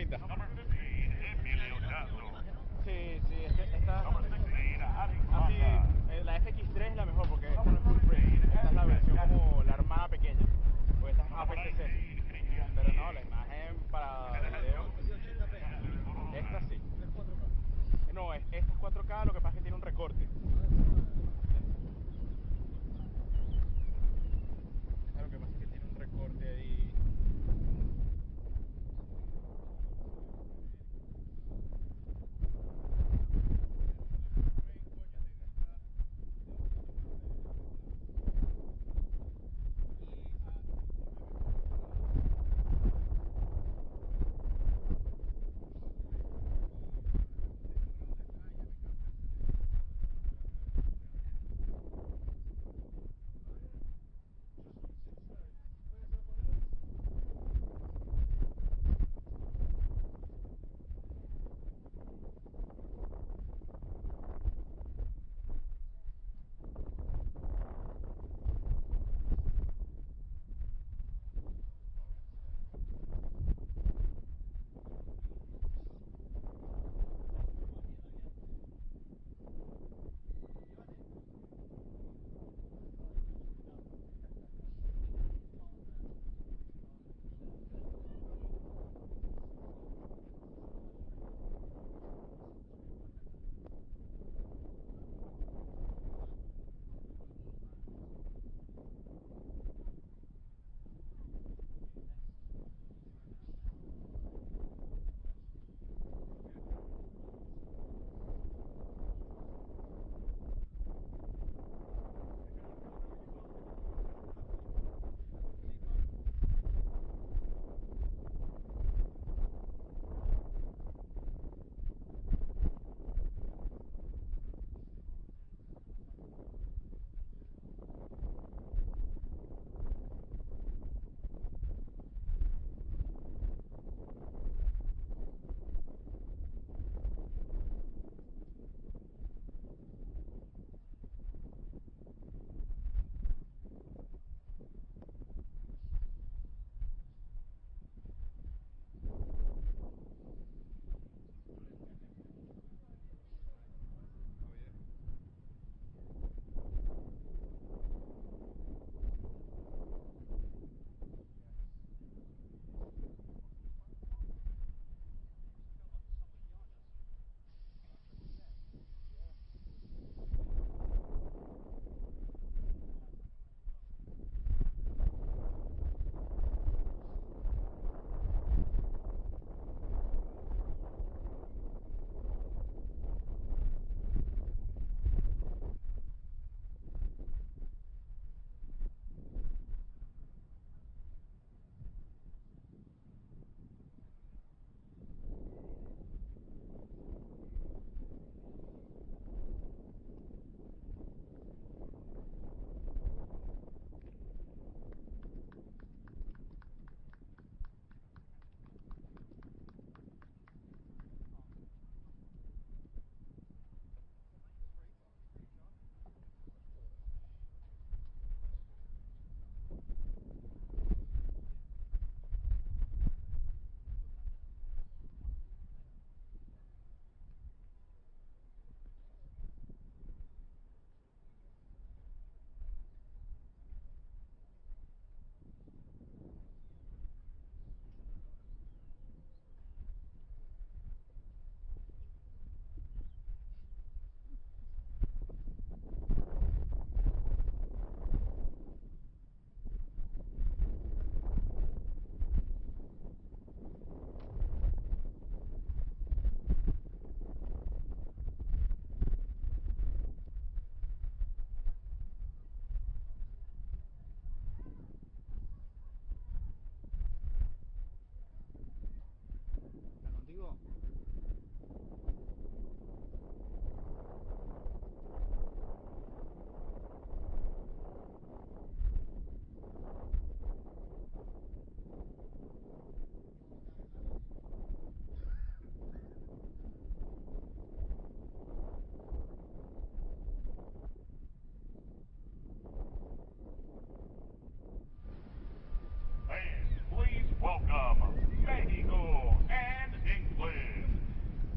30. Sí, sí, esta así, la FX3 es la mejor porque esta no es full frame, esta es la versión como la armada pequeña, porque esta es APS-C, pero no, la imagen para video, esta sí. No, esta es 4K, lo que pasa es que tiene un recorte. Lo que pasa es que tiene un recorte ahí.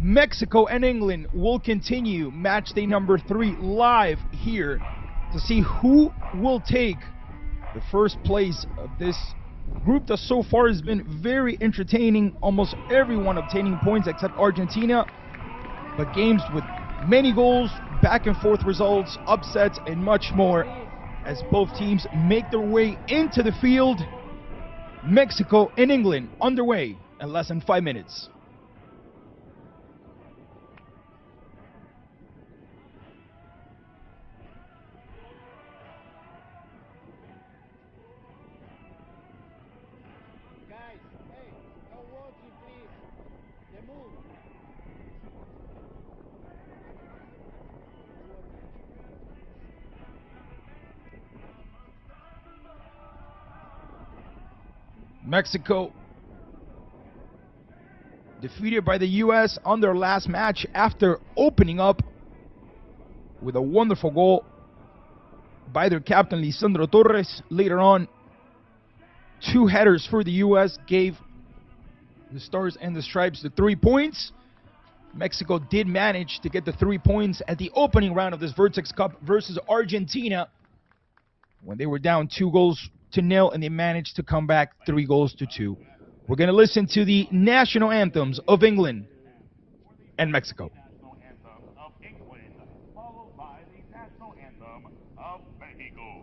Mexico and England will continue match day number 3 live here to see who will take the first place of this group that so far has been very entertaining, almost everyone obtaining points except Argentina, but games with many goals, back and forth results, upsets, and much more as both teams make their way into the field. Mexico and England underway in less than 5 minutes. Mexico defeated by the U.S. on their last match after opening up with a wonderful goal by their captain Lisandro Torres. Later on, 2 headers for the U.S. gave the Stars and the Stripes the 3 points. Mexico did manage to get the 3 points at the opening round of this Vertex Cup versus Argentina when they were down 2-0, and they managed to come back 3-2. We're going to listen to the national anthems of England and Mexico. National anthem of England, followed by the national anthem of Mexico.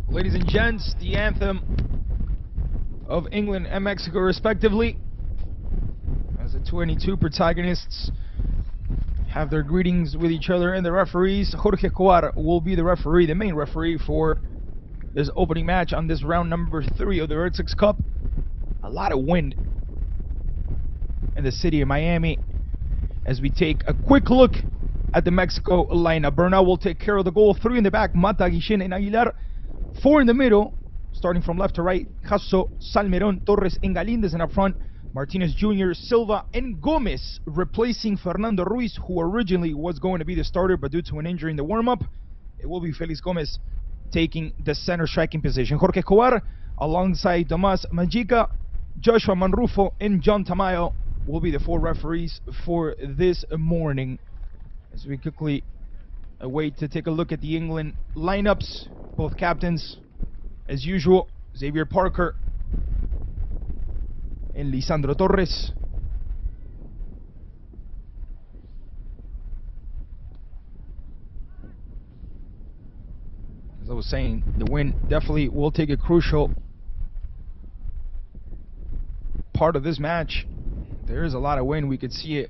Ladies and gents, the anthem of England and Mexico respectively, as the 22 protagonists have their greetings with each other and the referees. Jorge Coar will be the referee, the main referee for this opening match on this round number 3 of the Vertex Cup. A lot of wind in the city of Miami as we take a quick look at the Mexico lineup. Bernal will take care of the goal. 3 in the back, Mata, Guillen, and Aguilar. 4 in the middle, starting from left to right, Jasso, Salmerón, Torres, and Galíndez. And up front, Martinez Jr., Silva, and Gomez, replacing Fernando Ruiz, who originally was going to be the starter, but due to an injury in the warm-up, it will be Felix Gomez taking the center striking position. Jorge Coar, alongside Tomás Majica, Joshua Manrufo, and John Tamayo, will be the 4 referees for this morning. As we quickly wait to take a look at the England lineups. Both captains, as usual, Xavier Parker and Lisandro Torres. As I was saying, the win definitely will take a crucial part of this match. There is a lot of wind. We could see it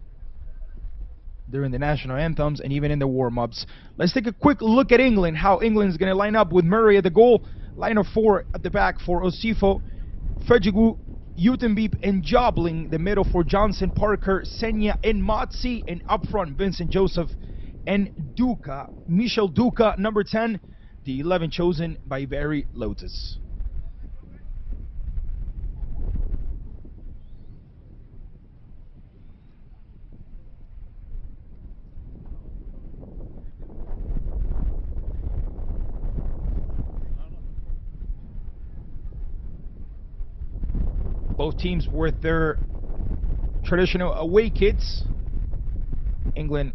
during the national anthems and even in the warm-ups. Let's take a quick look at England, how England is going to line up with Murray at the goal. Line of 4 at the back for Osifo, Fejigu, Utenbeep, and Jobling. The middle for Johnson, Parker, Senya, and Motsi. And up front, Vincent Joseph and Duca. Michel Duca, number 10. The 11 chosen by Barry Lotus. Both teams with their traditional away kits. England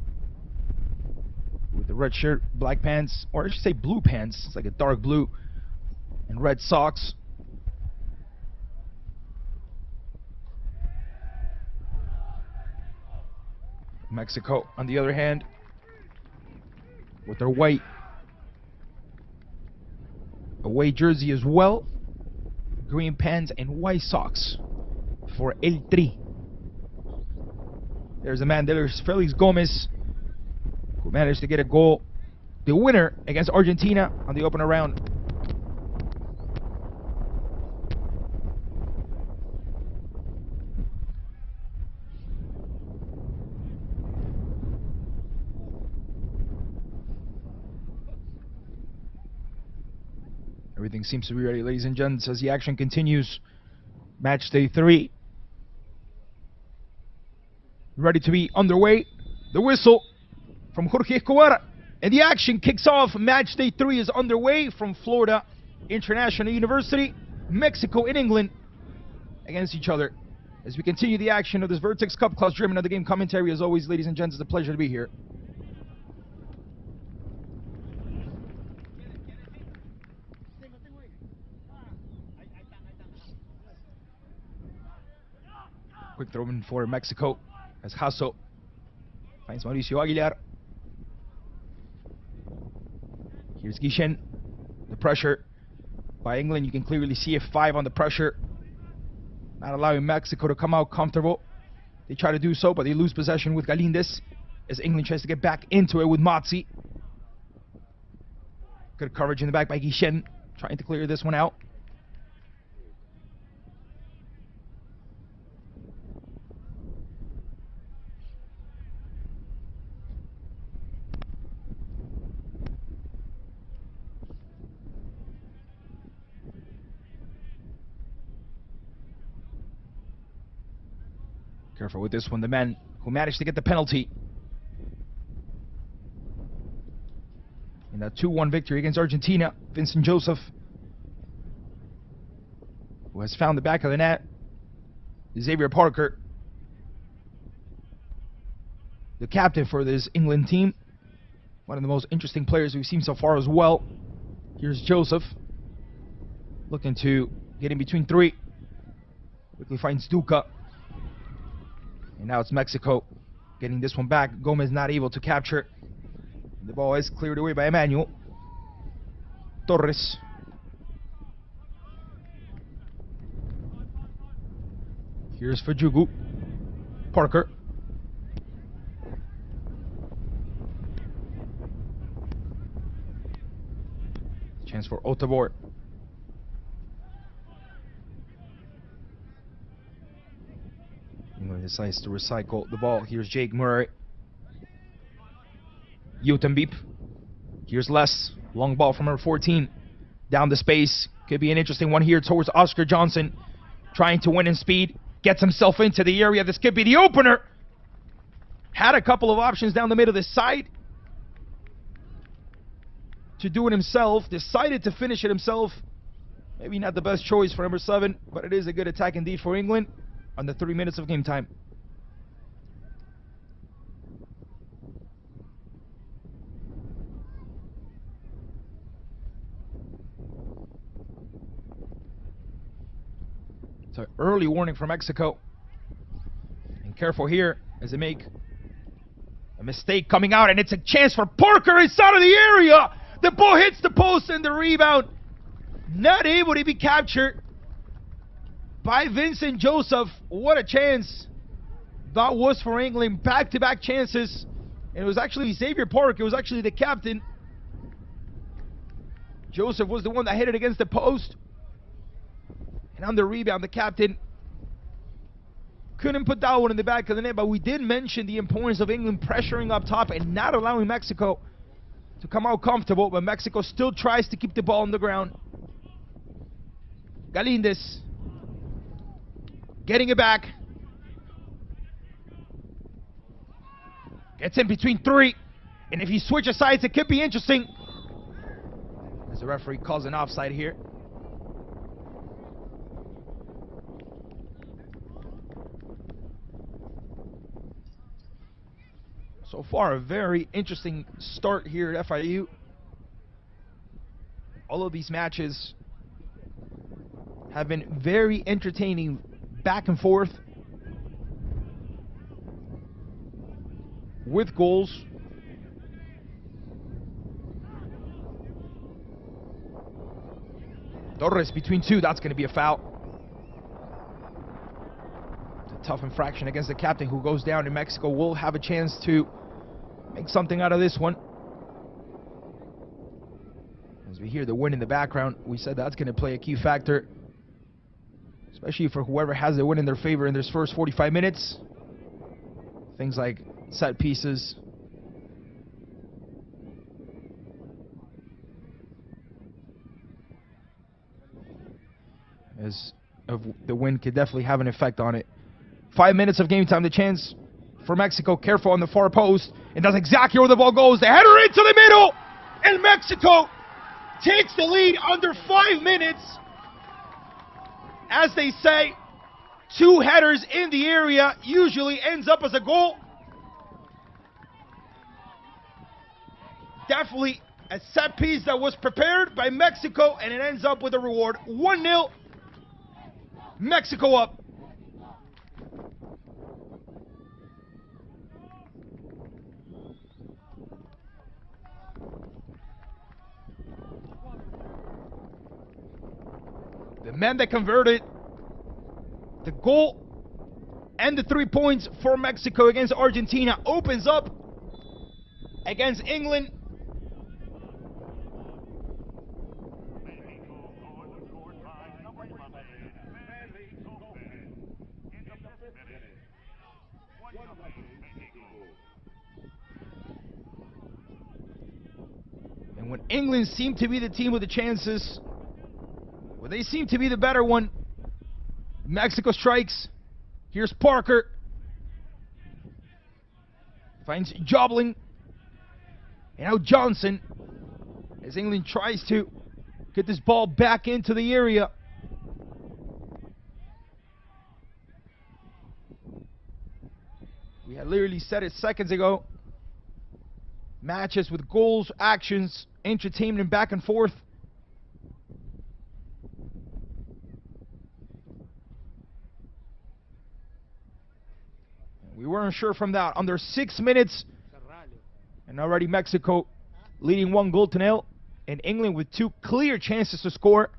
with the red shirt, black pants, or I should say blue pants. It's like a dark blue, and red socks. Mexico, on the other hand, with their white away jersey as well. Green pants and white socks for El Tri. There's a man, there's Felix Gomez, who managed to get a goal, the winner against Argentina on the opener round. Everything seems to be ready, ladies and gents, as the action continues. Match day 3. Ready to be underway. The whistle from Jorge Escobar. And the action kicks off. Match day 3 is underway from Florida International University. Mexico and England against each other. As we continue the action of this Vertex Cup Class German of the game commentary, as always, ladies and gents, it's a pleasure to be here. Quick throw in for Mexico as Jasso finds Mauricio Aguilar. Here's Guichen. The pressure by England. You can clearly see a 5 on the pressure. Not allowing Mexico to come out comfortable. They try to do so, but they lose possession with Galindez as England tries to get back into it with Motsi. Good coverage in the back by Guichen, trying to clear this one out. Careful with this one, the men who managed to get the penalty in that 2-1 victory against Argentina. Vincent Joseph, who has found the back of the net. Xavier Parker, the captain for this England team. One of the most interesting players we've seen so far as well. Here's Joseph, looking to get in between 3. Quickly finds Duca. And now it's Mexico getting this one back. Gomez not able to capture. The ball is cleared away by Emmanuel. Torres. Here's Fejugu. Parker. Chance for Otavor. England decides to recycle the ball. Here's Jake Murray. Utenbeep. Here's Les. Long ball from number 14. Down the space. Could be an interesting one here towards Oscar Johnson. Trying to win in speed. Gets himself into the area. This could be the opener. Had a couple of options down the middle of the side to do it himself. Decided to finish it himself. Maybe not the best choice for number 7, but it is a good attack indeed for England on the 3 minutes of game time. It's an early warning for Mexico. And careful here as they make a mistake coming out, and it's a chance for Parker inside of the area. The ball hits the post and the rebound not able to be captured by Vincent Joseph. What a chance that was for England. Back-to-back chances. And it was actually Xavier Park. It was actually the captain. Joseph was the one that hit it against the post. And on the rebound, the captain couldn't put that one in the back of the net. But we did mention the importance of England pressuring up top and not allowing Mexico to come out comfortable. But Mexico still tries to keep the ball on the ground. Galíndez getting it back. Gets in between three. And if he switches sides, it could be interesting. As the referee calls an offside here. So far, a very interesting start here at FIU. All of these matches have been very entertaining, back and forth, with goals. Torres between two, that's going to be a foul. It's a tough infraction against the captain, who goes down, and Mexico will have a chance to make something out of this one. As we hear the win in the background, we said that's going to play a key factor, especially for whoever has the win in their favor in this first 45 minutes. Things like set pieces. As of the win could definitely have an effect on it. 5 minutes of game time. The chance for Mexico. Careful on the far post. And that's exactly where the ball goes. The header into the middle. And Mexico takes the lead under 5 minutes. As they say, 2 headers in the area usually ends up as a goal. Definitely a set piece that was prepared by Mexico, and it ends up with a reward. 1-0. Mexico up. The man that converted the goal and the 3 points for Mexico against Argentina opens up against England. And when England seemed to be the team with the chances, when they seem to be the better one, Mexico strikes. Here's Parker. Finds Jobling. And now Johnson, as England tries to get this ball back into the area. We had literally said it seconds ago. Matches with goals, actions, entertainment, and back and forth. We weren't sure from that. Under 6 minutes, and already Mexico leading 1-0, and England with 2 clear chances to score.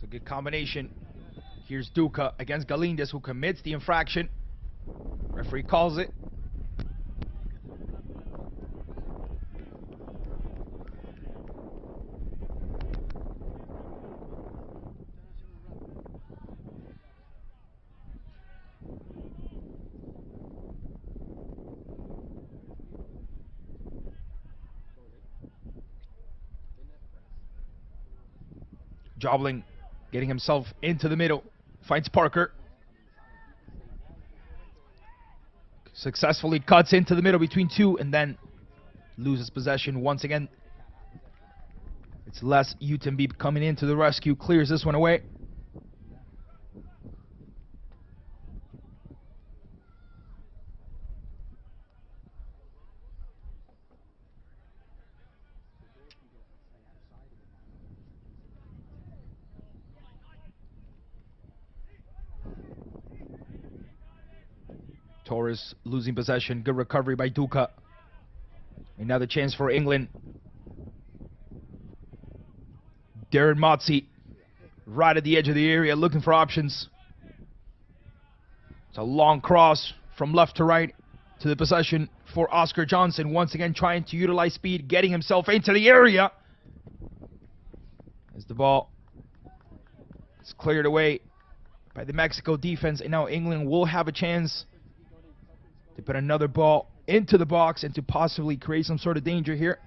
Good combination. Here's Duca against Galíndez, who commits the infraction. Referee calls it. Jobling getting himself into the middle. Finds Parker. Successfully cuts into the middle between two and then loses possession once again. It's Les Utenbeep coming into the rescue, clears this one away. Torres losing possession. Good recovery by Duca. Another chance for England. Darren Motzi right at the edge of the area looking for options. It's a long cross from left to right to the possession for Oscar Johnson. Once again trying to utilize speed, getting himself into the area. As the ball is cleared away by the Mexico defense. And now England will have a chance to put another ball into the box and to possibly create some sort of danger here.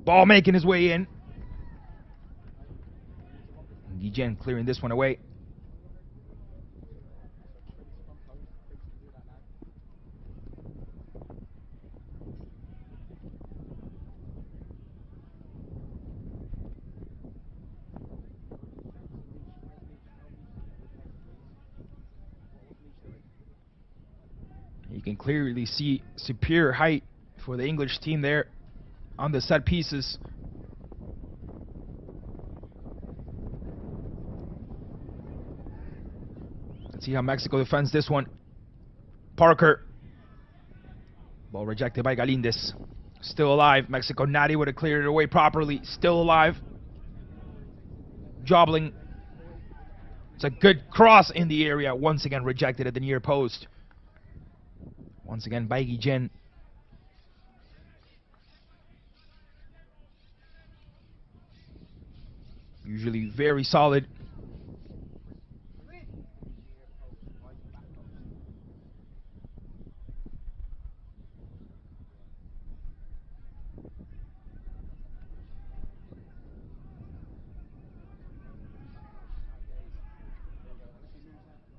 Ball making his way in. Guillen clearing this one away. You can clearly see superior height for the English team there on the set pieces. Let's see how Mexico defends this one. Parker. Ball rejected by Galindez. Still alive. Mexico not able to clear it away properly. Still alive. Jobling. It's a good cross in the area. Once again rejected at the near post. Once again by Guillen. Usually very solid.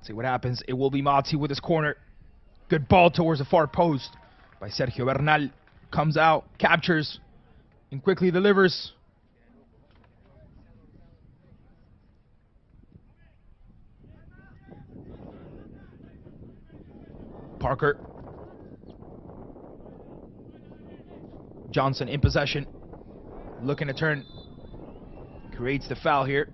See what happens. It will be Motzi with his corner. Good ball towards the far post by Sergio Bernal. Comes out, captures, and quickly delivers. Parker. Johnson in possession. Looking to turn. Creates the foul here.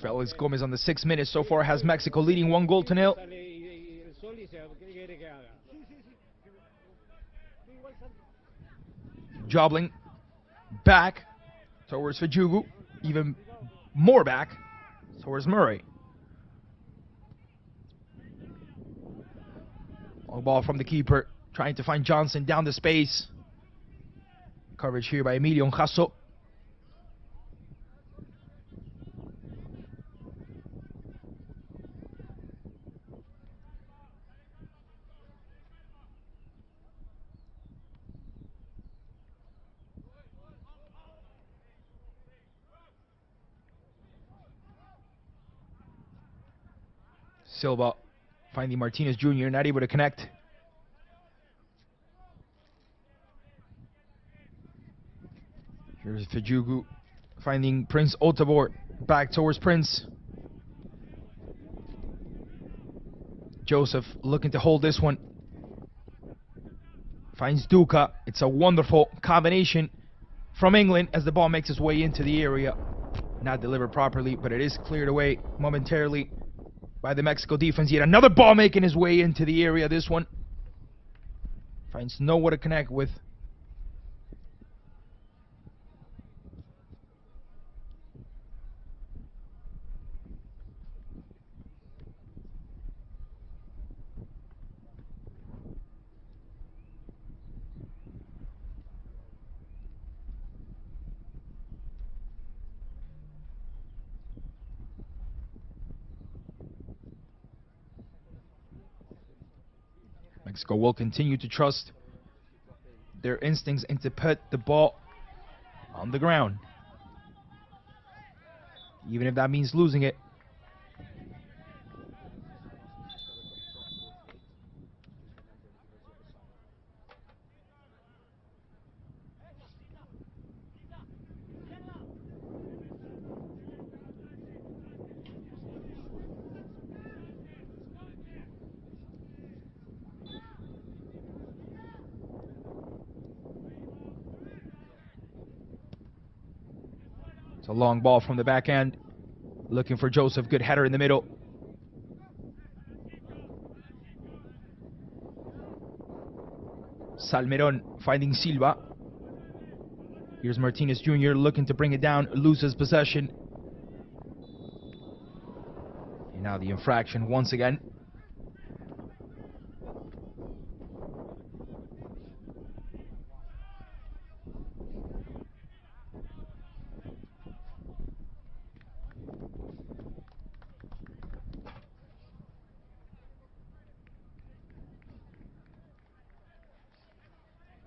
Felix Gomez on the 6 minutes so far has Mexico leading 1-0. Jobling back towards Fejugu, even more back towards Murray. Long ball from the keeper, trying to find Johnson down the space. Coverage here by Emilio Jasso. Silva finding Martinez Jr. not able to connect. Here's Fejugu finding Prince Otabor. Back towards Prince. Joseph looking to hold this one. Finds Duca. It's a wonderful combination from England as the ball makes its way into the area. Not delivered properly, but it is cleared away momentarily by the Mexico defense. Yet another ball making his way into the area. This one finds nowhere to connect with. Mexico will continue to trust their instincts and to put the ball on the ground, even if that means losing it. It's a long ball from the back end. Looking for Joseph. Good header in the middle. Salmeron finding Silva. Here's Martinez Jr. looking to bring it down. Loses possession. And now the infraction once again.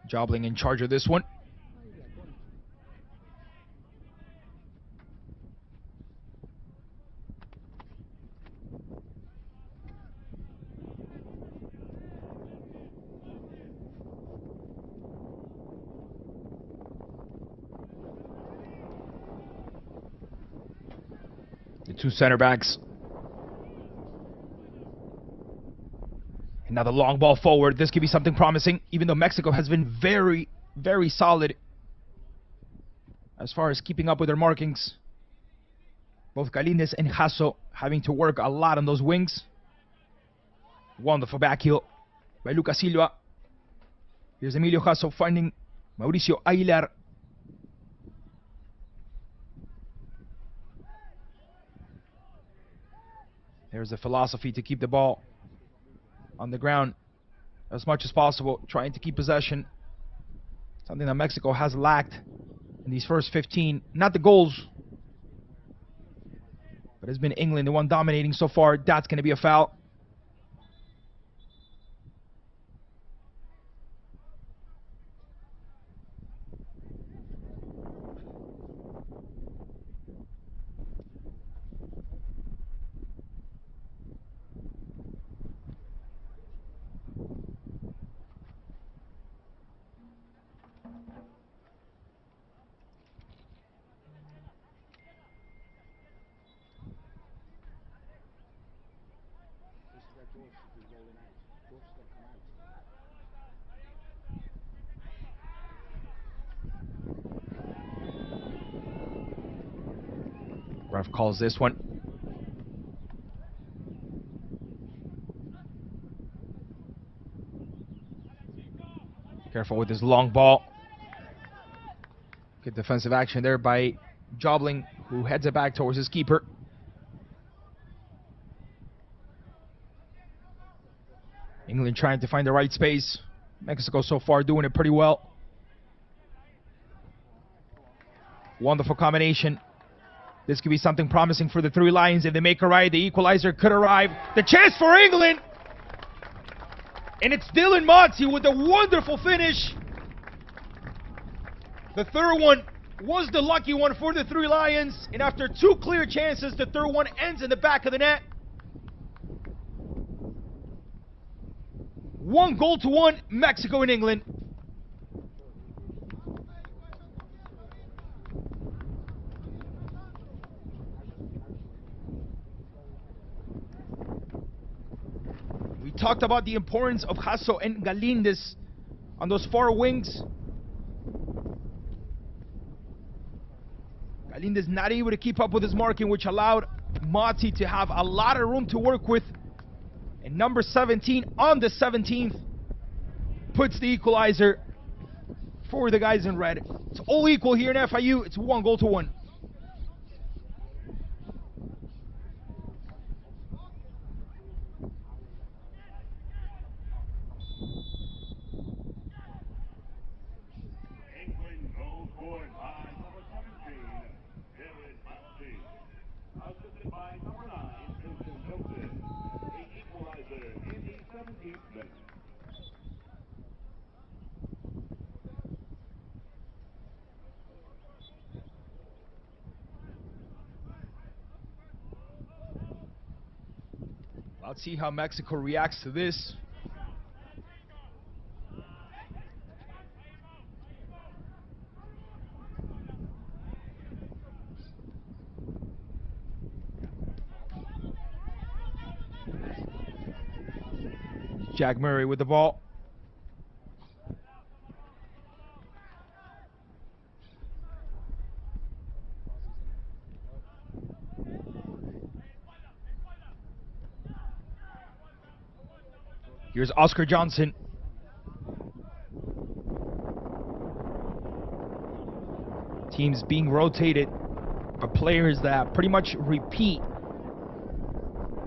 Jobling in charge of this one. The two center backs. Another long ball forward. This could be something promising, even though Mexico has been very, very solid as far as keeping up with their markings. Both Galindez and Jasso having to work a lot on those wings. Wonderful back heel by Lucas Silva. Here's Emilio Jasso finding Mauricio Aguilar. There's the philosophy to keep the ball on the ground as much as possible, trying to keep possession. Something that Mexico has lacked in these first 15. Not the goals, but it's been England the one dominating so far. That's going to be a foul. Ref calls this one. Careful with this long ball. Good defensive action there by Jobling, who heads it back towards his keeper. England trying to find the right space. Mexico so far doing it pretty well. Wonderful combination. This could be something promising for the Three Lions. If they make a right, the equalizer could arrive. The chance for England! And it's Dylan Motzi with a wonderful finish. The third one was the lucky one for the Three Lions. And after two clear chances, the third one ends in the back of the net. 1-1, Mexico and England. We talked about the importance of Jasso and Galindez on those far wings. Galindez not able to keep up with his marking, which allowed Motzi to have a lot of room to work with. And number 17 on the 17th puts the equalizer for the guys in red. It's all equal here in FIU. It's 1-1. England goal scored by number 17, David Motzi. Assisted by number 9, Vincent Joseph. The equalizer in the 17th minute. Let's see how Mexico reacts to this. Jack Murray with the ball. Here's Oscar Johnson. Teams being rotated by players that pretty much repeat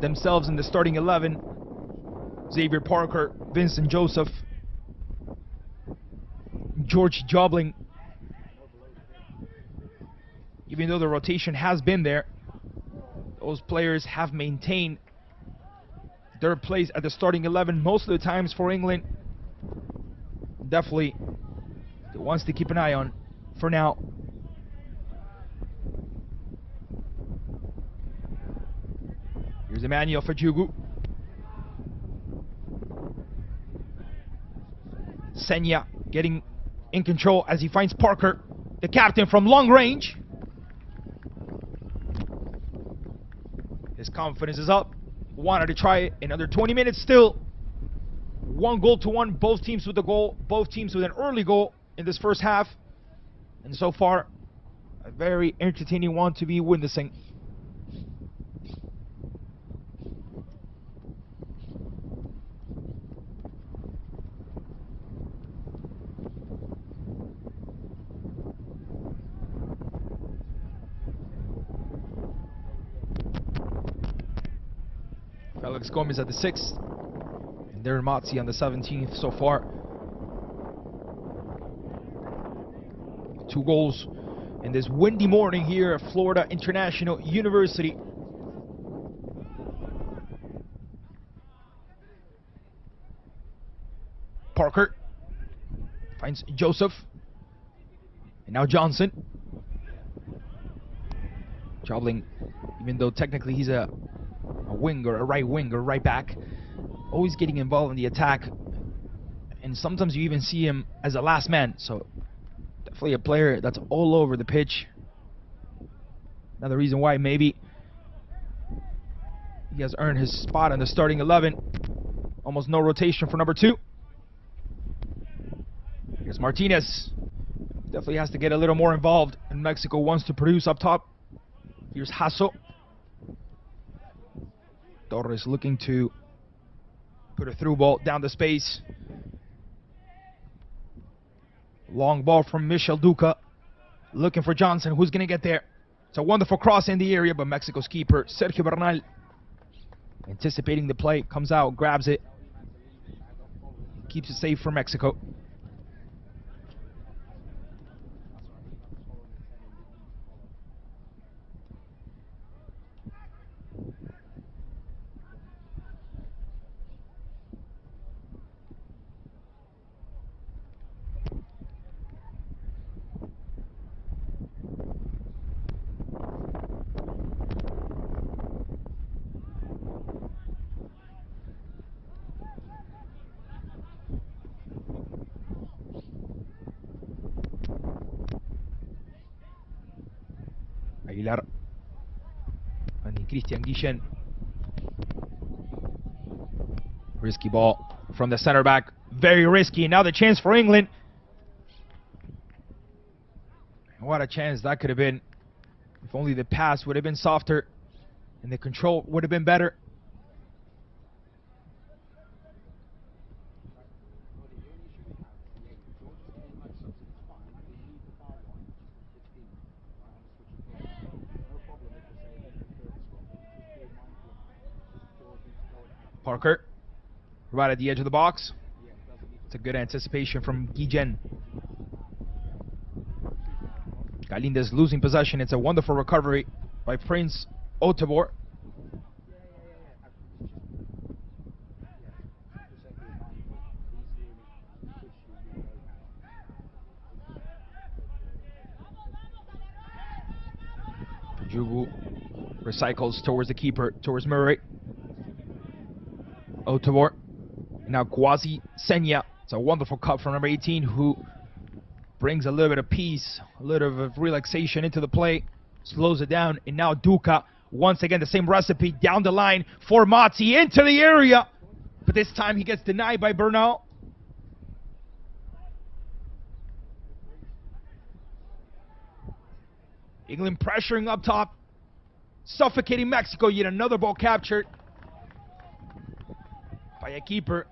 themselves in the starting 11. Xavier Parker, Vincent Joseph, George Jobling. Even though the rotation has been there, those players have maintained their place at the starting 11 most of the times for England. Definitely the ones to keep an eye on for now. Here's Emmanuel Fajugu. Senya getting in control as he finds Parker, the captain, from long range. His confidence is up. Wanted to try it in under 20 minutes still. 1-1, both teams with a goal, both teams with an early goal in this first half. And so far, a very entertaining one to be witnessing. Felix Gomez at the 6th, and Darren Motzi on the 17th so far. 2 goals in this windy morning here at Florida International University. Parker finds Joseph, and now Johnson. Jobling, even though technically he's a wing or a right wing or right back, always getting involved in the attack, and sometimes you even see him as a last man. So definitely a player that's all over the pitch. Another reason why maybe he has earned his spot in the starting 11. Almost no rotation for number 2. Here's Martinez. Definitely has to get a little more involved, and Mexico wants to produce up top. Here's Hasso. Torres looking to put a through ball down the space. Long ball from Michel Duca. Looking for Johnson, who's going to get there. It's a wonderful cross in the area, but Mexico's keeper, Sergio Bernal, anticipating the play, comes out, grabs it, keeps it safe for Mexico. Aguilar and Christian Guillen. Risky ball from the center back, very risky. Now the chance for England. What a chance that could have been if only the pass would have been softer and the control would have been better. Parker, right at the edge of the box. It's a good anticipation from Guillen. Galindez losing possession. It's a wonderful recovery by Prince Otebor. Jugu recycles towards the keeper, towards Murray. Otavor. Now Quasi Senya. It's a wonderful cut from number 18 who brings a little bit of peace, a little bit of relaxation into the play, slows it down, and now Duca, once again the same recipe, down the line for Mati, into the area, but this time he gets denied by Bernal. England pressuring up top, suffocating Mexico, yet another ball captured by a keeper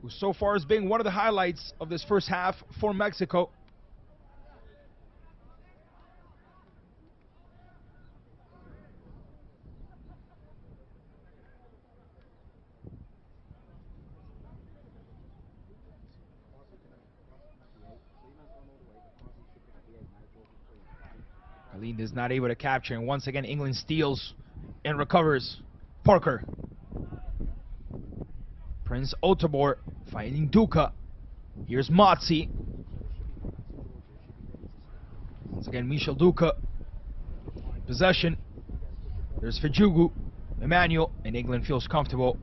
who so far has been one of the highlights of this first half for Mexico. Aline is not able to capture, and once again England steals and recovers. Parker. Prince Otavor finding Duca. Here's Motzi. Once again, Michel Duca. Possession. There's Fejugu, Emmanuel, and England feels comfortable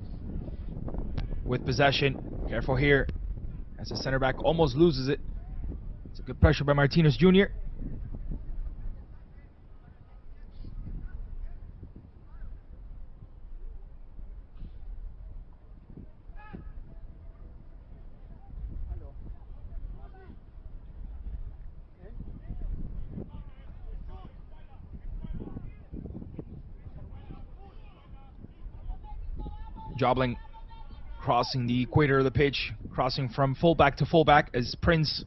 with possession. Careful here, as the center back almost loses it. It's a good pressure by Martinez Jr. Jobling crossing the equator of the pitch, crossing from fullback to fullback as Prince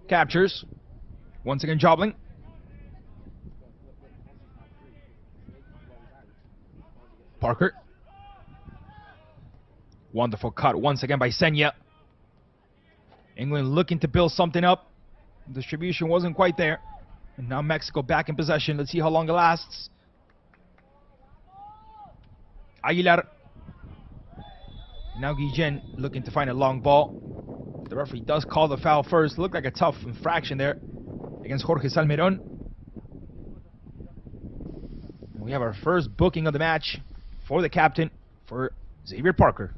captures. Once again, Jobling. Parker. Wonderful cut once again by Senya. England looking to build something up. Distribution wasn't quite there. And now Mexico back in possession. Let's see how long it lasts. Aguilar. Now Guillen looking to find a long ball. The referee does call the foul first. Looked like a tough infraction there against Jorge Salmeron. We have our first booking of the match for the captain, for Xavier Parker.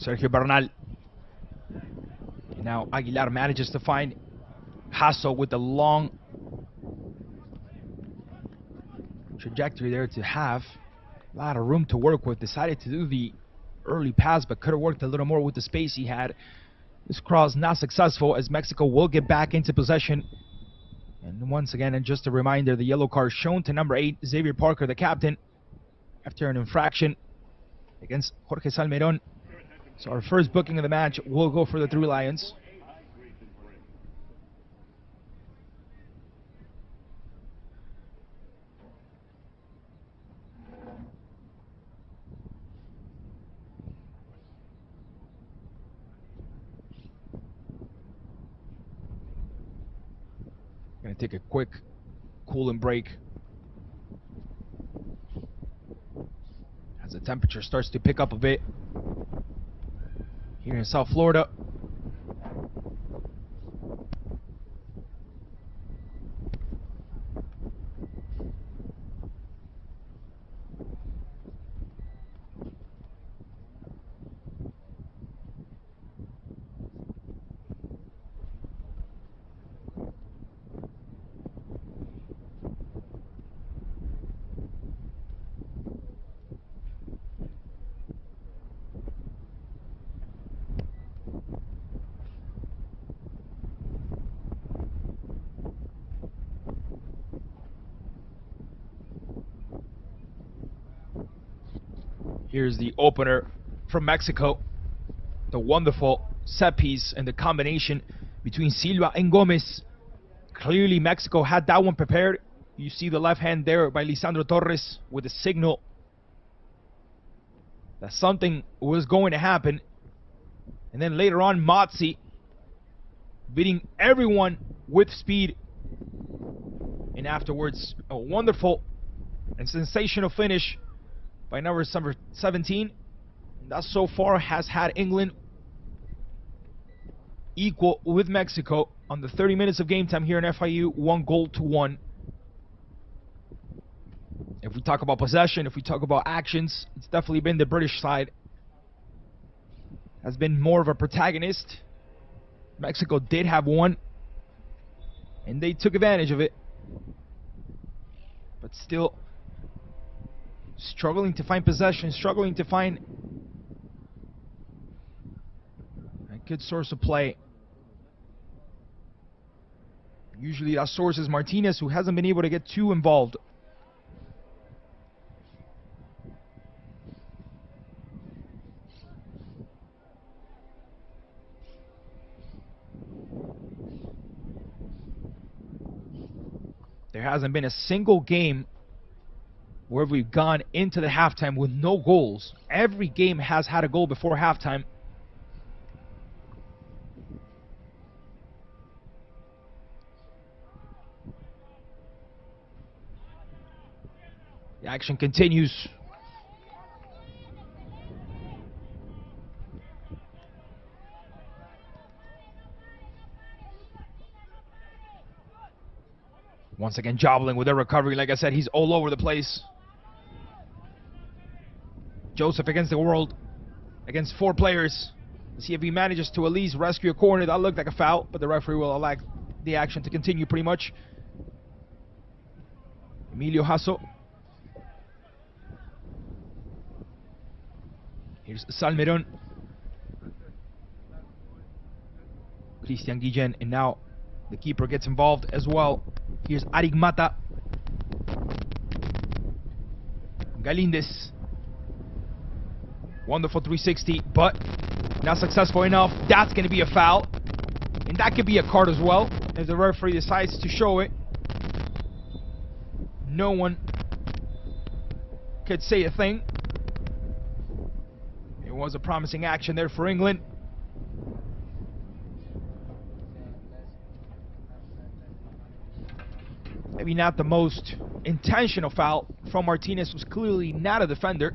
Sergio Bernal. And now Aguilar manages to find Hasso with the long trajectory there to have a lot of room to work with. Decided to do the early pass, but could have worked a little more with the space he had. This cross not successful, as Mexico will get back into possession. And once again, and just a reminder, the yellow card shown to number 8, Xavier Parker, the captain, after an infraction against Jorge Salmeron. So our first booking of the match will go for the Three Lions. Gonna take a quick cooling break as the temperature starts to pick up a bit here in South Florida. Here's the opener from Mexico. The wonderful set piece and the combination between Silva and Gomez. Clearly Mexico had that one prepared. You see the left hand there by Lisandro Torres with a signal that something was going to happen. And then later on, Motzi beating everyone with speed. And afterwards, a wonderful and sensational finish by number 17. That so far has had England equal with Mexico on the 30 minutes of game time here in FIU, 1-1. If we talk about possession, if we talk about actions, it's definitely been the British side has been more of a protagonist. Mexico did have one, and they took advantage of it. But still struggling to find possession, struggling to find a good source of play. Usually that source is Martinez, who hasn't been able to get too involved. There hasn't been a single game where we've gone into the halftime with no goals. Every game has had a goal before halftime. The action continues. Once again, Jobling with a recovery. Like I said, he's all over the place. Joseph against the world, against 4 players. Let's see if he manages to at least rescue a corner. That looked like a foul, but the referee will allow the action to continue pretty much. Emilio Hasso. Here's Salmeron. Christian Guillen, and now the keeper gets involved as well. Here's Arik Mata. Galindez. Wonderful 360, but not successful enough. That's going to be a foul. And that could be a card as well, if the referee decides to show it. No one could say a thing. It was a promising action there for England. Maybe not the most intentional foul from Martinez. Was clearly not a defender,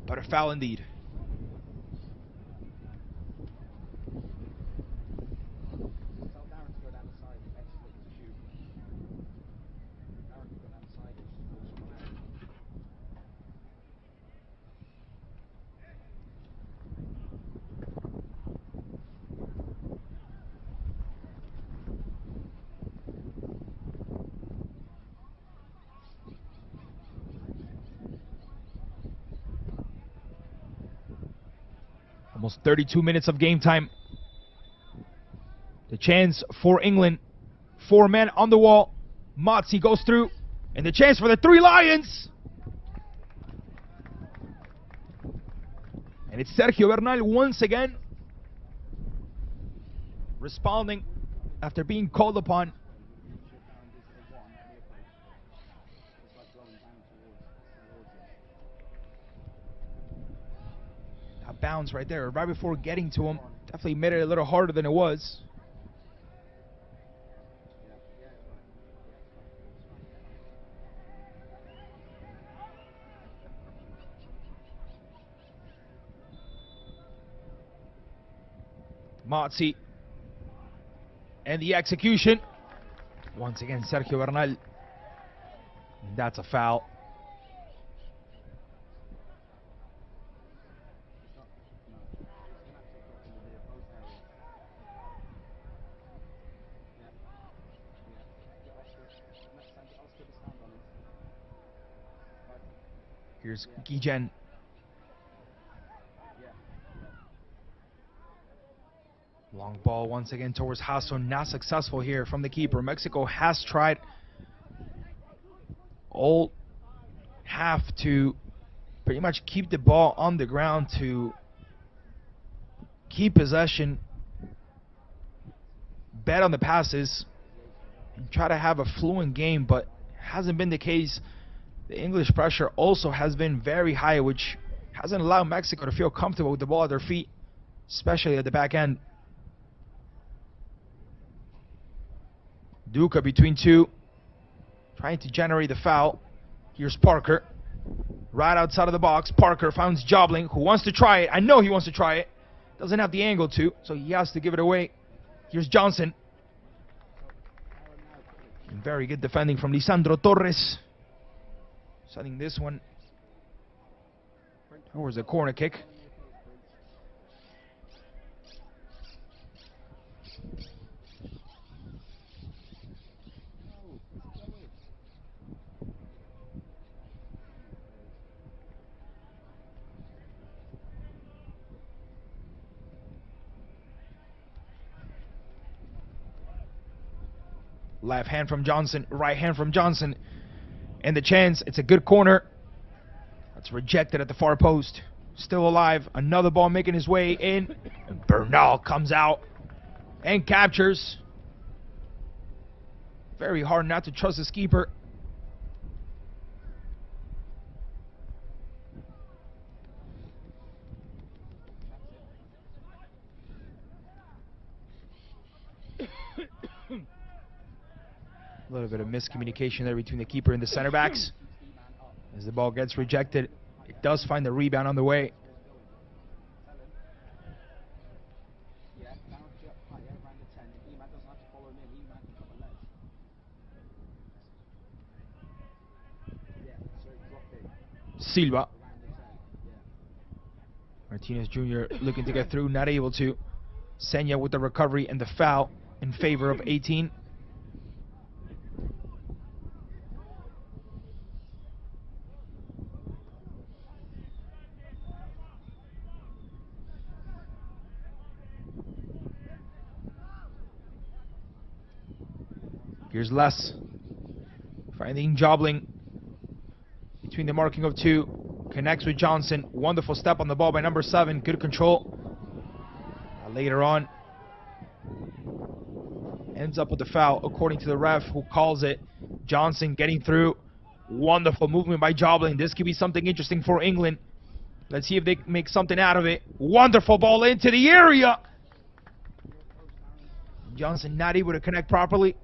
but a foul indeed. Almost 32 minutes of game time. The chance for England. 4 men on the wall. Motzi goes through. And the chance for the 3 Lions. And it's Sergio Bernal once again responding after being called upon. Bounce right there, right before getting to him. Definitely made it a little harder than it was. Motzi. And the execution. Once again, Sergio Bernal. That's a foul. Here's Guillen. Long ball once again towards Hasson. Not successful here from the keeper. Mexico has tried all have to pretty much keep the ball on the ground to keep possession, bet on the passes, and try to have a fluent game, but hasn't been the case. The English pressure also has been very high, which hasn't allowed Mexico to feel comfortable with the ball at their feet, especially at the back end. Duca between two, trying to generate the foul. Here's Parker, right outside of the box. Parker finds Jobling, who wants to try it. I know he wants to try it. Doesn't have the angle to, so he has to give it away. Here's Johnson. And very good defending from Lisandro Torres. Setting this one towards a corner kick. Left hand from Johnson, right hand from Johnson. And the chance, it's a good corner. That's rejected at the far post. Still alive, another ball making his way in. And Bernal comes out and captures. Very hard not to trust his keeper. A little bit of miscommunication there between the keeper and the center backs. As the ball gets rejected, it does find the rebound on the way. Silva. Martinez Jr. looking to get through, not able to. Senya with the recovery and the foul in favor of 18. Here's Les, finding Jobling between the marking of two, connects with Johnson. Wonderful step on the ball by number 7, good control. Later on, ends up with the foul according to the ref, who calls it. Johnson getting through. Wonderful movement by Jobling. This could be something interesting for England. Let's see if they make something out of it. Wonderful ball into the area. Johnson not able to connect properly.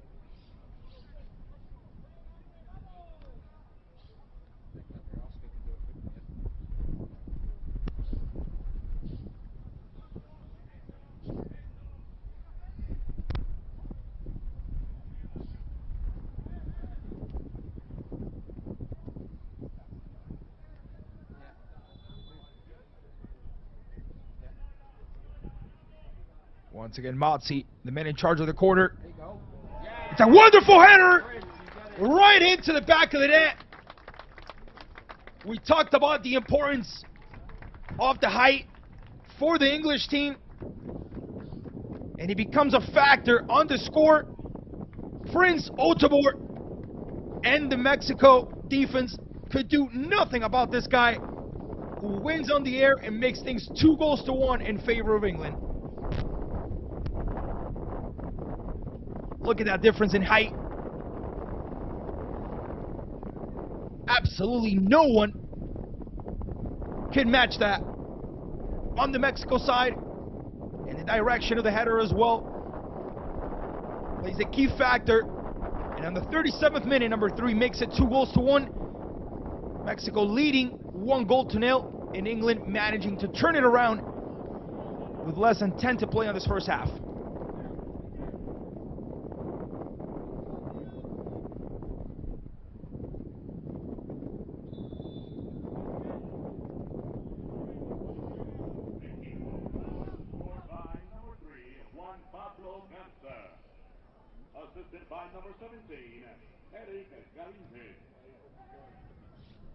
Once again, Motzi, the man in charge of the quarter. It's a wonderful header right into the back of the net. We talked about the importance of the height for the English team, and he becomes a factor on the score. Prince Otobor and the Mexico defense could do nothing about this guy, who wins on the air and makes things 2-1 in favor of England. Look at that difference in height. Absolutely no one can match that on the Mexico side, and the direction of the header as well plays a key factor. And on the 37th minute, number 3 makes it 2-1. Mexico leading 1-0, and England managing to turn it around with less than 10 to play on this first half. Assisted by number 17, Eric Garinze.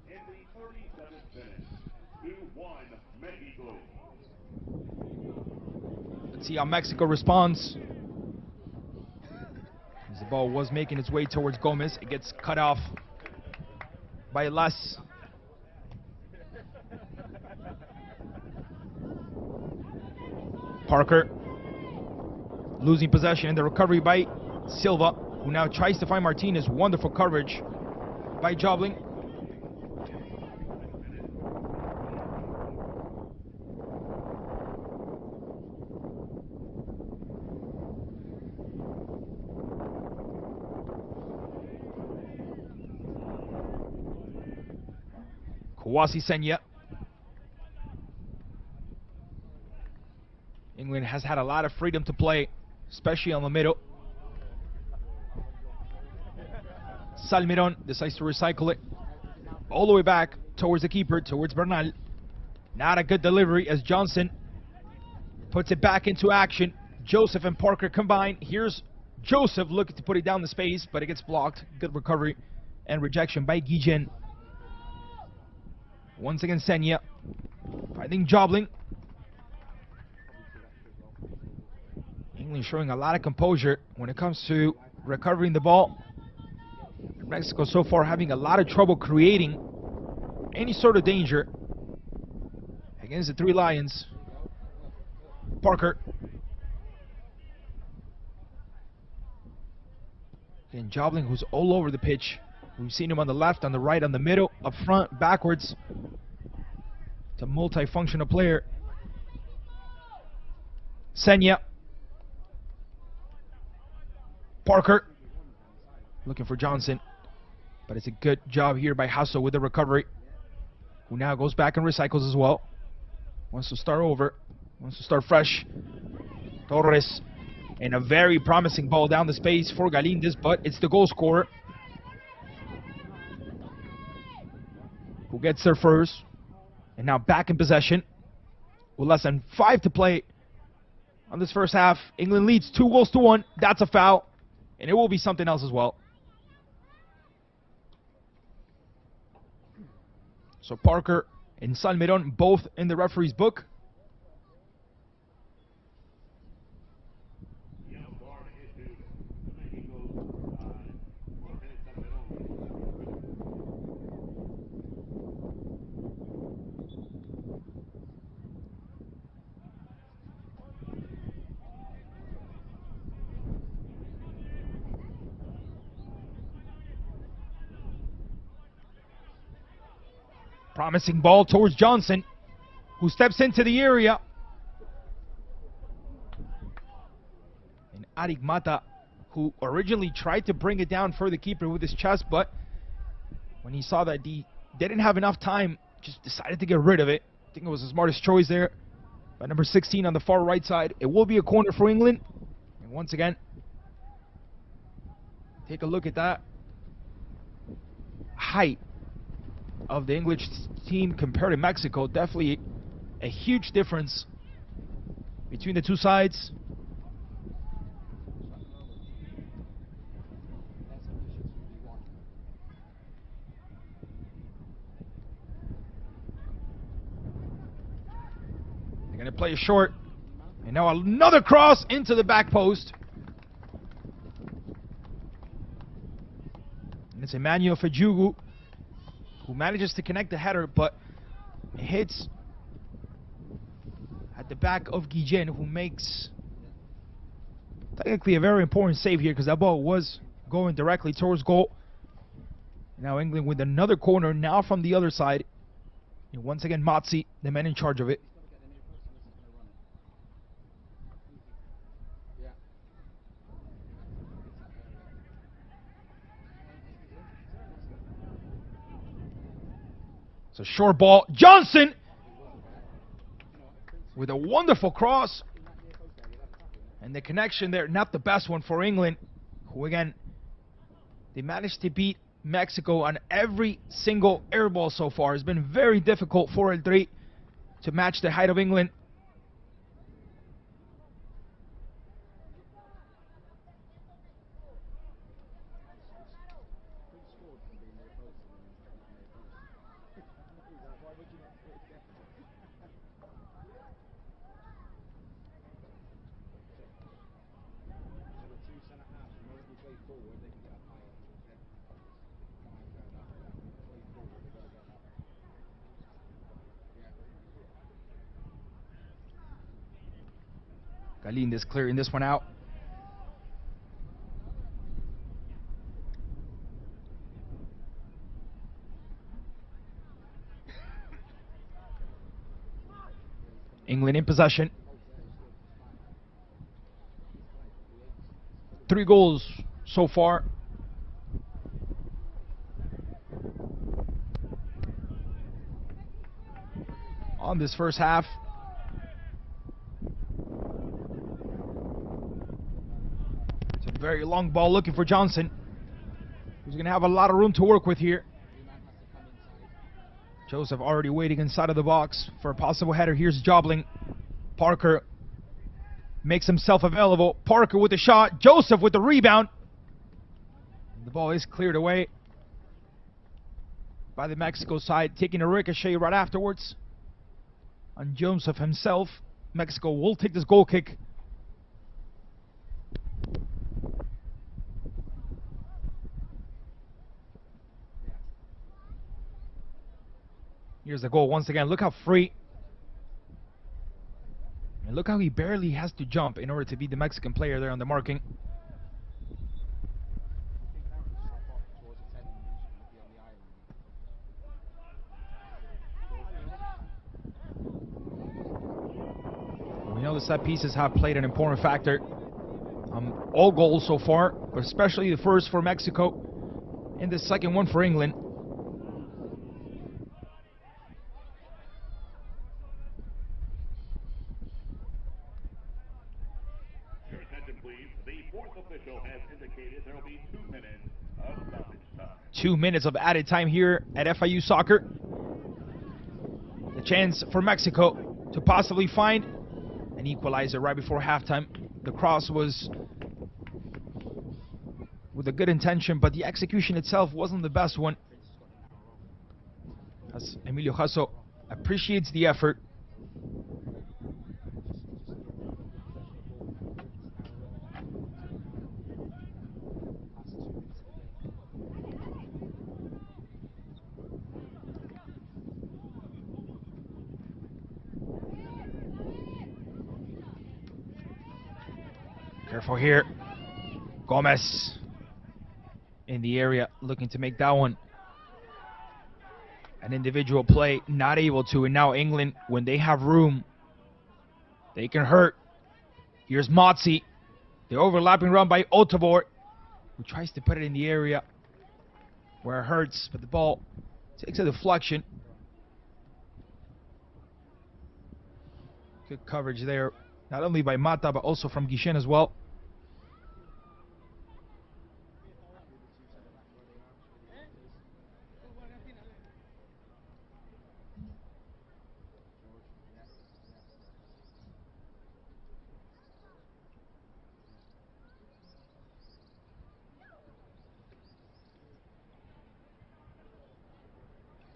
In the 37th minute, 2-1 Mexico. Let's see how Mexico responds. As the ball was making its way towards Gomez, it gets cut off by Les. Parker losing possession in the recovery by Silva. who now tries to find Martinez. Wonderful coverage by Jobling. Kawasi Senya. England has had a lot of freedom to play, especially on the middle. Salmiron decides to recycle it all the way back towards the keeper, towards Bernal. Not a good delivery as Johnson puts it back into action. Joseph and Parker combine. Here's Joseph looking to put it down the space, but it gets blocked. Good recovery and rejection by Guillen. Once again, Senya finding Jobling. England showing a lot of composure when it comes to recovering the ball. Mexico so far having a lot of trouble creating any sort of danger against the Three Lions. Parker. And Jobling, who's all over the pitch. We've seen him on the left, on the right, on the middle, up front, backwards. It's a multifunctional player. Senya. Parker. Looking for Johnson. But it's a good job here by Hasso with the recovery. Who now goes back and recycles as well. Wants to start over. Wants to start fresh. Torres. And a very promising ball down the space for Galindez, but it's the goal scorer who gets there first. And now back in possession with less than 5 to play on this first half. England leads 2-1. That's a foul. And it will be something else as well. So Parker and Salmiron both in the referee's book. Promising ball towards Johnson, who steps into the area. And Arik Mata, who originally tried to bring it down for the keeper with his chest, but when he saw that he didn't have enough time, just decided to get rid of it. I think it was the smartest choice there by number 16 on the far right side. It will be a corner for England. And once again, take a look at that height of the English team compared to Mexico. Definitely a huge difference between the two sides. They're going to play it short. And now another cross into the back post. And it's Emmanuel Fejugu who manages to connect the header, but it hits at the back of Guillen, who makes technically a very important save here because that ball was going directly towards goal. Now England with another corner, now from the other side. And once again, Motzi, the man in charge of it. It's a short ball. Johnson with a wonderful cross. And the connection there, not the best one for England, who again, they managed to beat Mexico on every single air ball so far. It's been very difficult for El Tri to match the height of England. Galindez clearing this one out. England in possession. 3 goals so far. On this first half. It's a very long ball looking for Johnson. He's going to have a lot of room to work with here. Joseph already waiting inside of the box for a possible header. Here's Jobling. Parker makes himself available. Parker with the shot. Joseph with the rebound. The ball is cleared away by the Mexico side, taking a ricochet right afterwards on Joseph himself. Mexico will take this goal kick. Here's the goal once again. Look how free. And look how he barely has to jump in order to beat the Mexican player there on the marking. We know the set pieces have played an important factor. All goals so far, but especially the first for Mexico and the second one for England. Your attention, please. The fourth official has indicated there will be 2 minutes of stoppage time. 2 minutes of added time here at FIU Soccer. The chance for Mexico to possibly find an equalizer right before halftime. The cross was with a good intention, but the execution itself wasn't the best one. As Emilio Jasso appreciates the effort. Careful here. Gomez in the area looking to make that one an individual play, not able to. And now England, when they have room, they can hurt. Here's Motzi. The overlapping run by Otavor, who tries to put it in the area where it hurts, but the ball takes a deflection. Good coverage there, not only by Mata, but also from Guichen as well.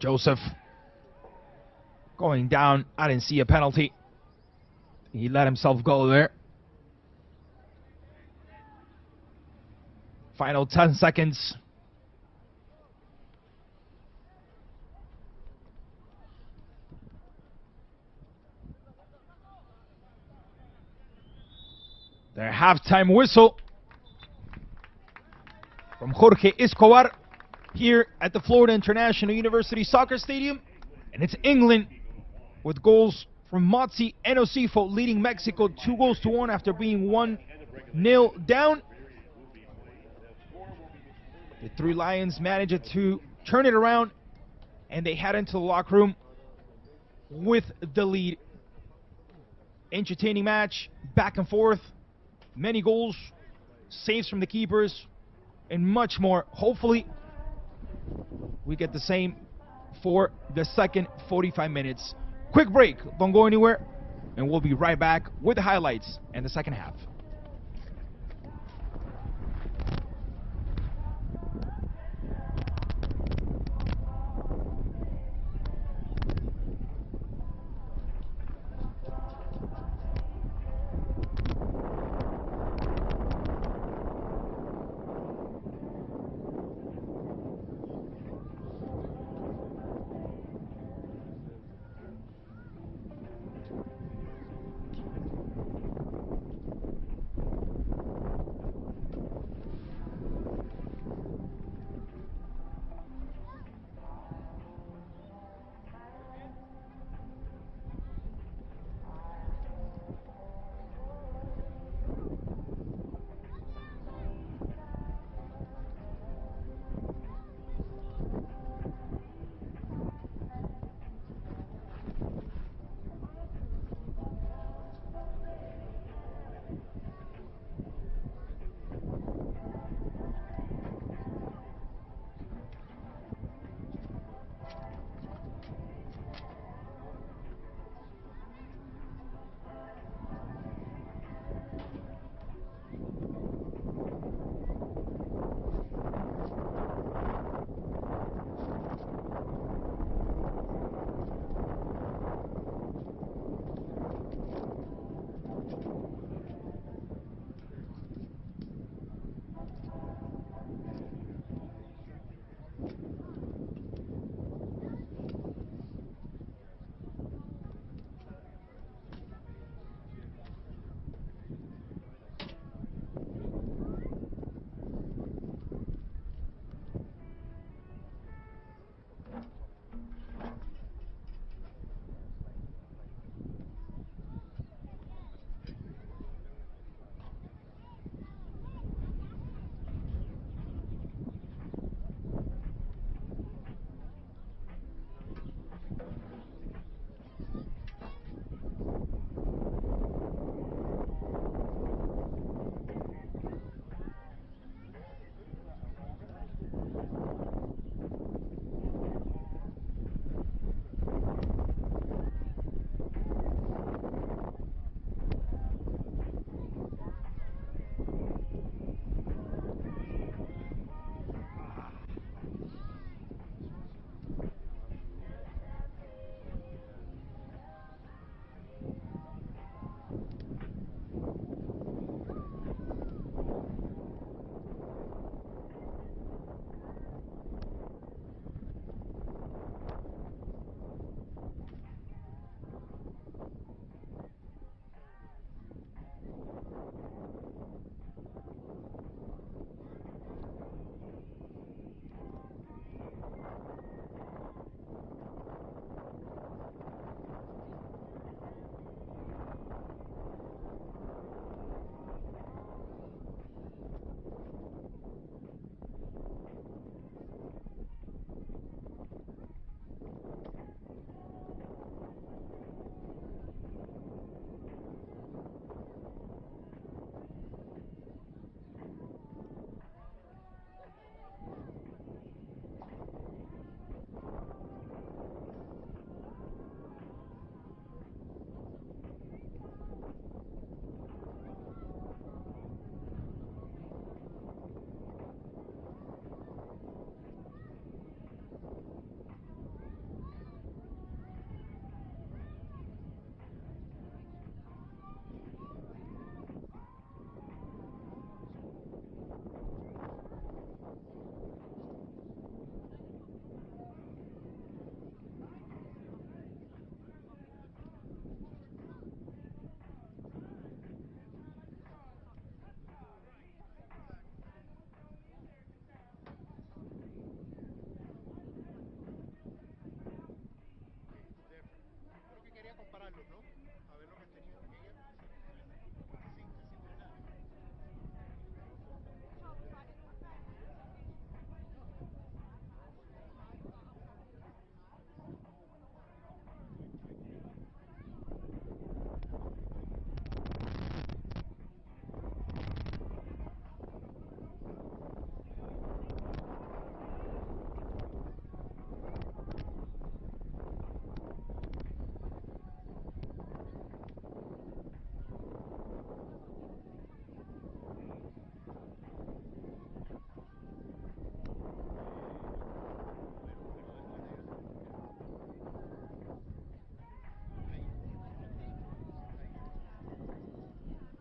Joseph going down. I didn't see a penalty. He let himself go there. Final 10 seconds. Their halftime whistle from Jorge Escobar here at the Florida International University Soccer Stadium. And it's England with goals from Motzi and Osifo leading Mexico 2-1 after being 1-0 down. The Three Lions managed to turn it around and they head into the locker room with the lead. Entertaining match, back and forth, many goals, saves from the keepers, and much more. Hopefully we get the same for the second 45 minutes. Quick break, don't go anywhere, and we'll be right back with the highlights and the second half.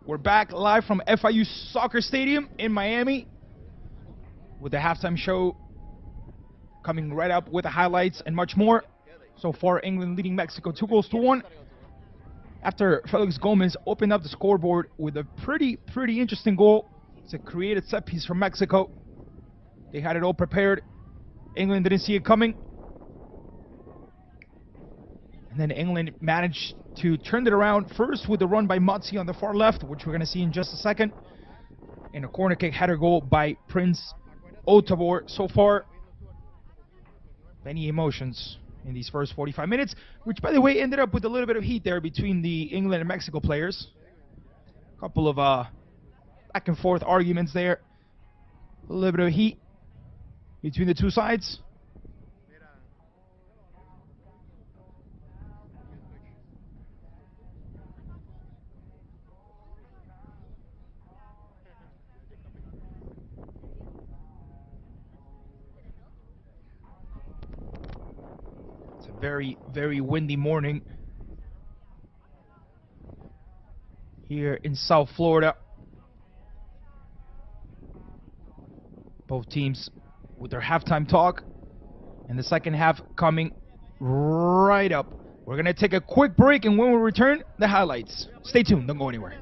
We're back live from FIU Soccer Stadium in Miami with the halftime show coming right up with the highlights and much more. So far, England leading Mexico 2-1 after Felix Gomez opened up the scoreboard with a pretty interesting goal. It's a created set piece from Mexico. They had it all prepared. England didn't see it coming. And then England managed to turn it around first with the run by Motzi on the far left, which we're going to see in just a second. And a corner kick header goal by Prince Otabor. So far, many emotions in these first 45 minutes, which, by the way, ended up with a little bit of heat there between the England and Mexico players. A couple of back and forth arguments there. A little bit of heat between the two sides. It's a very windy morning here in South Florida. Both teams with their halftime talk and the second half coming right up. We're going to take a quick break, and when we return, the highlights. Stay tuned, don't go anywhere.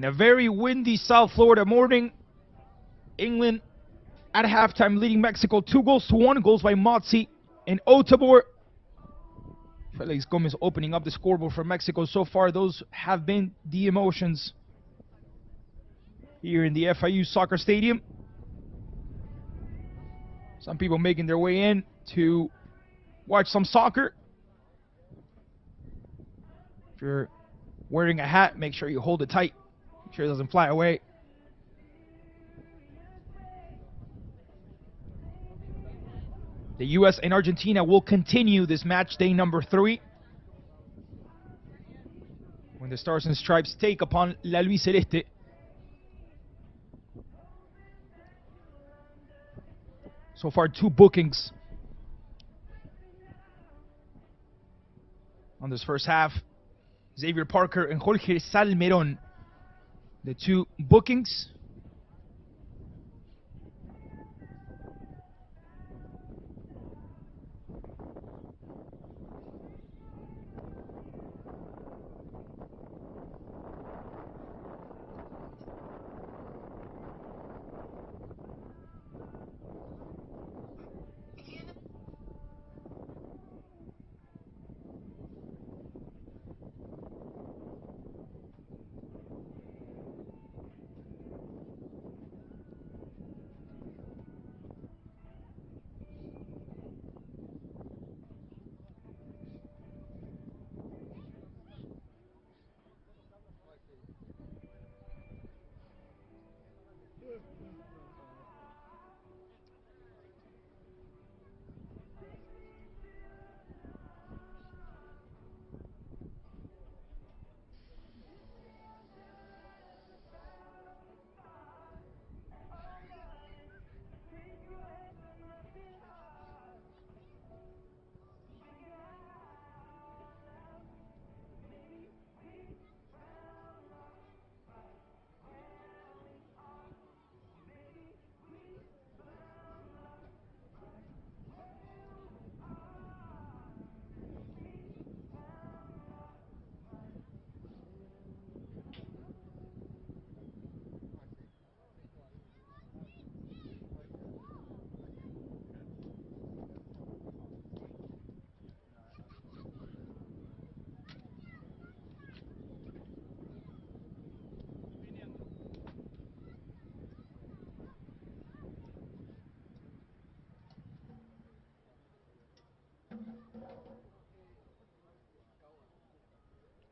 In a very windy South Florida morning, England at halftime leading Mexico 2-1. Goals by Motzi and Otabor. Felix Gomez opening up the scoreboard for Mexico. So far, those have been the emotions here in the FIU Soccer Stadium. Some people making their way in to watch some soccer. If you're wearing a hat, make sure you hold it tight. Make sure it doesn't fly away. The U.S. and Argentina will continue this match day number 3, when the Stars and Stripes take upon La Luis Celeste. So far, 2 bookings on this first half. Xavier Parker and Jorge Salmeron, the 2 bookings.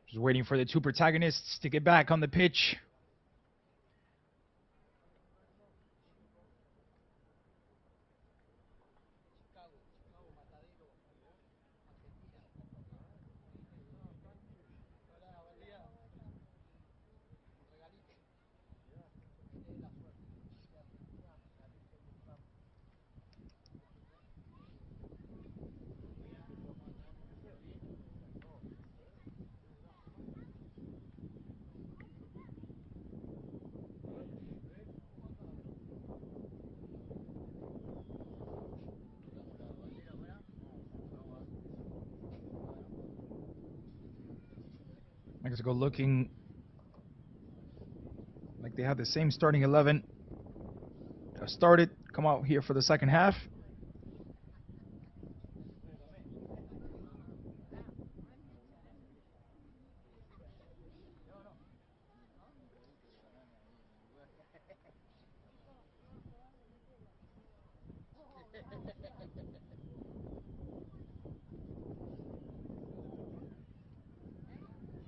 Just waiting for the 2 protagonists to get back on the pitch. Mexico looking like they have the same starting 11 started, come out here for the second half.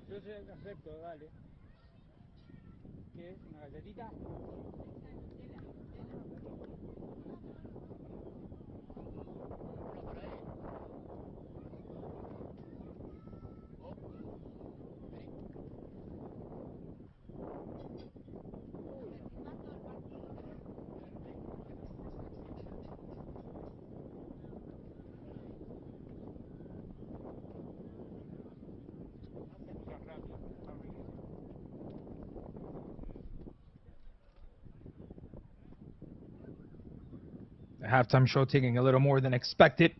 Yo se acepto, dale. ¿Qué es? ¿Una galletita? The halftime show taking a little more than expected.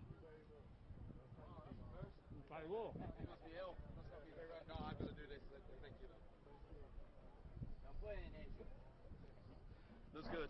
Looks good.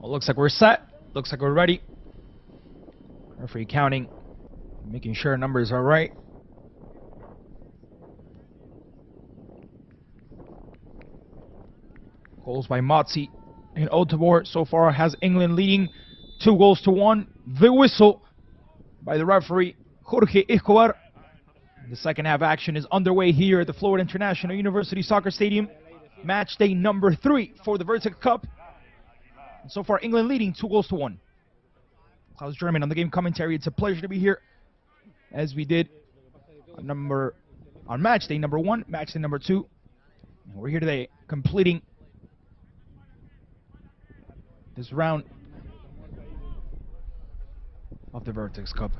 Well, looks like we're set. Looks like we're ready. Referee counting, making sure numbers are right. Goals by Motzi and Otavor so far has England leading 2-1. The whistle by the referee Jorge Escobar. The second half action is underway here at the Florida International University Soccer Stadium. Match day number 3 for the VertexCup. And so far, England leading 2-1. Klaus German on the game commentary. It's a pleasure to be here, as we did on match day number 1, match day number 2. And we're here today completing this round of the VertexCup.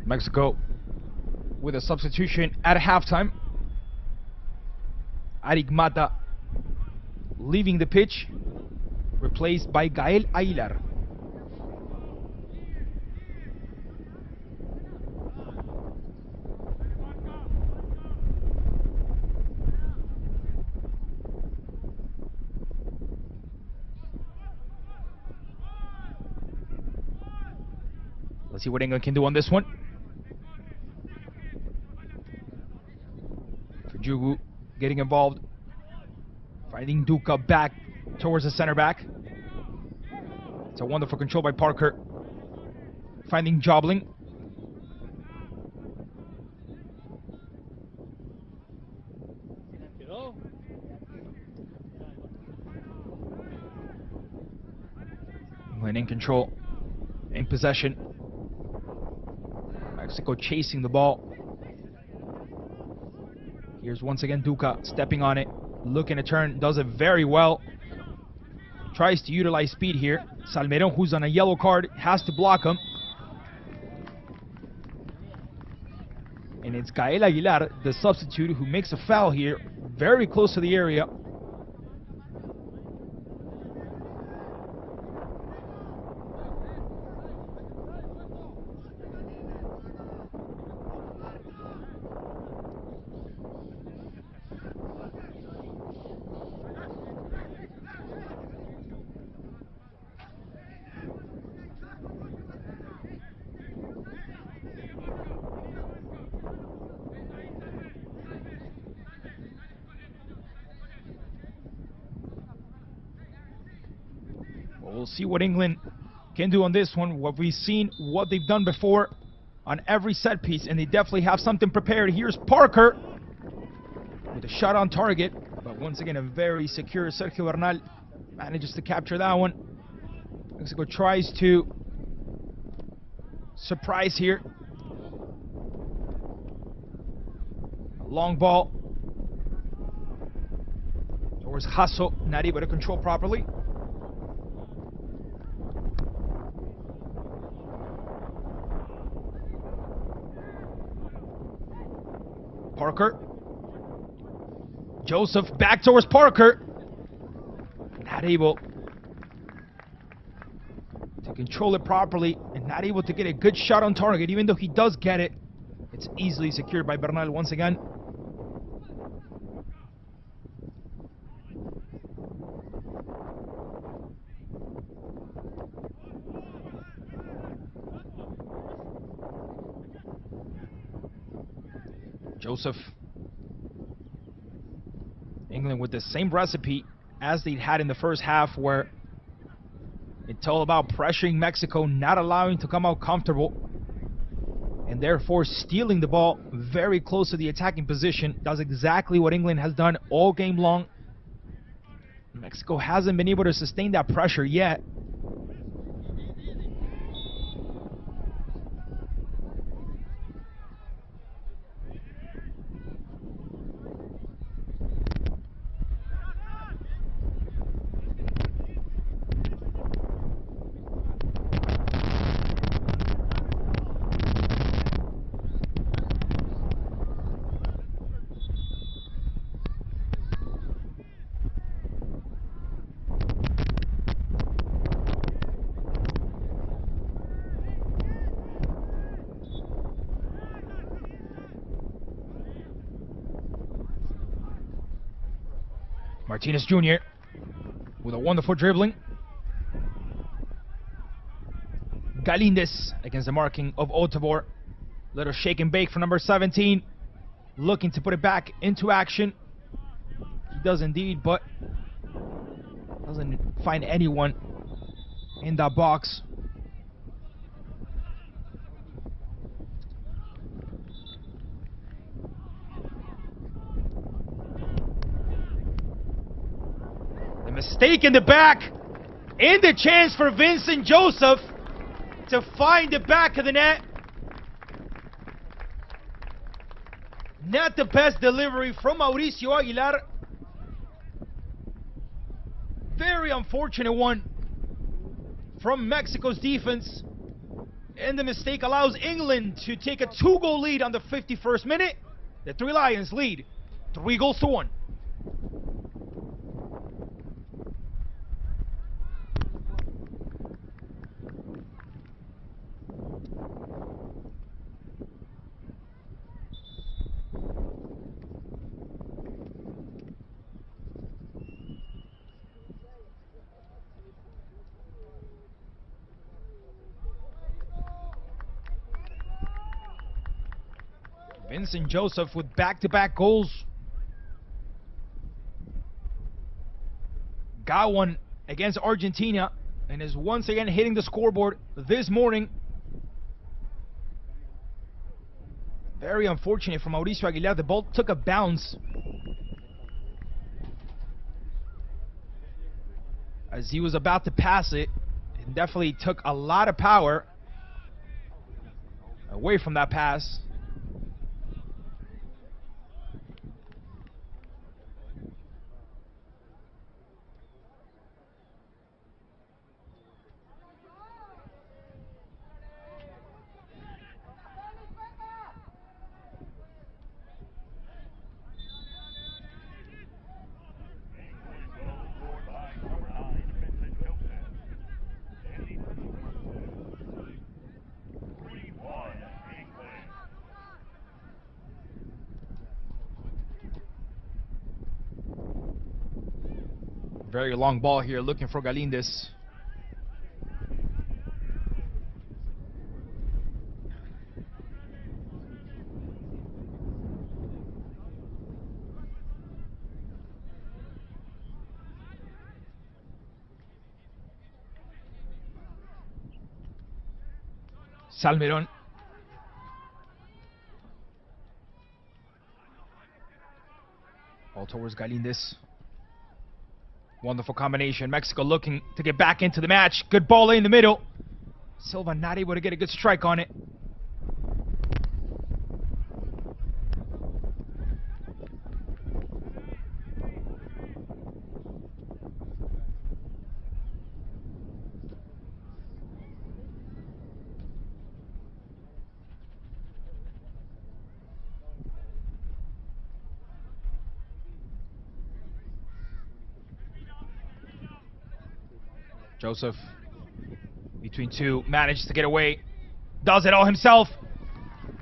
Mexico with a substitution at halftime. Arik Mata leaving the pitch, replaced by Gael Aguilar. Let's see what England can do on this one. Jugu getting involved, finding Duca back towards the center back. It's a wonderful control by Parker, finding Jobling. England in control, in possession. Mexico chasing the ball. Here's once again Duca stepping on it, looking to turn, does it very well. Tries to utilize speed here. Salmerón, who's on a yellow card, has to block him. And it's Gael Aguilar, the substitute, who makes a foul here, very close to the area. We'll see what England can do on this one. What we've seen, what they've done before on every set piece, and they definitely have something prepared. Here's Parker with a shot on target, but once again a very secure Sergio Bernal manages to capture that one. Mexico tries to surprise here. A long ball towards Hasso, not able to control properly. Parker. Joseph back towards Parker. not able to control it properly and not able to get a good shot on target. Even though he does get it, it's easily secured by Bernal once again. Joseph. England with the same recipe as they had in the first half, where it's all about pressuring Mexico, not allowing to come out comfortable, and therefore stealing the ball very close to the attacking position. That's exactly what England has done all game long. Mexico hasn't been able to sustain that pressure yet. Martinez Jr. with a wonderful dribbling. Galindez against the marking of Otavor. Little shake and bake for number 17. Looking to put it back into action. He does indeed, but doesn't find anyone in that box. The mistake in the back. And the chance for Vincent Joseph to find the back of the net. Not the best delivery from Mauricio Aguilar. Very unfortunate one from Mexico's defense. And the mistake allows England to take a 2-goal lead on the 51st minute. The Three Lions lead 3-1. Vincent Joseph with back-to-back goals. Got one against Argentina and is once again hitting the scoreboard this morning. Very unfortunate for Mauricio Aguilar. The ball took a bounce as he was about to pass it. It definitely took a lot of power away from that pass. Very long ball here, looking for Galindez. Salmerón. Ball towards Galindez. Wonderful combination. Mexico looking to get back into the match. Good ball in the middle. Silva not able to get a good strike on it. Joseph between two, manages to get away. Does it all himself.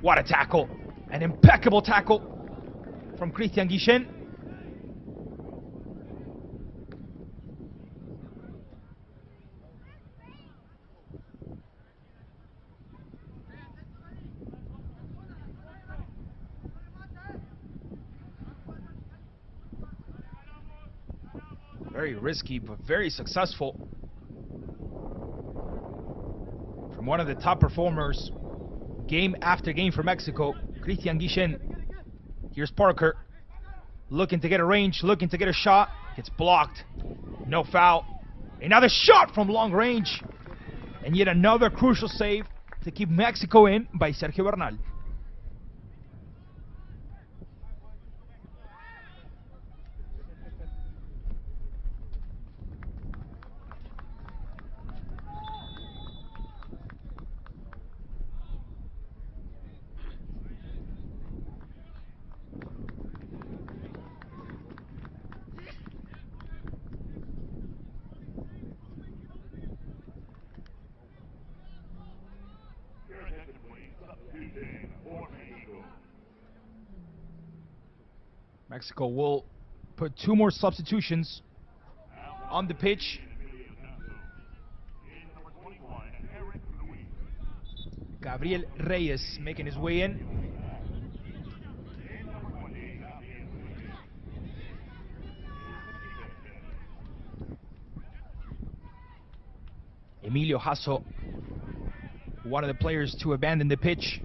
What a tackle. An impeccable tackle from Christian Guichen. Very risky, but very successful. From one of the top performers, game after game for Mexico, Christian Guichen. Here's Parker, looking to get a range, looking to get a shot. Gets blocked. No foul. Another shot from long range. And yet another crucial save to keep Mexico in by Sergio Bernal. Mexico will put two more substitutions on the pitch. Gabriel Reyes making his way in. Emilio Jasso, one of the players to abandon the pitch.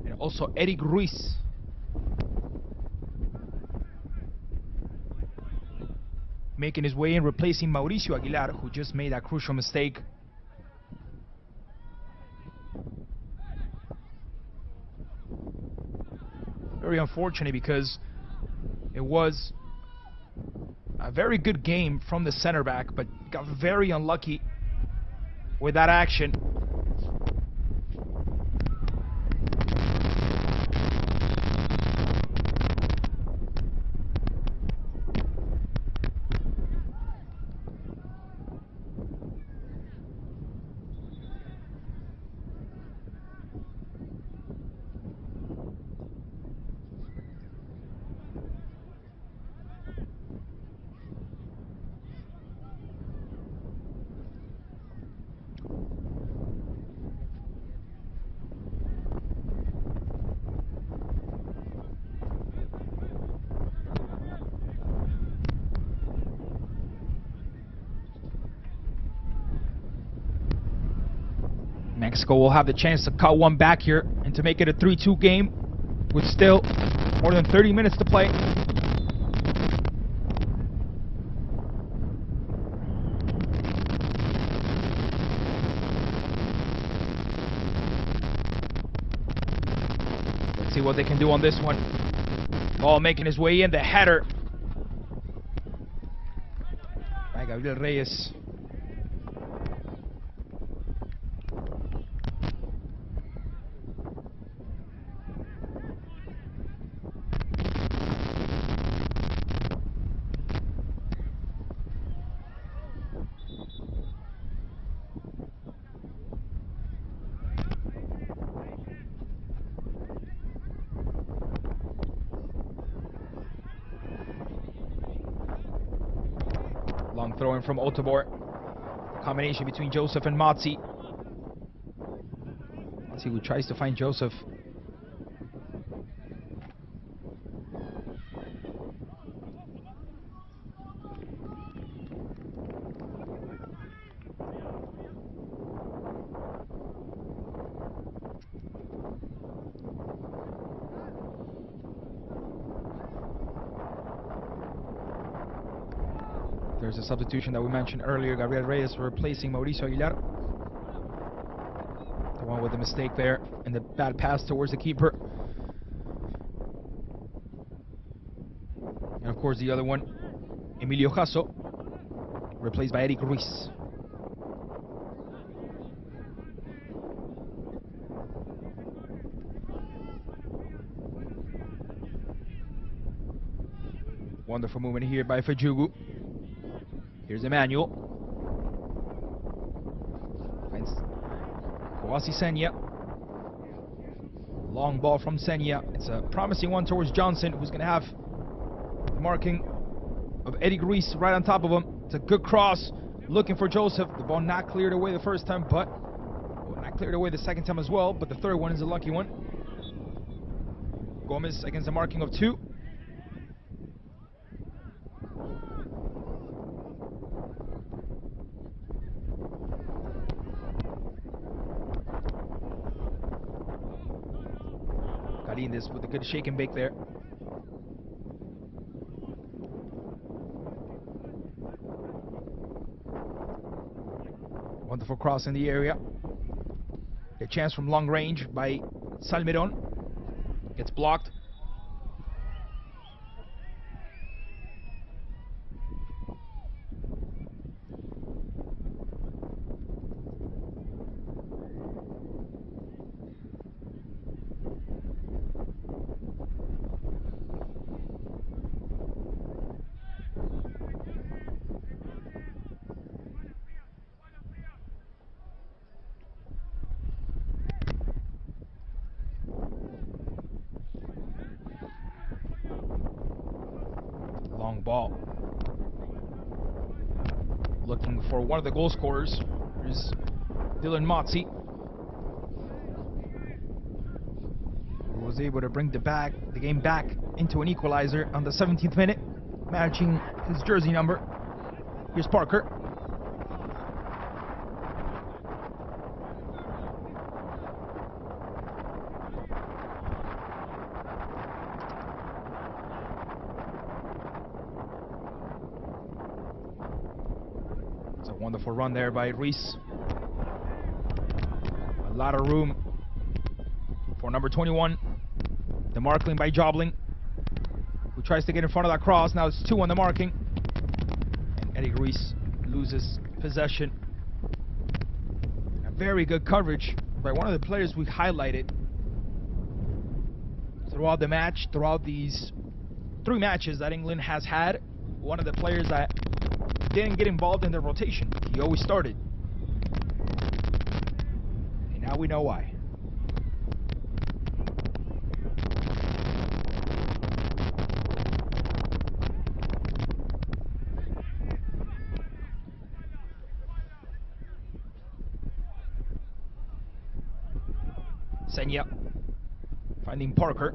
And also Eric Ruiz. Making his way in, replacing Mauricio Aguilar, who just made that crucial mistake. Very unfortunate because it was a very good game from the center back, but got very unlucky with that action. Mexico will have the chance to cut one back here and to make it a 3-2 game with still more than 30 minutes to play. Let's see what they can do on this one. Ball making his way in, the header by Gabriel Reyes. Long throw in from Otobor. Combination between Joseph and Matzi. Let's see who tries to find Joseph. There's a substitution that we mentioned earlier. Gabriel Reyes replacing Mauricio Aguilar. The one with the mistake there and the bad pass towards the keeper. And of course the other one, Emilio Jasso, replaced by Eric Ruiz. Wonderful movement here by Fajugu. Here's Emmanuel. Finds Kawasi Senya. Long ball from Senya. It's a promising one towards Johnson, who's going to have the marking of Eddie Grease right on top of him. It's a good cross. Looking for Joseph. The ball not cleared away the first time, but not cleared away the second time as well. But the third one is a lucky one. Gomez against a marking of 2. Galindez with a good shake and bake there. Wonderful cross in the area. A chance from long range by Salmeron. Gets blocked. Long ball. Looking for one of the goal scorers. Here's Dylan Motzi, who was able to bring the game back into an equalizer on the 17th minute, matching his jersey number. Here's Parker. Wonderful run there by Reese. A lot of room for number 21. The marking by Jobling, who tries to get in front of that cross. Now it's 2 on the marking. And Eddie Reese loses possession. A very good coverage by one of the players we highlighted throughout the match, throughout these 3 matches that England has had. One of the players that didn't get involved in the rotation. He always started. And now we know why. Senya finding Parker.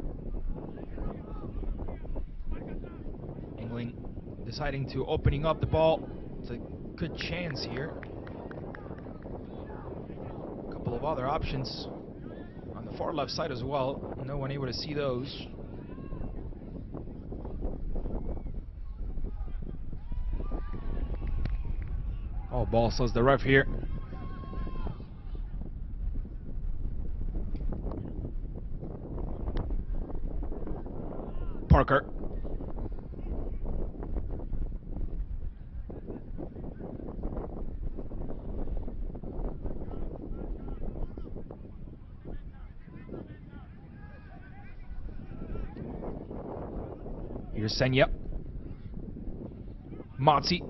England deciding to opening up the ball. It's a good chance here. A couple of other options on the far left side as well. No one able to see those. Oh, ball, says the ref here. Parker. Here's Senya. Motzi.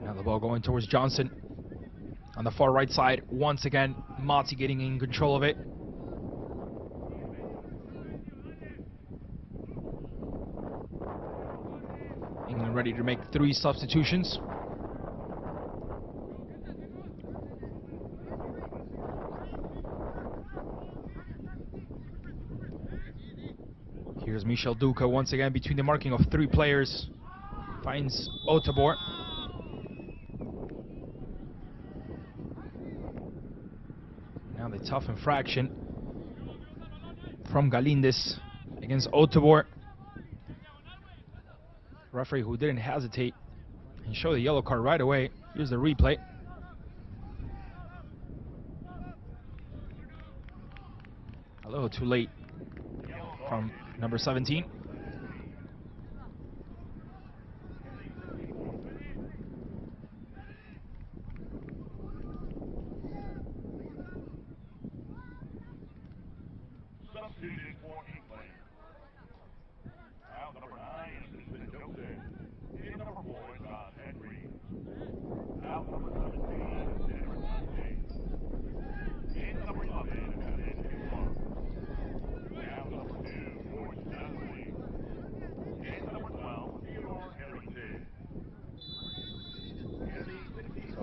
Now the ball going towards Johnson on the far right side. Once again, Motzi getting in control of it. England ready to make 3 substitutions. Here's Michel Duca once again between the marking of 3 players. Finds Otobor. Now the tough infraction from Galindez against Otobor. Referee who didn't hesitate and show the yellow card right away. Here's the replay. A little too late from number 17. Substituted for England.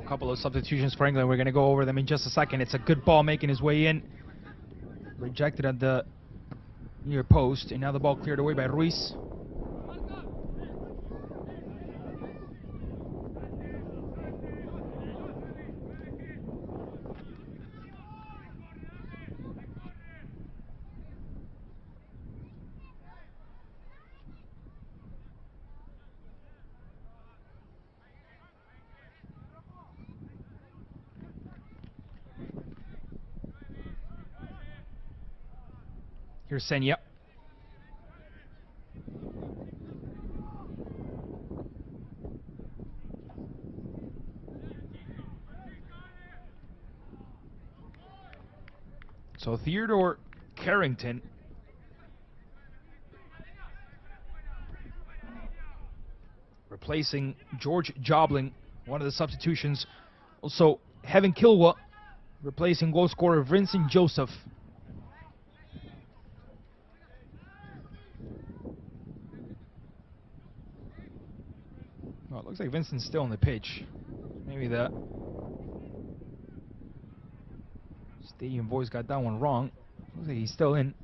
couple of substitutions for England. We're going to go over them in just a second. It's a good ball making his way in. Rejected at the near post, and now the ball cleared away by Ruiz. Here's Senya. So Theodore Carrington replacing George Jobling, one of the substitutions. Also, Heaven Kilwa replacing goal scorer Vincent Joseph. Well, it looks like Vincent's still on the pitch. Maybe the Stadium boys got that one wrong. Looks like he's still in.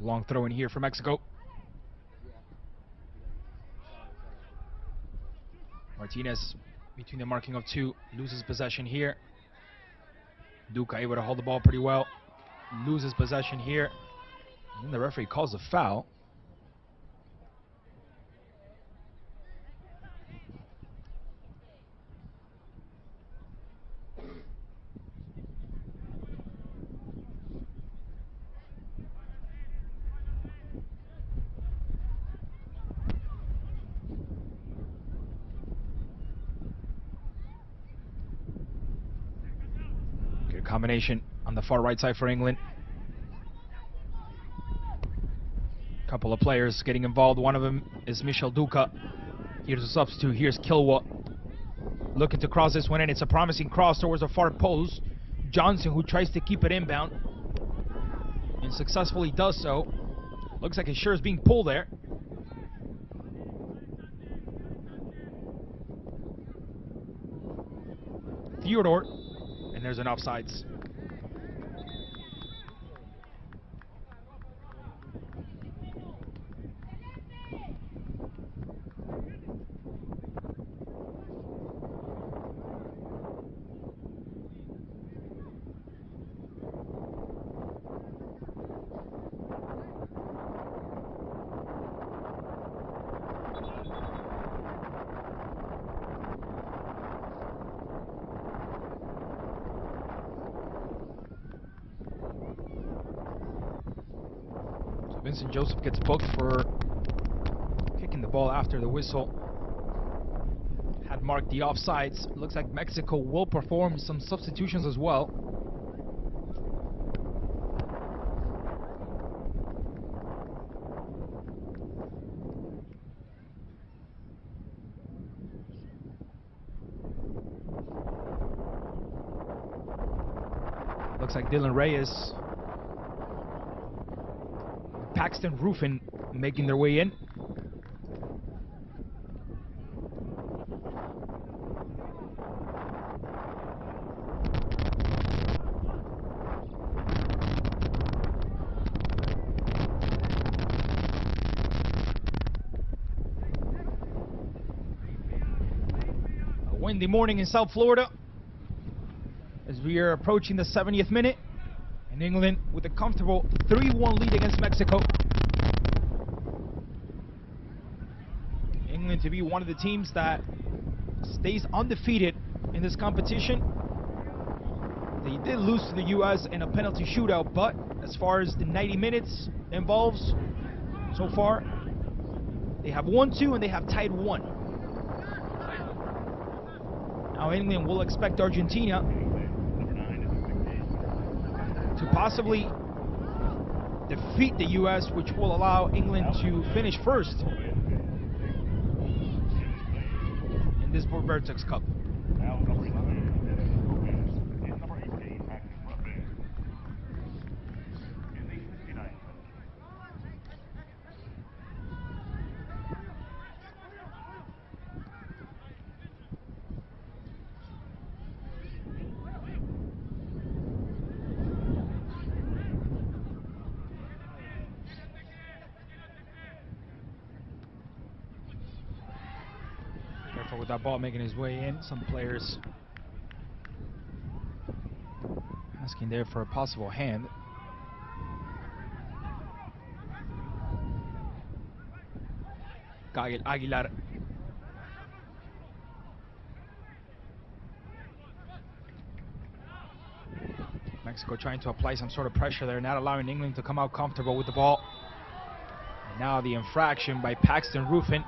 Long throw in here for Mexico. Martinez between the marking of two, loses possession here. Duca able to hold the ball pretty well, loses possession here. And the referee calls a foul. Combination on the far right side for England. Couple of players getting involved. One of them is Michel Duca. Here's a substitute. Here's Kilwa looking to cross this one in. It's a promising cross towards the far post. Johnson, who tries to keep it inbound and successfully does so. Looks like his shirt is being pulled there. Theodore. And there's an offsides. Vincent Joseph gets booked for kicking the ball after the whistle. Had marked the offsides. Looks like Mexico will perform some substitutions as well. Looks like Dylan Reyes, Paxton Ruffin making their way in. A windy morning in South Florida as we are approaching the 70th minute. And England with a comfortable 3-1 lead against Mexico. England to be one of the teams that stays undefeated in this competition. They did lose to the U.S. in a penalty shootout, but as far as the 90 minutes involves so far, they have won 2 and they have tied 1. Now England will expect Argentina to possibly defeat the U.S., which will allow England to finish first this Vertex Cup. Now number 11, and number 18, acting roughing. In the 69th minute. Careful with that ball making his way in. Some players asking there for a possible hand. Aguilar. Mexico trying to apply some sort of pressure there, not allowing England to come out comfortable with the ball. And now the infraction by Paxton Ruffin.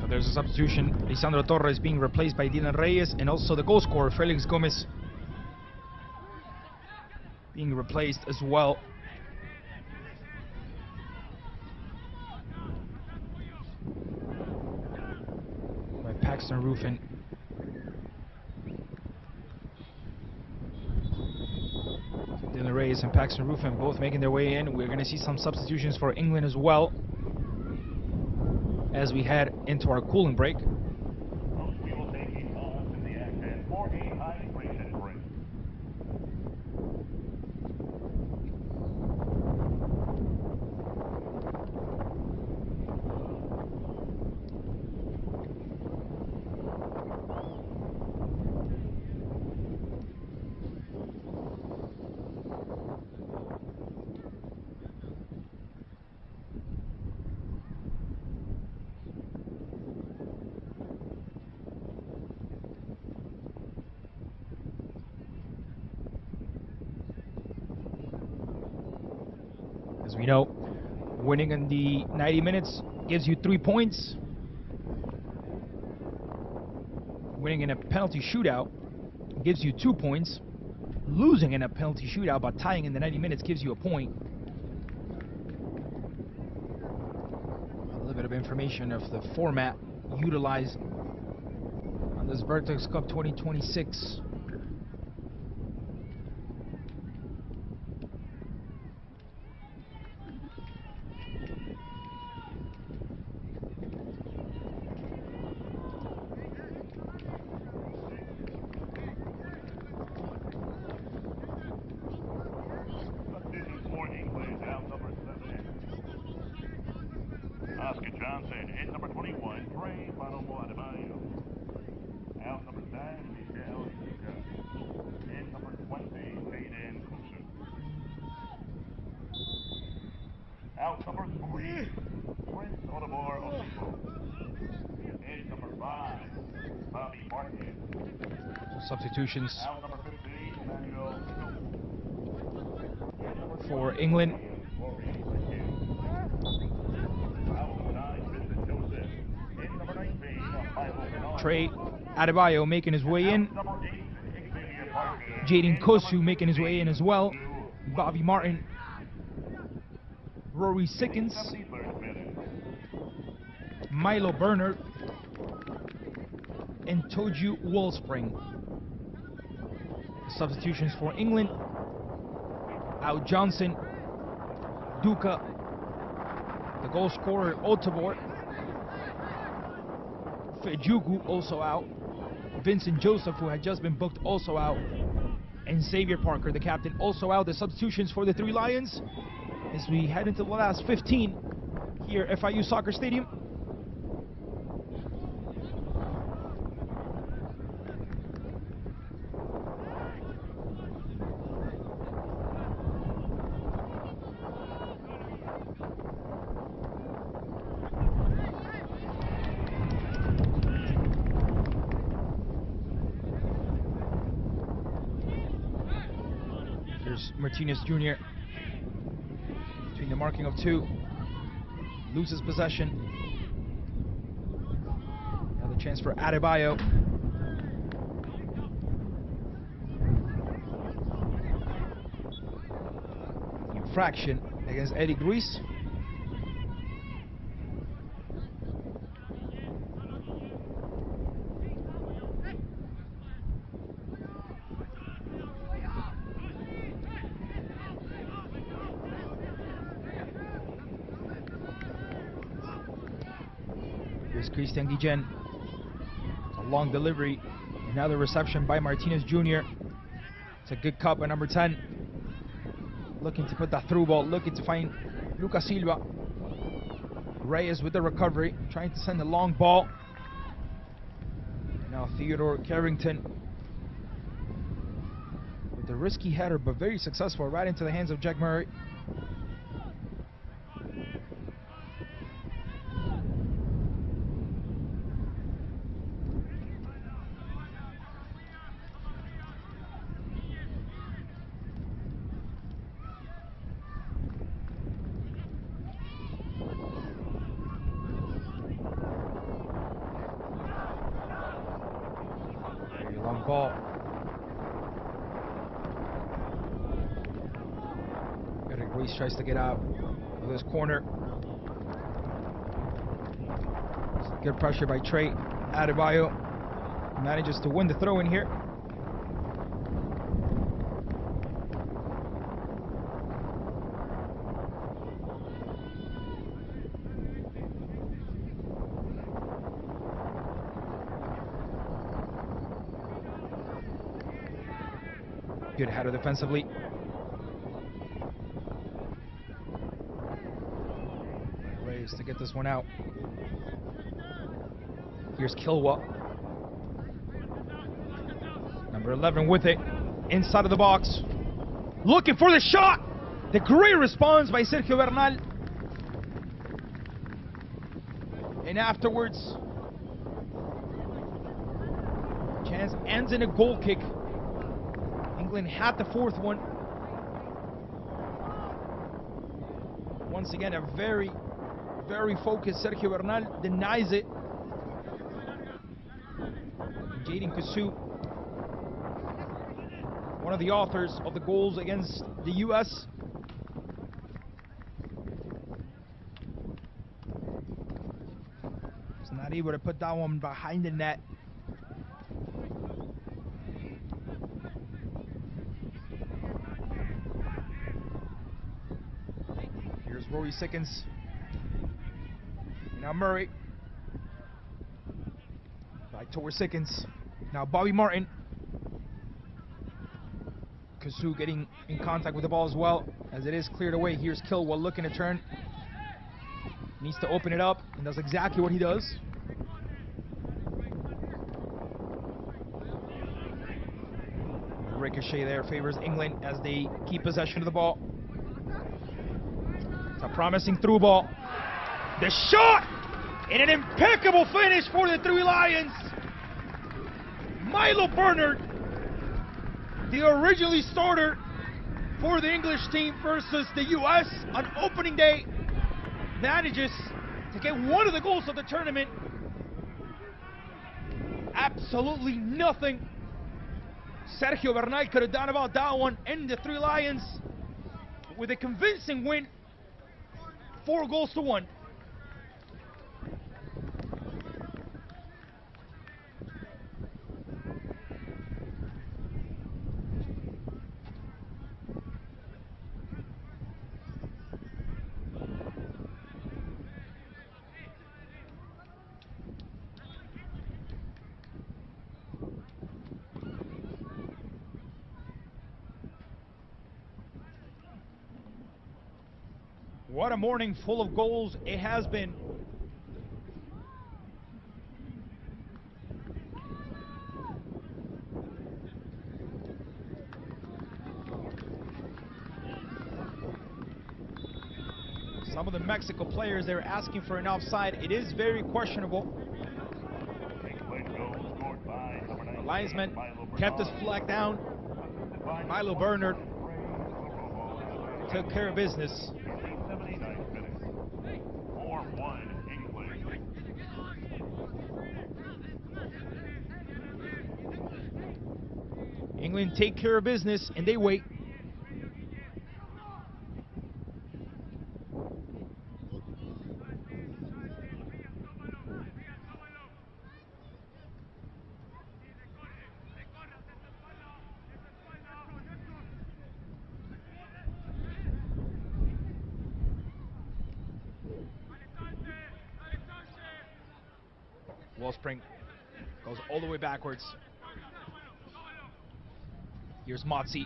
There's a substitution. Lisandro Torres being replaced by Dylan Reyes, and also the goal scorer Felix Gomez being replaced as well. By Paxton Ruffin. Dylan Reyes and Paxton Ruffin both making their way in. We're going to see some substitutions for England as well as we head into our cooling break. We will take a pause in the action for a hydration break. As we know, winning in the 90 minutes gives you 3 points. Winning in a penalty shootout gives you 2 points. Losing in a penalty shootout but tying in the 90 minutes gives you a point. A little bit of information of the format utilized on this Vertex Cup 2026. In number 21, Trey Palomo Adebayo. Out number 10, Miguel Yuga. In number 20, Hayden Kusu. Out number 3, Prince Odobor Osipo. In number 5, Bobby Martin. Substitutions Out number 15, Emmanuel for England. Trey Adebayo making his way in. Jaden Kosu making his way in as well. Bobby Martin. Rory Sickens. Milo Bernard. And Toju Wellspring. Substitutions for England. Al Johnson. Duca. The goal scorer Otavor. Fejugu also out. Vincent Joseph, who had just been booked, also out. And Xavier Parker, the captain, also out. The substitutions for the Three Lions as we head into the last 15 here at FIU Soccer Stadium. Here's Martinez Jr. between the marking of two. Loses possession. Another chance for Adebayo. Infraction against Eric Ruiz. Here's Christian Guillen. It's a long delivery. Another reception by Martinez Jr. It's a good cut by number 10. Looking to put that through ball, looking to find Lucas Silva. Reyes with the recovery, trying to send a long ball. Now Theodore Carrington with the risky header, but very successful, right into the hands of Jack Murray. Long ball. Eric Ruiz tries to get out of this corner. Good pressure by Trey. Adebayo manages to win the throw in here. Good header defensively. Reyes to get this one out. Here's Kilwa. Number 11 with it. Inside of the box. Looking for the shot. The great response by Sergio Bernal. And afterwards, chance ends in a goal kick. England had the fourth one. Once again, a very, very focused Sergio Bernal denies it. Jaden Kasu, one of the authors of the goals against the U.S. He's not able to put that one behind the net. Rory Sickens. Now Murray. Right towards Sickens. Now Bobby Martin. Kasu getting in contact with the ball as well, as it is cleared away. Here's Kilwa looking to turn. Needs to open it up, and does exactly what he does. Ricochet there favors England as they keep possession of the ball. It's a promising through ball. The shot! And an impeccable finish for the Three Lions. Milo Bernard, the originally starter for the English team versus the U.S. on opening day, manages to get one of the goals of the tournament. Absolutely nothing Sergio Bernal could have done about that one, and the Three Lions with a convincing win, 4-1. What a morning full of goals it has been. Some of the Mexico players, they're asking for an offside. It is very questionable. The linesman kept his flag down. Milo Bernard took care of business. 79 minutes. 4-1 England. England take care of business, and they wait. Wellspring goes all the way backwards. Here's Motzi.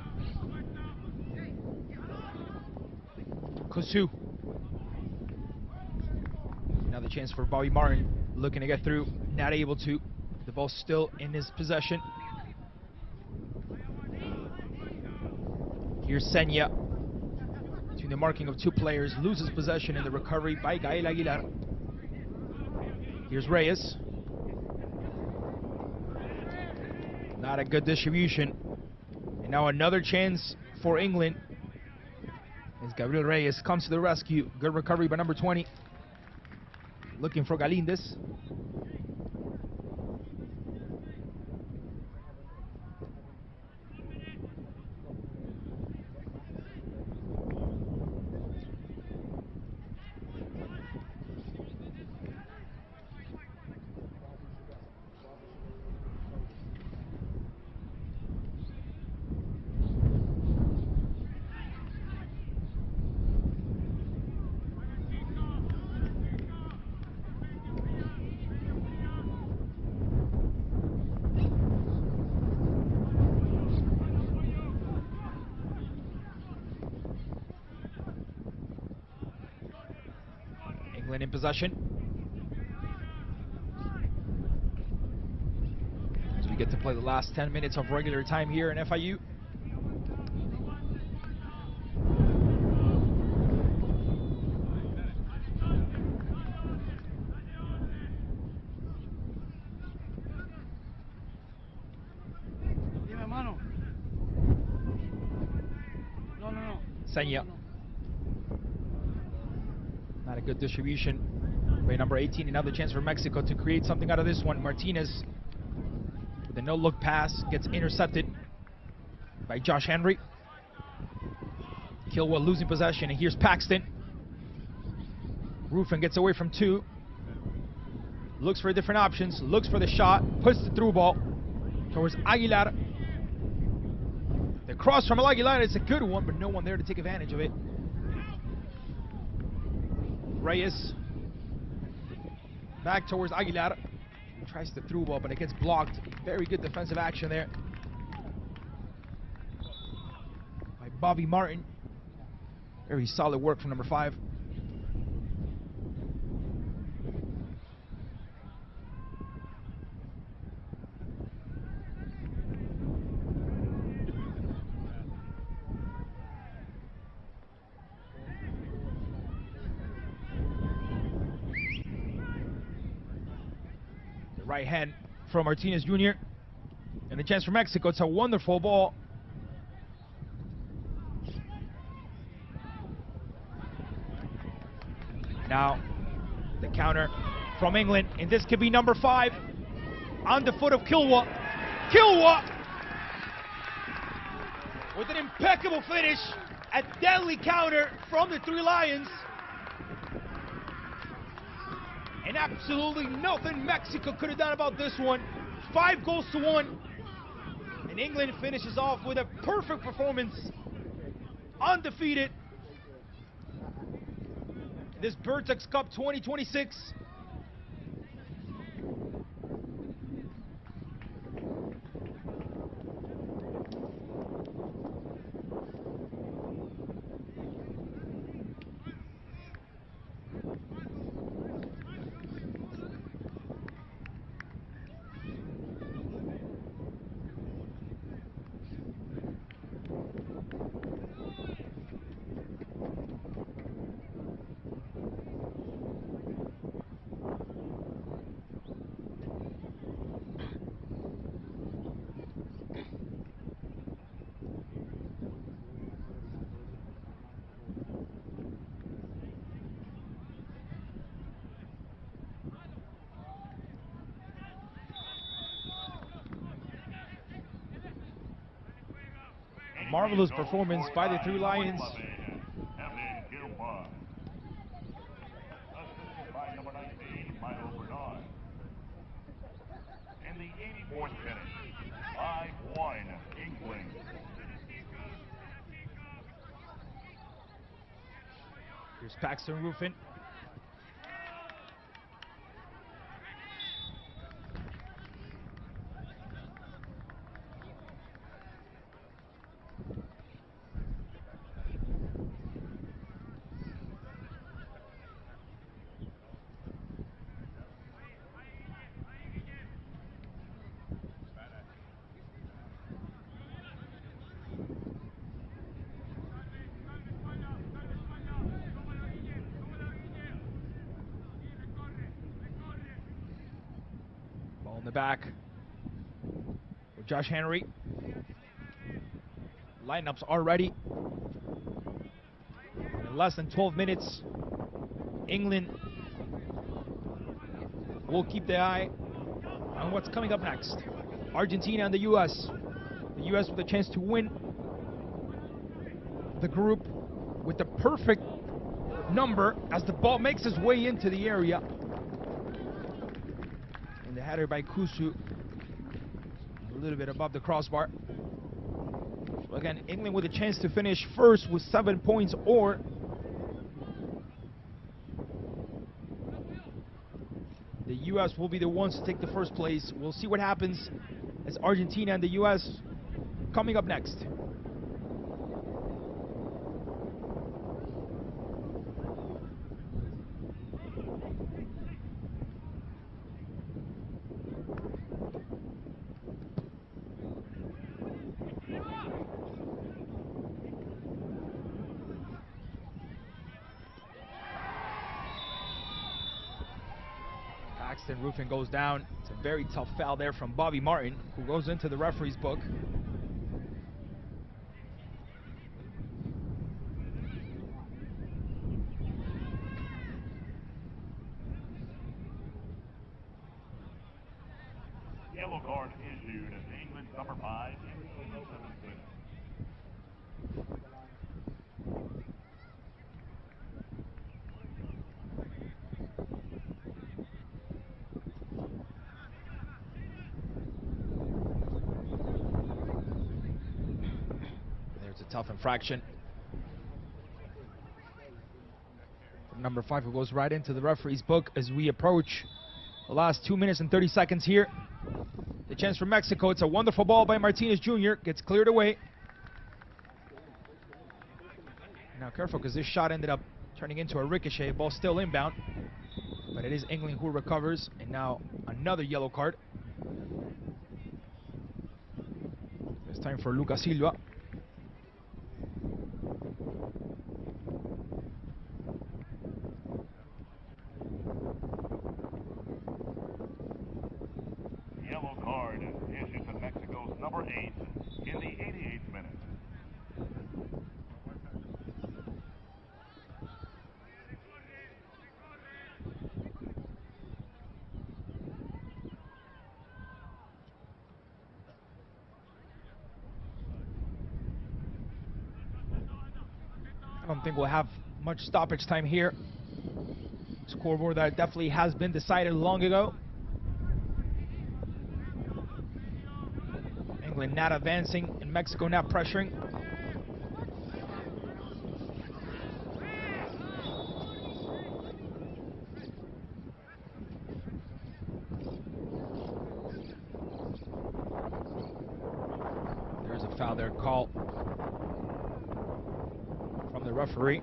Kosu. Another chance for Bobby Martin, looking to get through, not able to. The ball still in his possession. Here's Senya. Between the marking of two players, loses possession in the recovery by Gael Aguilar. Here's Reyes. Not a good distribution. And now another chance for England as Gabriel Reyes comes to the rescue. Good recovery by number 20. Looking for Galindez. England in possession. As we get to play the last 10 minutes of regular time here in FIU. Senya. Not a good distribution by number 18. Another chance for Mexico to create something out of this one. Martinez with a no-look pass gets intercepted by Josh Henry. Kilwell losing possession, and here's Paxton. Ruffin gets away from two. Looks for different options, looks for the shot, puts the through ball towards Aguilar. The cross from Aguilar is a good one, but no one there to take advantage of it. Reyes back towards Aguilar. Tries the through ball, but it gets blocked. Very good defensive action there by Bobby Martin. Very solid work from number 5. Right hand from Martinez Jr. And a chance for Mexico. It's a wonderful ball. Now the counter from England, and this could be number 5 on the foot of Kilwa. Kilwa with an impeccable finish, a deadly counter from the Three Lions. And absolutely nothing Mexico could have done about this one. 5-1. And England finishes off with a perfect performance. Undefeated. In this VertexCup 2026. Marvelous performance by the three Lions. Assisted by number 19, Milo Bernard. In the 84th minute, 5-1 England. Here's Paxton Ruffin. Ball in the back with Josh Henry. Lineups are ready. And in less than 12 minutes, England will keep the eye on what's coming up next. Argentina and the U.S. The U.S. with a chance to win the group with the perfect number as the ball makes its way into the area. And the header by Kusu, a little bit above the crossbar. So again, England with a chance to finish first with 7 points, or the U.S. will be the ones to take the first place. We'll see what happens as Argentina and the U.S. coming up next. Paxton Ruffin goes down. It's a very tough foul there from Bobby Martin, who goes into the referee's book. Yellow card issued as England's number 5 in the 7th minute. There's a tough infraction. Number 5, who goes right into the referee's book as we approach the last 2 minutes and 30 seconds here. The chance for Mexico. It's a wonderful ball by Martinez Jr. Gets cleared away. Now careful, because this shot ended up turning into a ricochet. Ball still inbound, but it is England who recovers. And now another yellow card. It's time for Lucas Silva. Yellow card issued to Mexico's number 8 in the 88th minute. I don't think we'll have much stoppage time here. Scoreboard that definitely has been decided long ago. England not advancing and Mexico not pressuring. There's a foul there called from the referee.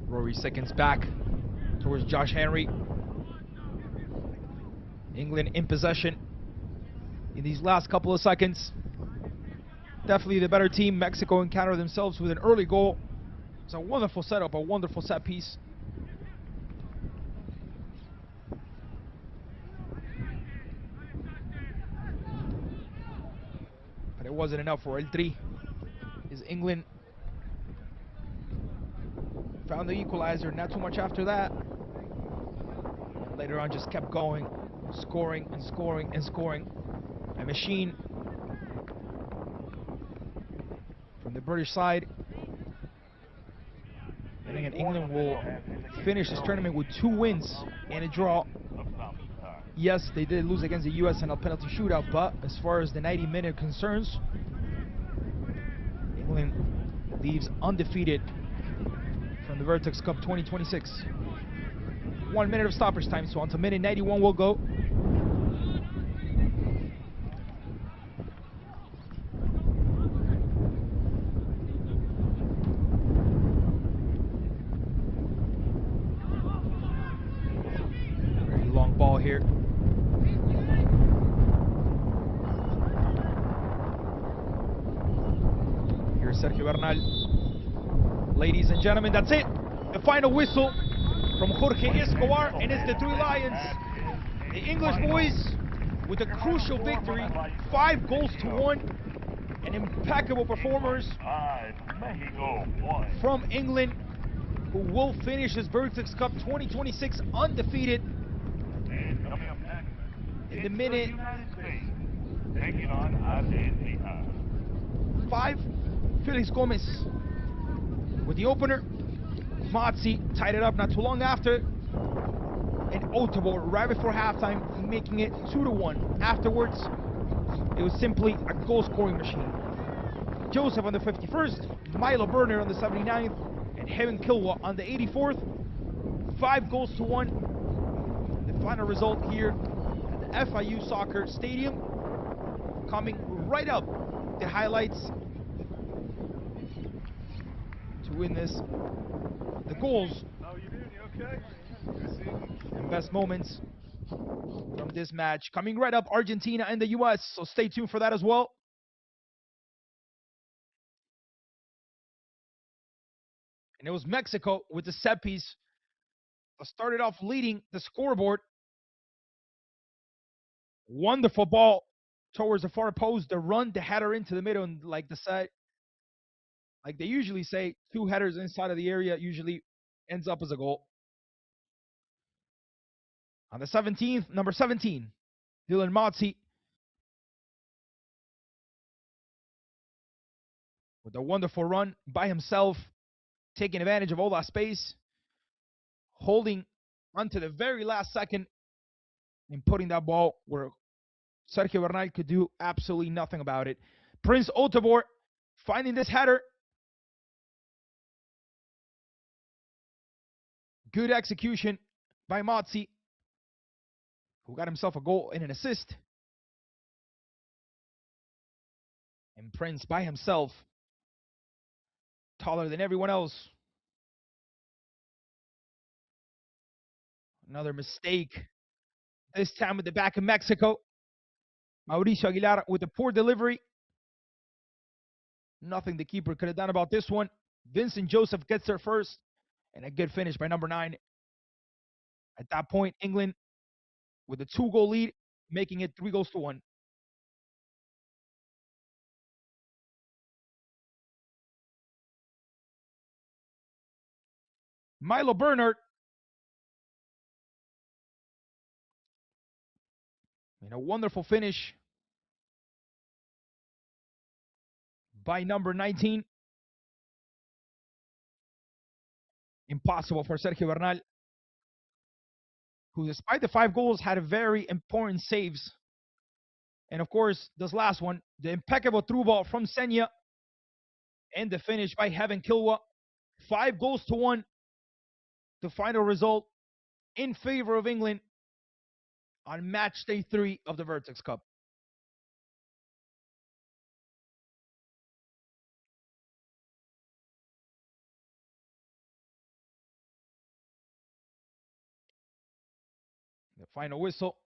Rory seconds back towards Josh Henry. England in possession in these last couple of seconds. definitely the better team. Mexico encountered themselves with an early goal. It's a wonderful setup, a wonderful set piece. But it wasn't enough for El Tri. As England found the equalizer, not too much after that. And later on just kept going, scoring and scoring and scoring. A machine from the British side. And again, England will finish this tournament with 2 wins and a draw. Yes, they did lose against the US in a penalty shootout, but as far as the 90-minute concerns, England leaves undefeated from the Vertex Cup 2026. 1 minute of stoppage time, so until minute 91 we'll go. Very long ball here. Here's Sergio Bernal. Ladies and gentlemen, that's it. The final whistle from Jorge Escobar and it's the Three Lions. The English boys with a crucial victory, 5 goals to 1. An impeccable performance from England, who will finish this Vertex Cup 2026 undefeated. In the minute 5, Felix Gomez with the opener. Mazzi tied it up not too long after. And Otavor right before halftime, making it 2-1. Afterwards, it was simply a goal-scoring machine. Joseph on the 51st, Milo Berner on the 79th, and Heaven Kilwa on the 84th. 5 goals to 1. The final result here at the FIU Soccer Stadium. Coming right up, the highlights to win this. The goals and best moments from this match. Coming right up, Argentina and the US, so stay tuned for that as well. And it was Mexico with the set piece that started off leading the scoreboard. Wonderful ball towards the far post. The run, the header into the middle, and like the side, like they usually say, 2 headers inside of the area usually ends up as a goal. On the 17th, number 17, Dylan Mazzi with a wonderful run by himself, taking advantage of all that space, holding onto the very last second, and putting that ball where Sergio Bernal could do absolutely nothing about it. Prince Otavor finding this header. Good execution by Mazzi, who got himself a goal and an assist. And Prince by himself, taller than everyone else. Another mistake, this time at the back of Mexico. Mauricio Aguilar with a poor delivery. Nothing the keeper could have done about this one. Vincent Joseph gets there first, and a good finish by number 9. At that point, England with a 2-goal lead, making it 3 goals to 1. Milo Bernard, and a wonderful finish by number 19. Impossible for Sergio Bernal, who despite the 5 goals had a very important saves. And of course, this last one, the impeccable through ball from Senya, and the finish by Heaven Kilwa. 5 goals to 1. The final result in favor of England on match day 3 of the Vertex Cup. The final whistle.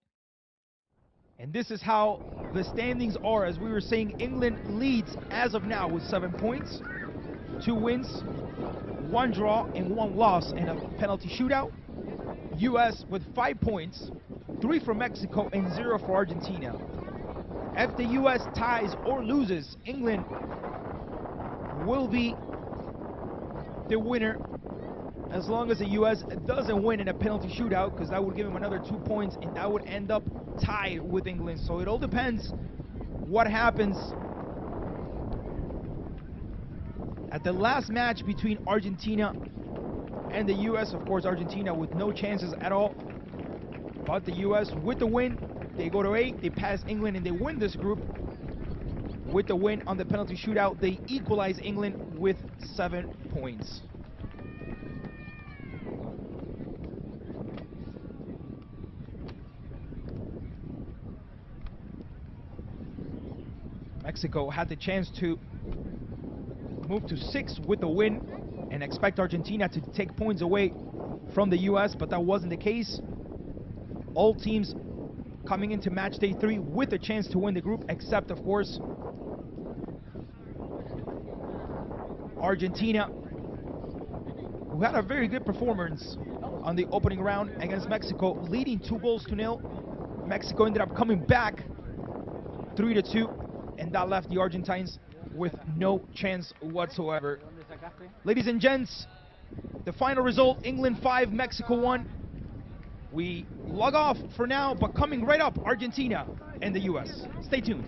And this is how the standings are. As we were saying, England leads as of now with 7 points, 2 wins, 1 draw, and 1 loss in a penalty shootout. US with 5 points, 3 for Mexico and 0 for Argentina. If the US ties or loses, England will be the winner as long as the US doesn't win in a penalty shootout, because that would give him another 2 points and that would end up tied with England. So it all depends what happens at the last match between Argentina and the US. Of course, Argentina with no chances at all, but the US with the win, they go to 8, they pass England and they win this group. With the win on the penalty shootout, they equalize England with 7 points. Mexico had the chance to move to 6 with the win and expect Argentina to take points away from the US, but that wasn't the case. All teams coming into match day 3 with a chance to win the group, except of course Argentina, who had a very good performance on the opening round against Mexico, leading 2-0. Mexico ended up coming back 3-2, and that left the Argentines with no chance whatsoever. Ladies and gents, the final result, England 5, Mexico 1. We log off for now, but coming right up, Argentina and the US. Stay tuned.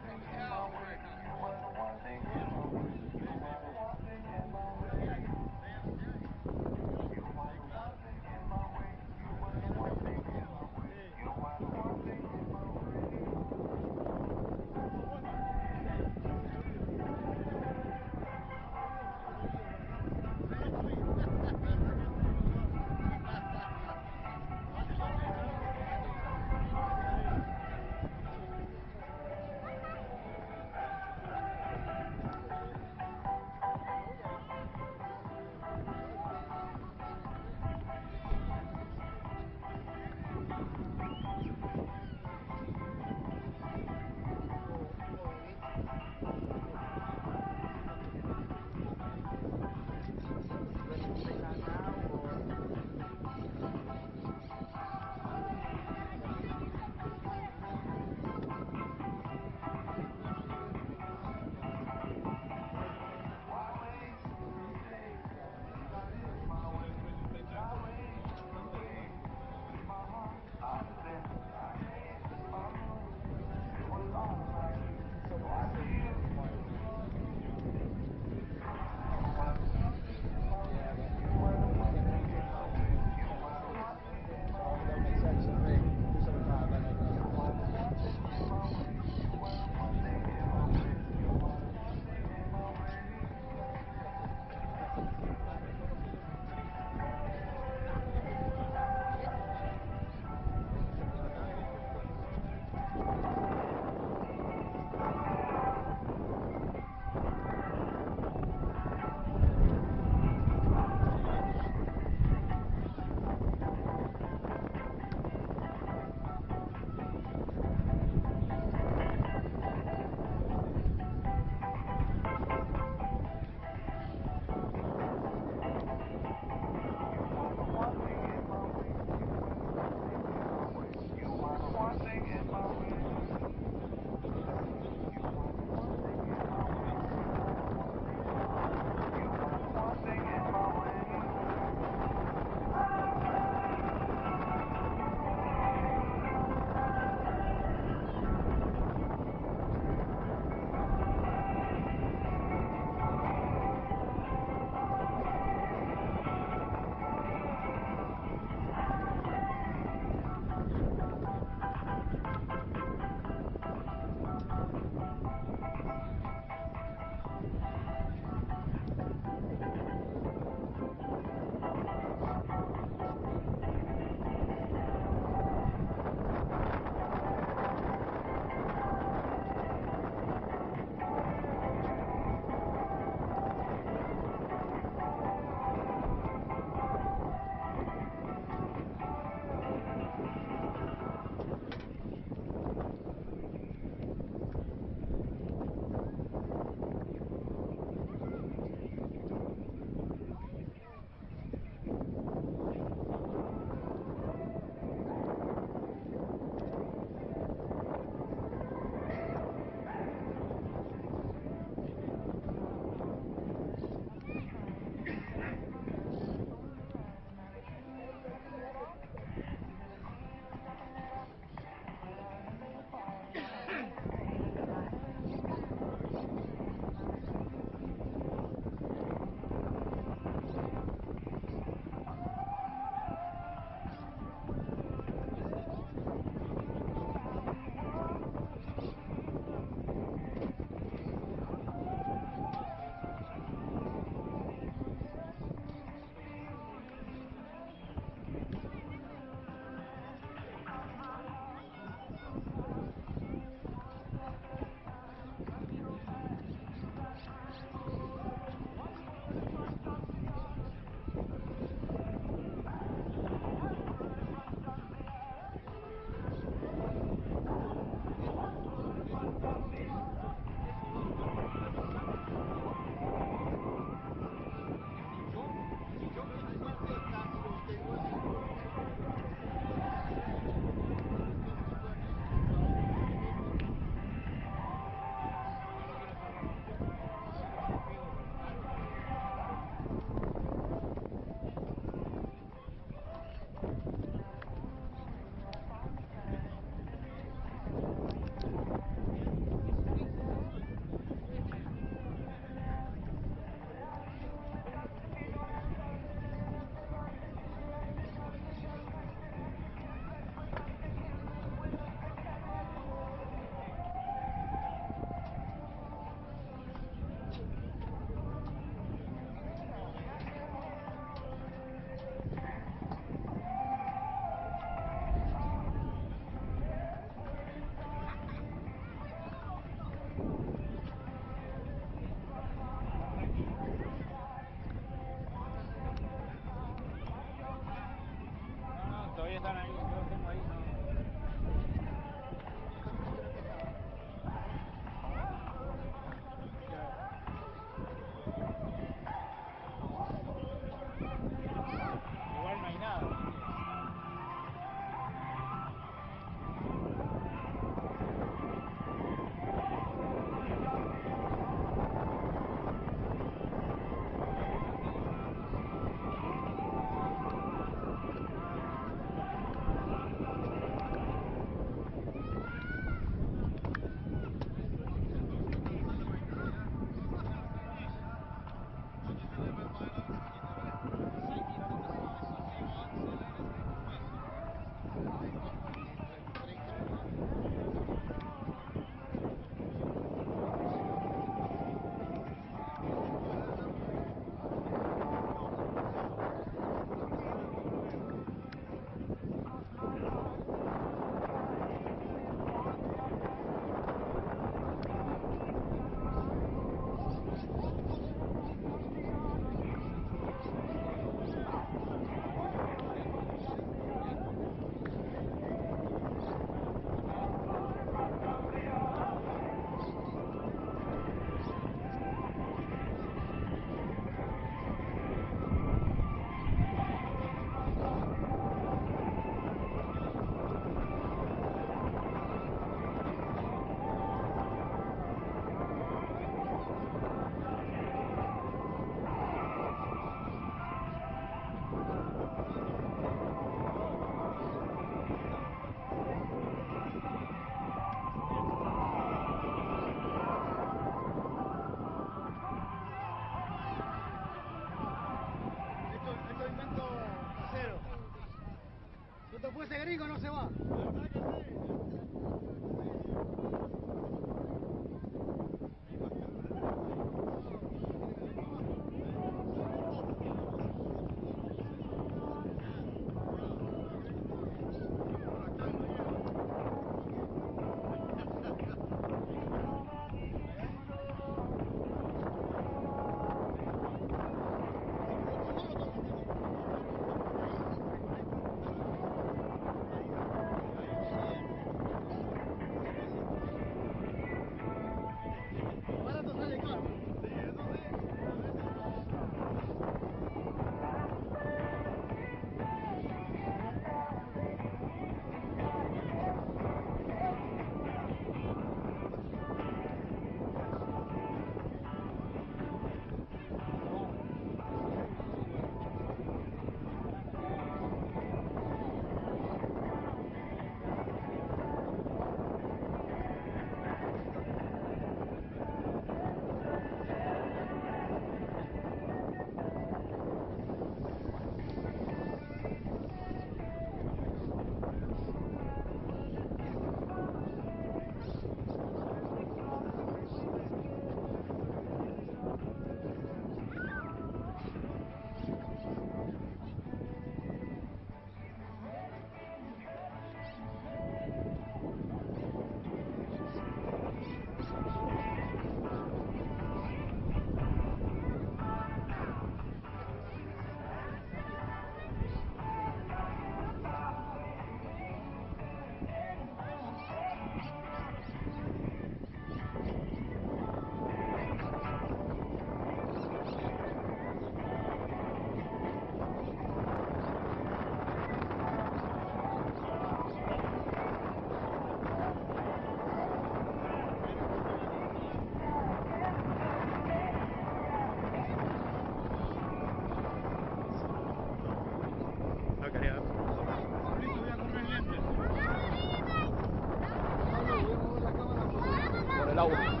Por el agua.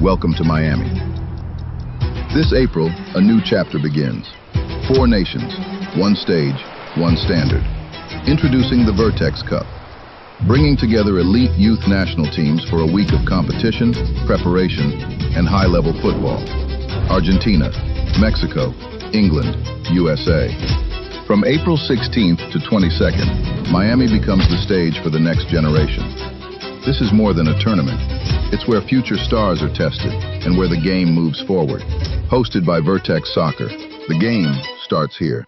welcome to Miami. This April, a new chapter begins. 4 nations, 1 stage, 1 standard. Introducing the VertexCup, bringing together elite youth national teams for a week of competition, preparation, and high-level football. Argentina, Mexico, England, USA. From April 16th to 22nd, Miami becomes the stage for the next generation. This is more than a tournament. It's where future stars are tested and where the game moves forward. Hosted by Vertex Soccer, the game starts here.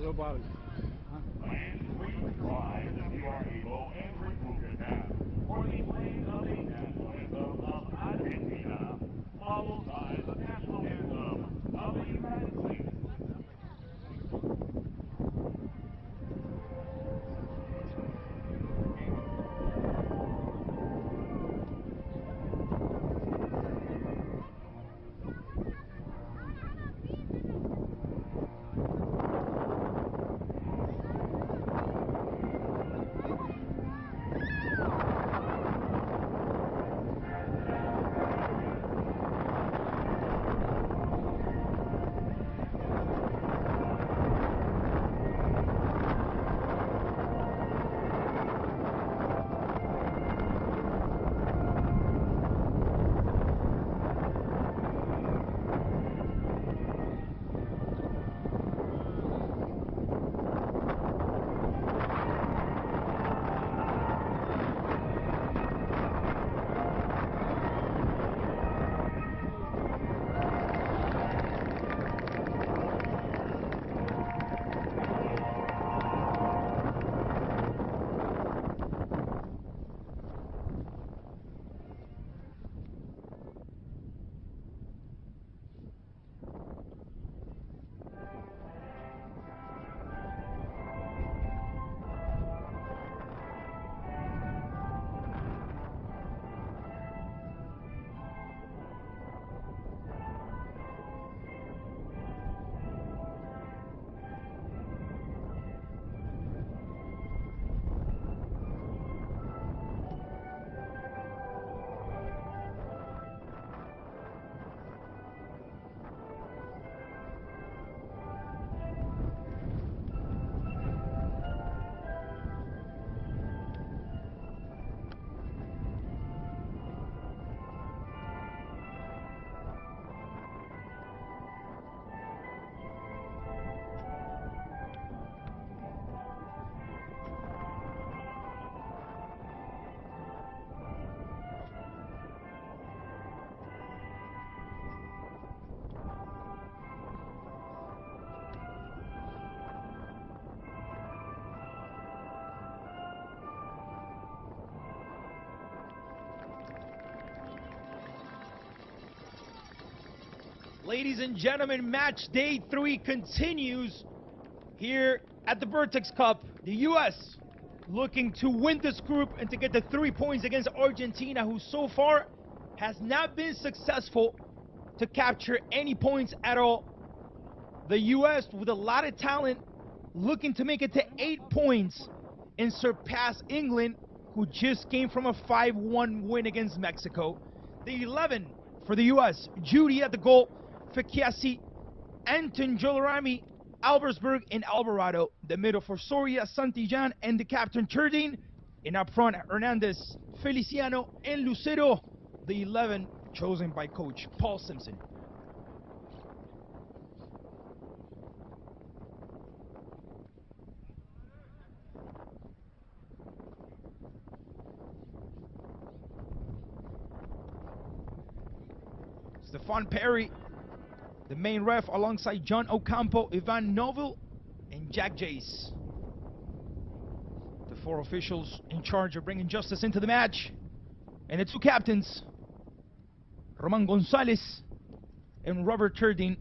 Hello, Pablo. Fans, please rise if you are able and remove your cap for the playing of the national anthem of Argentina, followed by the national anthem of the United States. Ladies and gentlemen, match day 3 continues here at the VertexCup. The U.S. looking to win this group and to get the 3 points against Argentina, who so far has not been successful to capture any points at all. The U.S. with a lot of talent looking to make it to 8 points and surpass England, who just came from a 5-1 win against Mexico. The 11 for the U.S. Judy at the goal, Ficchiasi, Anton Jolarami, Albersberg, and Alvarado. The middle for Soria, Santillan, and the captain Turdin. And up front, Hernandez, Feliciano, and Lucero. The 11 chosen by coach Paul Simpson. Stefan Perry, the main ref, alongside John Ocampo, Ivan Novil, and Jack Jace. The 4 officials in charge of bringing justice into the match. And the 2 captains, Roman Gonzalez and Robert Turdin.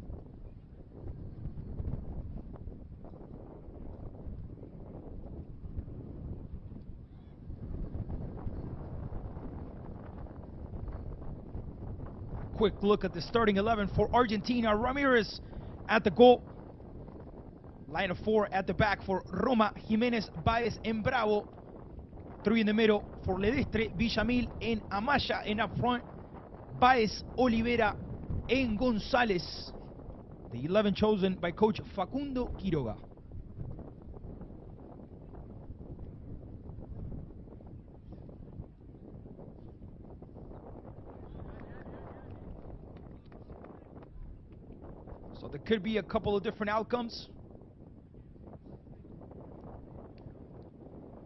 Quick look at the starting 11 for Argentina. Ramirez at the goal. Line of 4 at the back for Roma, Jimenez, Baez, and Bravo. 3 in the middle for Ledestre, Villamil, and Amaya. And up front, Baez, Olivera, and Gonzalez. The 11 chosen by coach Facundo Quiroga. So there could be a couple of different outcomes,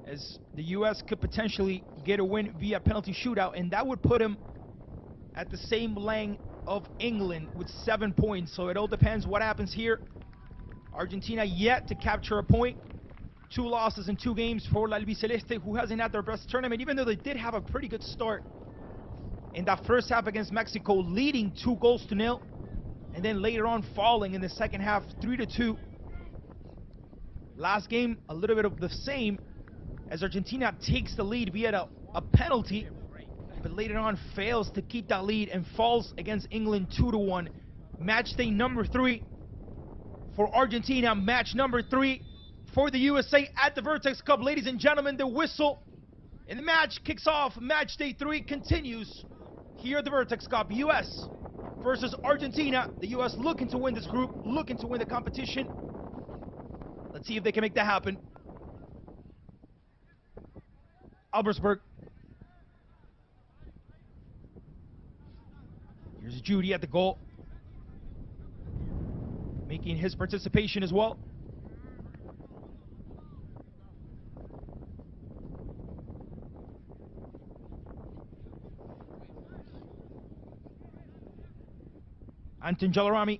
as the U.S. could potentially get a win via penalty shootout, and that would put them at the same length of England with 7 points. So it all depends what happens here. Argentina yet to capture a point. 2 losses in 2 games for La Albiceleste, who hasn't had their best tournament, even though they did have a pretty good start in that first half against Mexico, leading 2-0, and then later on falling in the second half 3-2. Last game, a little bit of the same, as Argentina takes the lead via a penalty, but later on fails to keep that lead and falls against England 2-1. Match day number 3 for Argentina, match number 3 for the USA at the Vertex Cup. Ladies and gentlemen, the whistle and the match kicks off. Match day 3 continues here at the Vertex Cup. US versus Argentina. The US looking to win this group, looking to win the competition. Let's see if they can make that happen. Albersberg. Here's Judy at the goal, making his participation as well. Anton Jalarami.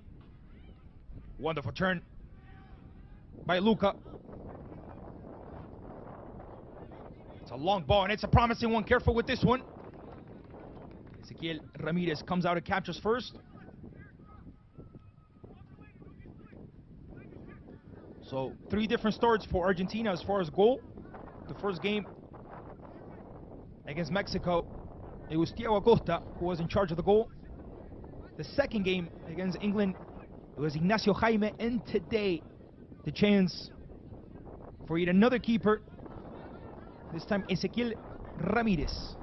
Wonderful turn by Luca. It's a long ball, and it's a promising one. Careful with this one. Ezequiel Ramirez comes out and captures first. So 3 different starts for Argentina as far as goal. The first game against Mexico, it was Thiago Acosta who was in charge of the goal. The second game against England, it was Ignacio Jaime, and today the chance for yet another keeper. This time Ezequiel Ramirez.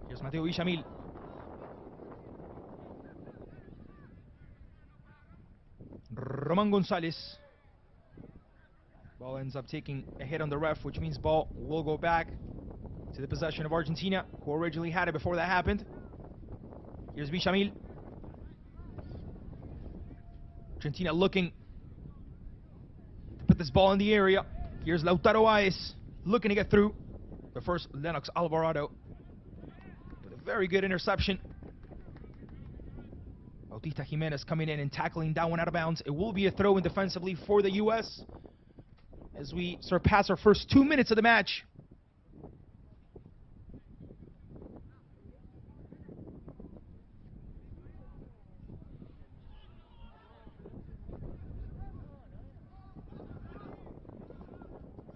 Here's Mateo Villamil. Roman Gonzalez. Ball ends up taking a hit on the ref, which means ball will go back to the possession of Argentina, who originally had it before that happened. Here's Villamil. Argentina looking to put this ball in the area. Here's Lautaro Baez looking to get through. But first, Lennox Alvarado with a very good interception. Bautista Jimenez coming in and tackling that one out of bounds. It will be a throw in defensively for the U.S. as we surpass our first 2 minutes of the match.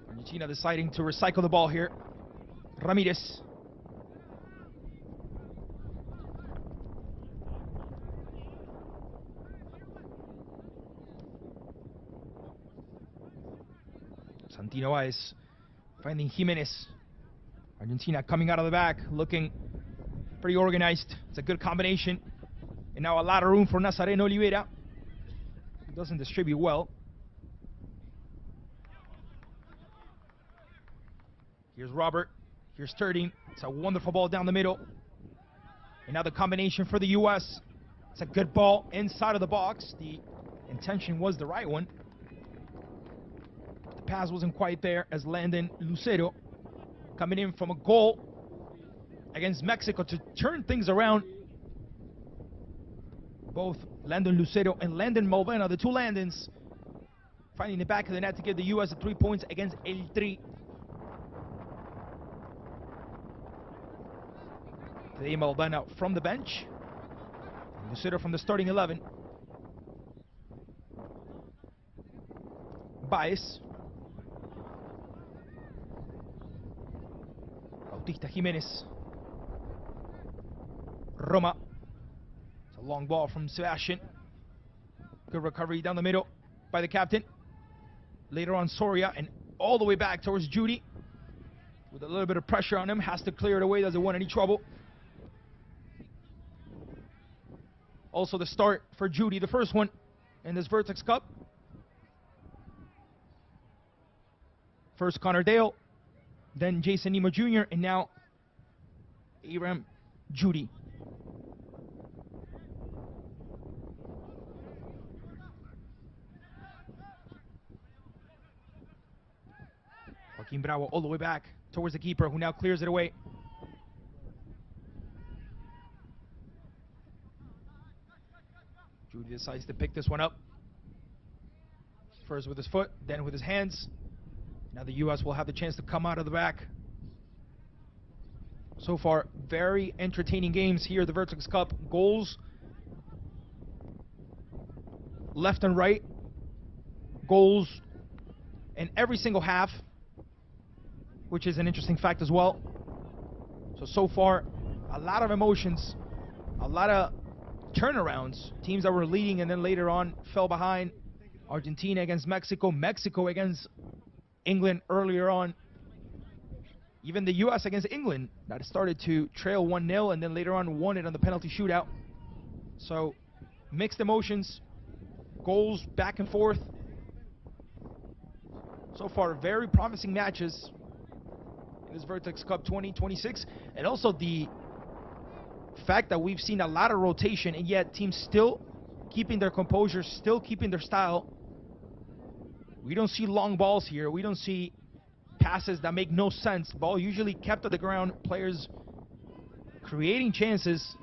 Argentina deciding to recycle the ball here. Ramirez. Santino Baez finding Jimenez. Argentina coming out of the back, looking pretty organized. It's a good combination. And now a lot of room for Nazareno Oliveira. He doesn't distribute well. Here's Robert. Here's Turding. It's a wonderful ball down the middle. And now the combination for the U.S. It's a good ball inside of the box. The intention was the right one. The pass wasn't quite there as Landon Lucero coming in from a goal against Mexico to turn things around. Both Landon Lucero and Landon Malvena, the 2 Landons, finding the back of the net to give the U.S. the 3 points against El Tri. Today Malvena from the bench, Lucero from the starting 11. Baez. Bautista Jimenez. Roma. It's a long ball from Sebastian. Good recovery down the middle by the captain. Later on Soria, and all the way back towards Judy. With a little bit of pressure on him, has to clear it away, doesn't want any trouble. Also the start for Judy, the first one in this Vertex Cup. First Connor Dale, then Jason Nemo Jr., and now Aram Judy. Joaquin Bravo all the way back towards the keeper, who now clears it away. Judy decides to pick this one up. First with his foot, then with his hands. Now the U.S. will have the chance to come out of the back. So far, very entertaining games here at the VertexCup. Goals left and right. Goals in every single half, which is an interesting fact as well. So far, a lot of emotions, a lot of turnarounds. Teams that were leading and then later on fell behind. Argentina against Mexico, Mexico against England earlier on. Even the U.S. against England that started to trail 1-0 and then later on won it on the penalty shootout. So mixed emotions, goals back and forth. So far, very promising matches in this VertexCup 2026. And also the fact that we've seen a lot of rotation and yet teams still keeping their composure, still keeping their style. We don't see long balls here. We don't see passes that make no sense. Ball usually kept at the ground. Players creating chances.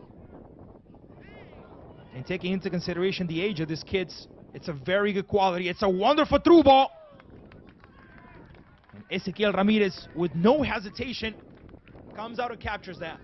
And taking into consideration the age of these kids, it's a very good quality. It's a wonderful through ball. And Ezequiel Ramirez, with no hesitation, comes out and captures that.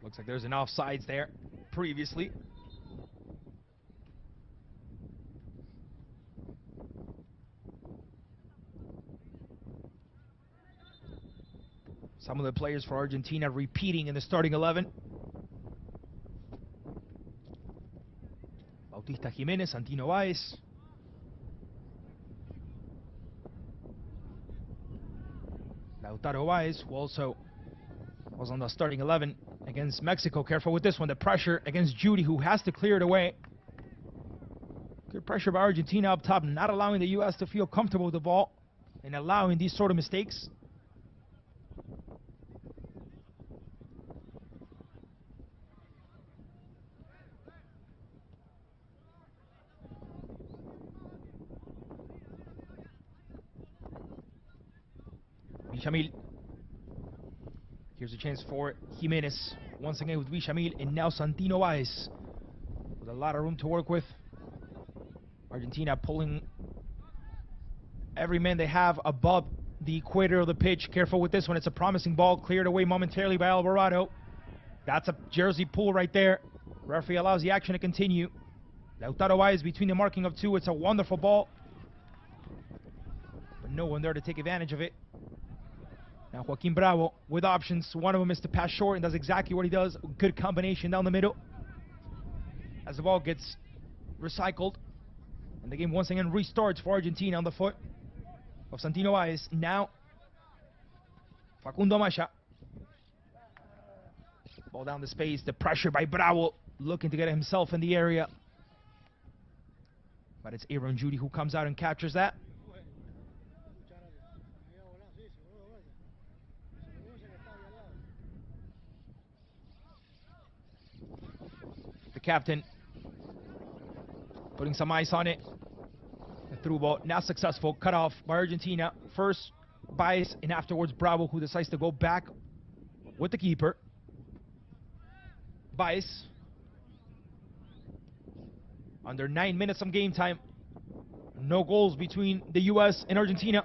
Looks like there's an offsides there previously. Some of the players for Argentina repeating in the starting 11. Bautista Jimenez, Santino Baez. Lautaro Baez, who also was on the starting 11 against Mexico. Careful with this one. The pressure against Judy, who has to clear it away. Good pressure by Argentina up top, not allowing the U.S. to feel comfortable with the ball and allowing these sort of mistakes. Villamil. Here's a chance for Jimenez. Once again with Villamil, and now Santino Baez with a lot of room to work with. Argentina pulling every man they have above the equator of the pitch. Careful with this one. It's a promising ball cleared away momentarily by Alvarado. That's a jersey pull right there. Referee allows the action to continue. Lautaro Baez between the marking of two. It's a wonderful ball, but no one there to take advantage of it. Now Joaquin Bravo with options. One of them is to pass short, and does exactly what he does. Good combination down the middle as the ball gets recycled. And the game once again restarts for Argentina on the foot of Santino Baez. Now Facundo Masha. Ball down the space. The pressure by Bravo, looking to get himself in the area. But it's Aaron Judy who comes out and captures that. The captain putting some ice on it. The through ball, now successful. Cut off by Argentina. First Baez and afterwards Bravo, who decides to go back with the keeper. Baez. Under 9 minutes of game time. No goals between the U.S. and Argentina.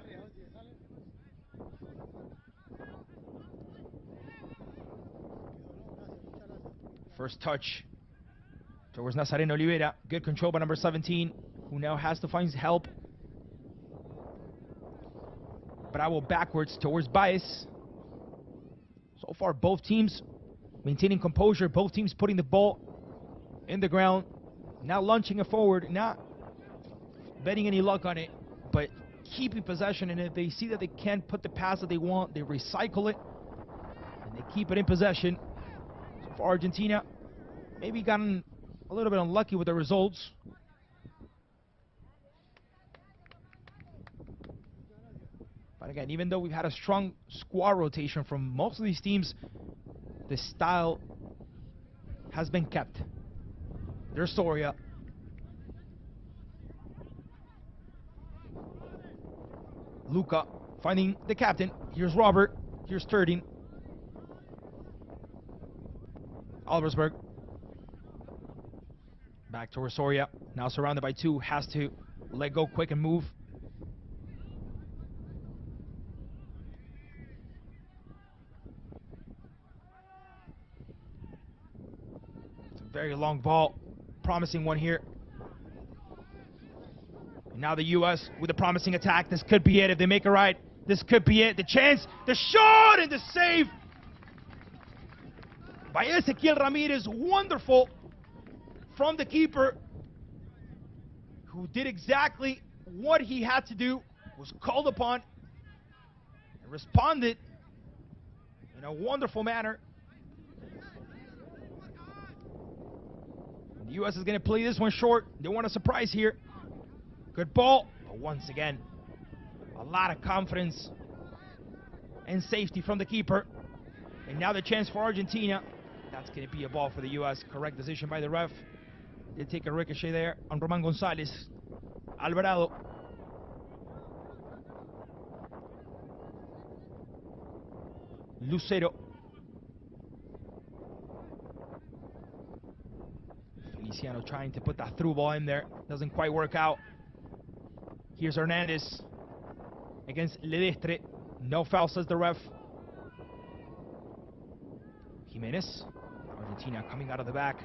First touch towards Nazareno Oliveira. Good control by number 17, who now has to find help. Bravo backwards towards Baez. So far, both teams maintaining composure. Both teams putting the ball in the ground. Now launching it forward. Not betting any luck on it, but keeping possession. And if they see that they can't put the pass that they want, they recycle it. And they keep it in possession. So for Argentina, maybe gotten a little bit unlucky with the results. But again, even though we've had a strong squad rotation from most of these teams, the style has been kept. There's Soria. Luca finding the captain. Here's Robert. Here's Turdin. Albersberg. Back to Soria. Now surrounded by two. Has to let go quick and move. It's a very long ball. Promising one here. And now the U.S. with a promising attack. This could be it if they make it right. This could be it. The chance, the shot, and the save by Ezequiel Ramirez. Wonderful from the keeper, who did exactly what he had to do, was called upon, and responded in a wonderful manner. The U.S. is going to play this one short. They want a surprise here. Good ball, but once again, a lot of confidence and safety from the keeper. And now the chance for Argentina. That's going to be a ball for the U.S. Correct decision by the ref. Did take a ricochet there on Roman Gonzalez. Alvarado. Lucero. Feliciano trying to put that through ball in there. Doesn't quite work out. Here's Hernandez against Ledestre. No foul, says the ref. Jimenez. Argentina coming out of the back.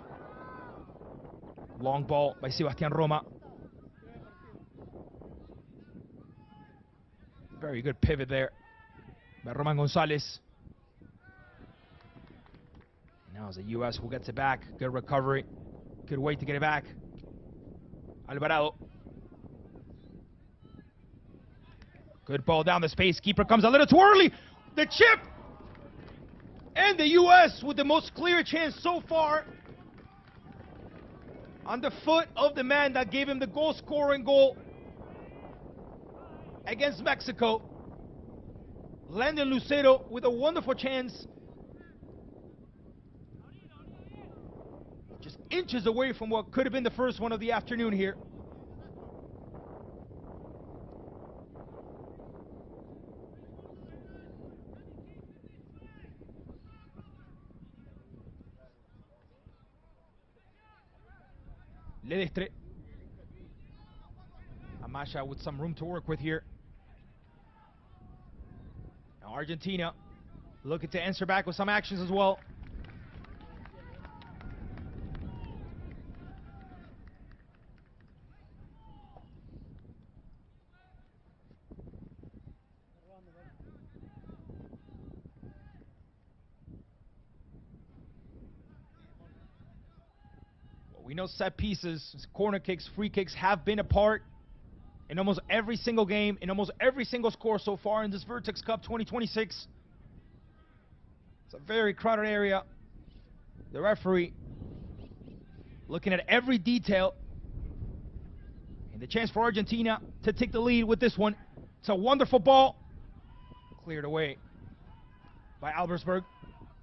Long ball by Sebastián Roma. Very good pivot there by Roman Gonzalez. Now it's the U.S. who gets it back. Good recovery. Good way to get it back. Alvarado. Good ball down the space. Keeper comes a little too early. The chip! And the U.S. with the most clear chance so far. On the foot of the man that gave him the goal-scoring goal against Mexico. Landon Lucero with a wonderful chance. Just inches away from what could have been the first one of the afternoon here. Ledestre. Amasha with some room to work with here. Now Argentina looking to answer back with some actions as well. We know set pieces, corner kicks, free kicks have been a part in almost every single game, in almost every single score so far in this Vertex Cup 2026. It's a very crowded area. The referee looking at every detail. And the chance for Argentina to take the lead with this one. It's a wonderful ball. Cleared away by Albersberg,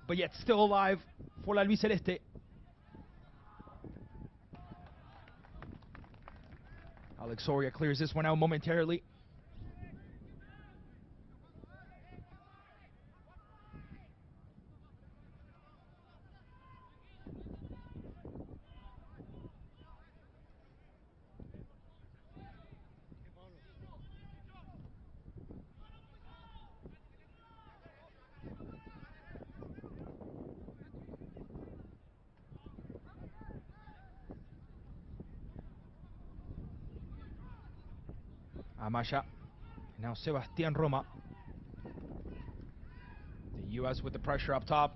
but yet still alive for La Albiceleste. Alex Soria clears this one out momentarily. Amasha. Now Sebastián Roma. The U.S. with the pressure up top.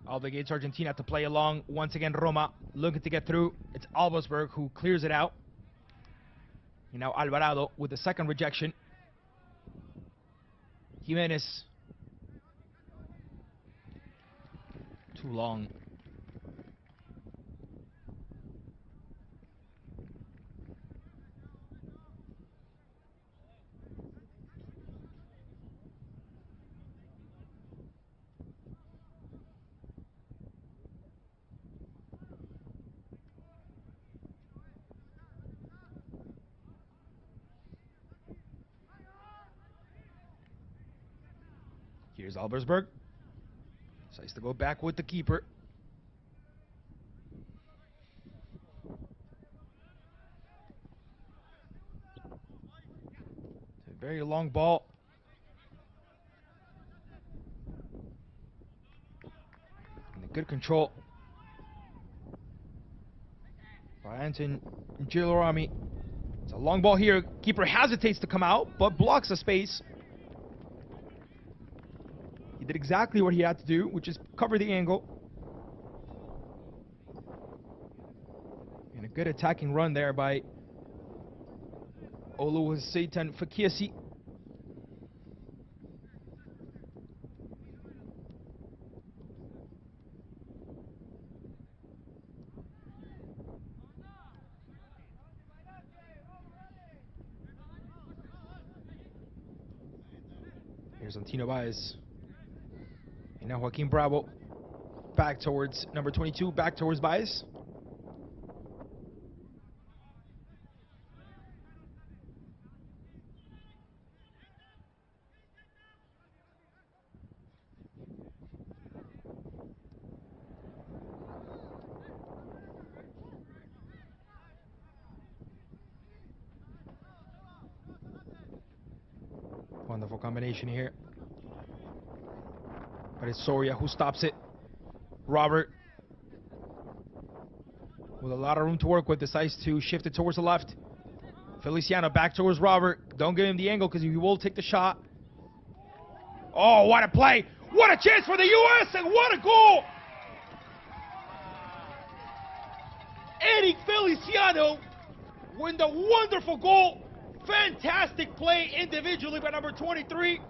Obligates Argentina to play along. Once again, Roma looking to get through. It's Albersberg who clears it out. And now Alvarado with the second rejection. Jimenez. Too long. Here's Albersberg. Decides to go back with the keeper. It's a very long ball. And a good control by Anton Girolami. It's a long ball here. Keeper hesitates to come out, but blocks a space. He did exactly what he had to do, which is cover the angle. And a good attacking run there by Oluwasetan Fakiasi. Here's Antino Baez. And now Joaquin Bravo. Back towards number 22, back towards Baez. Wonderful combination here. But it's Soria who stops it. Robert, with a lot of room to work with, decides to shift it towards the left. Feliciano back towards Robert. Don't give him the angle because he will take the shot. Oh, what a play. What a chance for the U.S. and what a goal. Eric Feliciano with the wonderful goal. Fantastic play individually by number 23.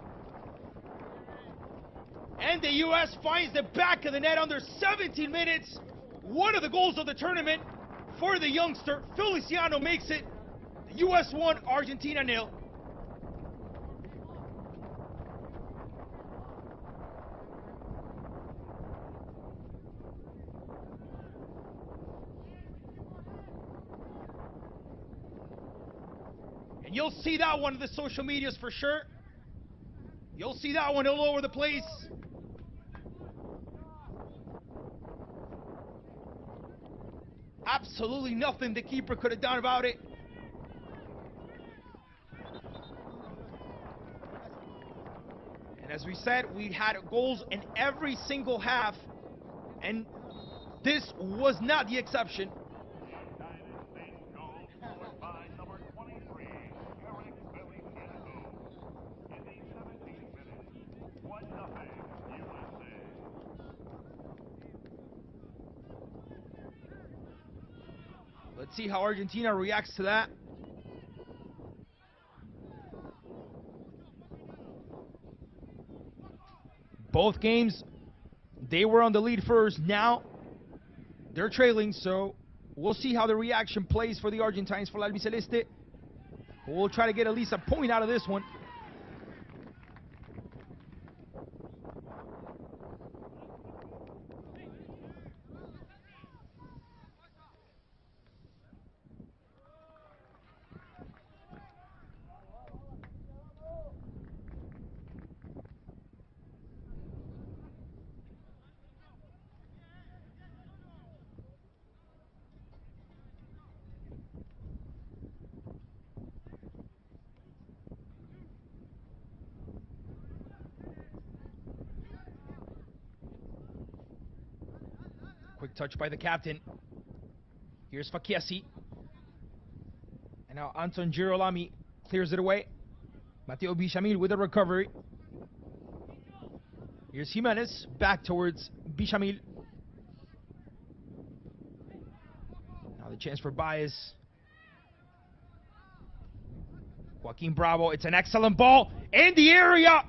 And the U.S. finds the back of the net under 17 minutes. One of the goals of the tournament for the youngster. Feliciano makes it. The U.S. 1, Argentina 0. And you'll see that one in the social medias for sure. You'll see that one all over the place. Absolutely nothing the keeper could have done about it. And as we said, we had goals in every single half, and this was not the exception. Let's see how Argentina reacts to that. Both games, they were on the lead first. Now, they're trailing, so we'll see how the reaction plays for the Argentines, for La Albiceleste. We'll try to get at least a point out of this one. Quick touch by the captain. Here's Fakiasi. And now Anton Girolami clears it away. Mateo Bichamil with a recovery. Here's Jimenez back towards Bichamil. Now the chance for Baez. Joaquin Bravo. It's an excellent ball in the area.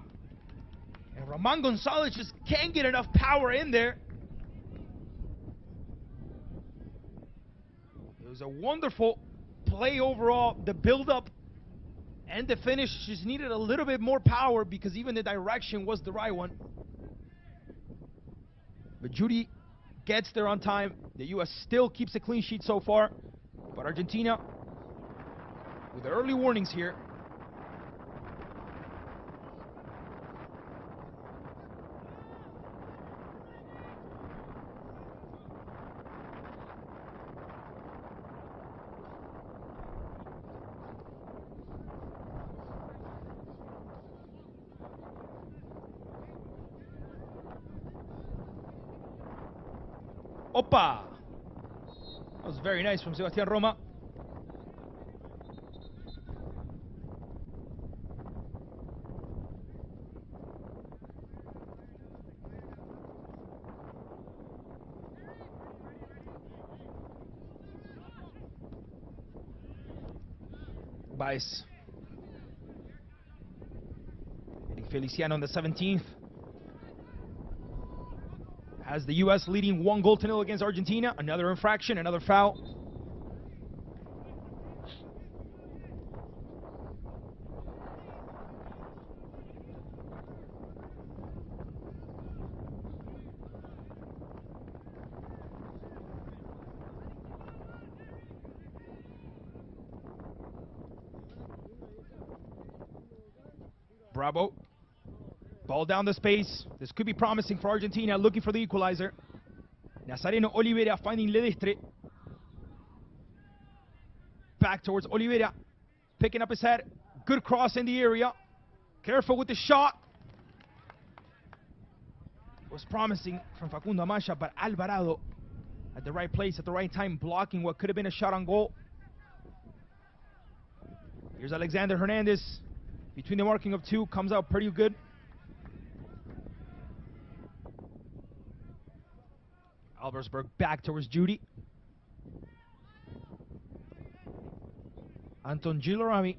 And Roman Gonzalez just can't get enough power in there. It was a wonderful play overall. The build-up and the finish just needed a little bit more power because even the direction was the right one. But Judy gets there on time. The U.S. still keeps a clean sheet so far. But Argentina, with the early warnings here. Opa! That was very nice from Sebastián Roma. Baez. Eddie Feliciano on the 17th. Has the U.S. leading 1-0 against Argentina. Another infraction, another foul. Bravo. Ball down the space. This could be promising for Argentina, looking for the equalizer. Nazareno Oliveira finding Ledestre. Back towards Oliveira. Picking up his head. Good cross in the area. Careful with the shot. Was promising from Facundo Amaya, but Alvarado at the right place at the right time, blocking what could have been a shot on goal. Here's Alexander Hernandez. Between the marking of two, comes out pretty good. Alversberg back towards Judy. Anton Gilorami.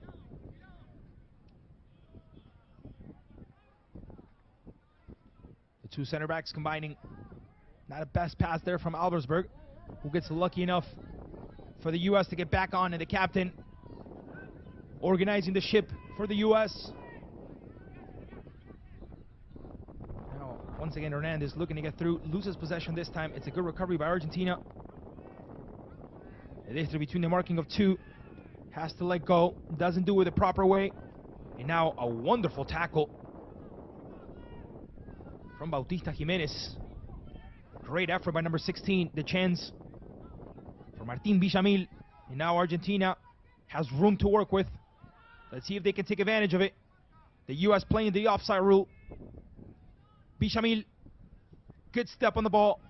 The two center backs combining. Not a best pass there from Alversberg, who gets lucky enough for the U.S. to get back on, and the captain organizing the ship for the U.S. Now, once again, Hernandez looking to get through, loses possession this time. It's a good recovery by Argentina. Ledestre between the marking of two, has to let go, doesn't do it the proper way, and now a wonderful tackle from Bautista Jimenez. Great effort by number 16, the chance for Martín Villamil, and now Argentina has room to work with. Let's see if they can take advantage of it. The U.S. playing the offside rule. Villamil, good step on the ball.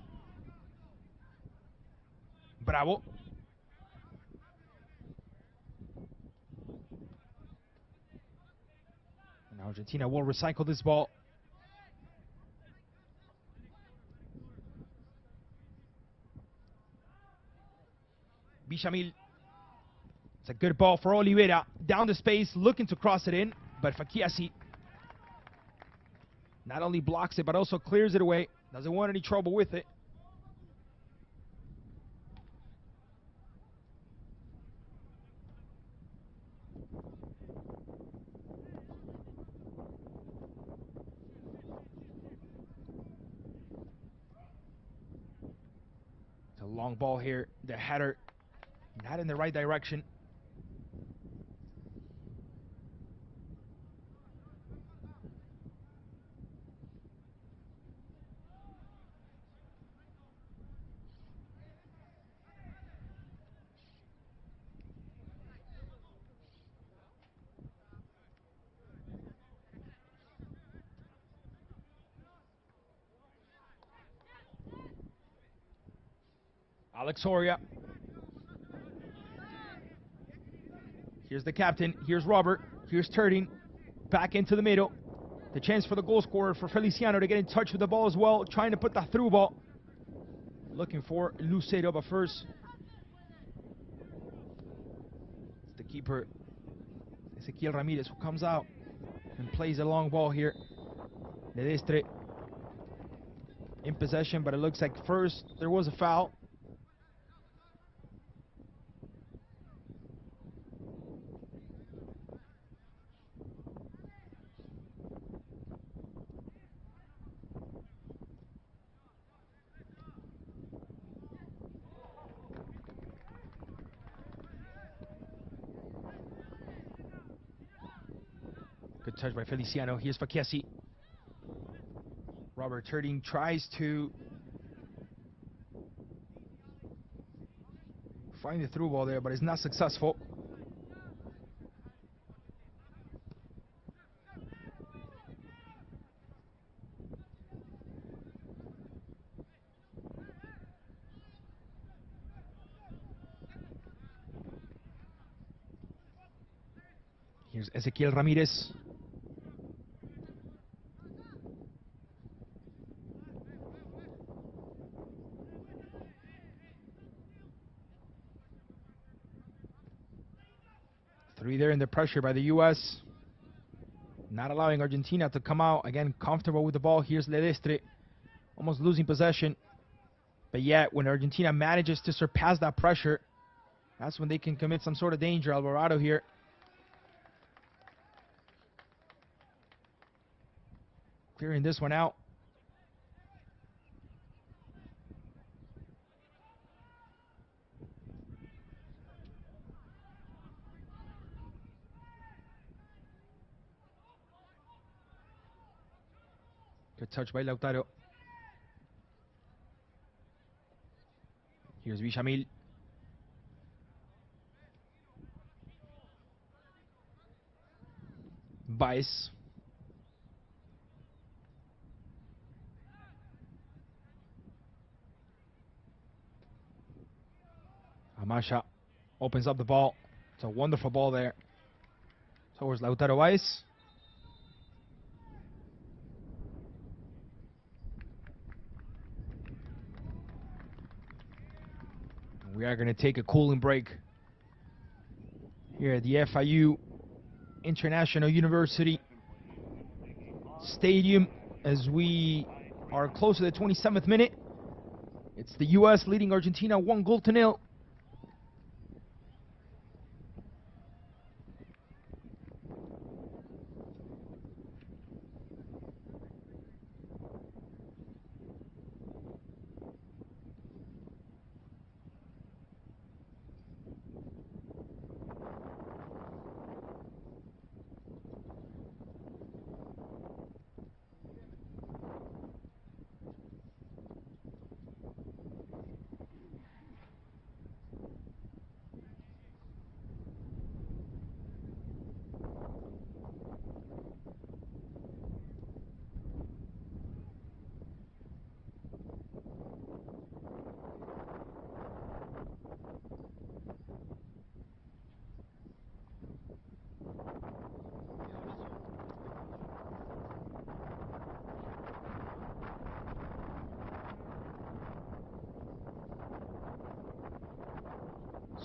Bravo. And Argentina will recycle this ball. Villamil. It's a good ball for Oliveira. Down the space, looking to cross it in, but Fakiasi not only blocks it, but also clears it away. Doesn't want any trouble with it. It's a long ball here. The header not in the right direction. Alex Soria. Here's the captain. Here's Robert. Here's Turding. Back into the middle. The chance for the goal scorer for Feliciano to get in touch with the ball as well. Trying to put that through ball. Looking for Lucero, but first it's the keeper, Ezequiel Ramirez, who comes out and plays a long ball here. Ledestre in possession, but it looks like first there was a foul. Good touch by Feliciano. Here's Fakiasi. Robert Turding tries to find the through ball there, but is not successful. Here's Ezequiel Ramirez. Three there in the pressure by the U.S. Not allowing Argentina to come out. Again, comfortable with the ball. Here's Ledestre. Almost losing possession. But yet, when Argentina manages to surpass that pressure, that's when they can commit some sort of danger. Alvarado here. Clearing this one out. Good touch by Lautaro. Here's Villamil. Baez. Amasha opens up the ball. It's a wonderful ball there. Towards Lautaro Baez. We are going to take a cooling break here at the FIU International University Stadium as we are close to the 27th minute. It's the U.S. leading Argentina 1-0.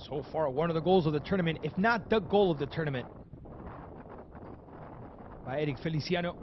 So far, one of the goals of the tournament, if not the goal of the tournament, by Eric Feliciano.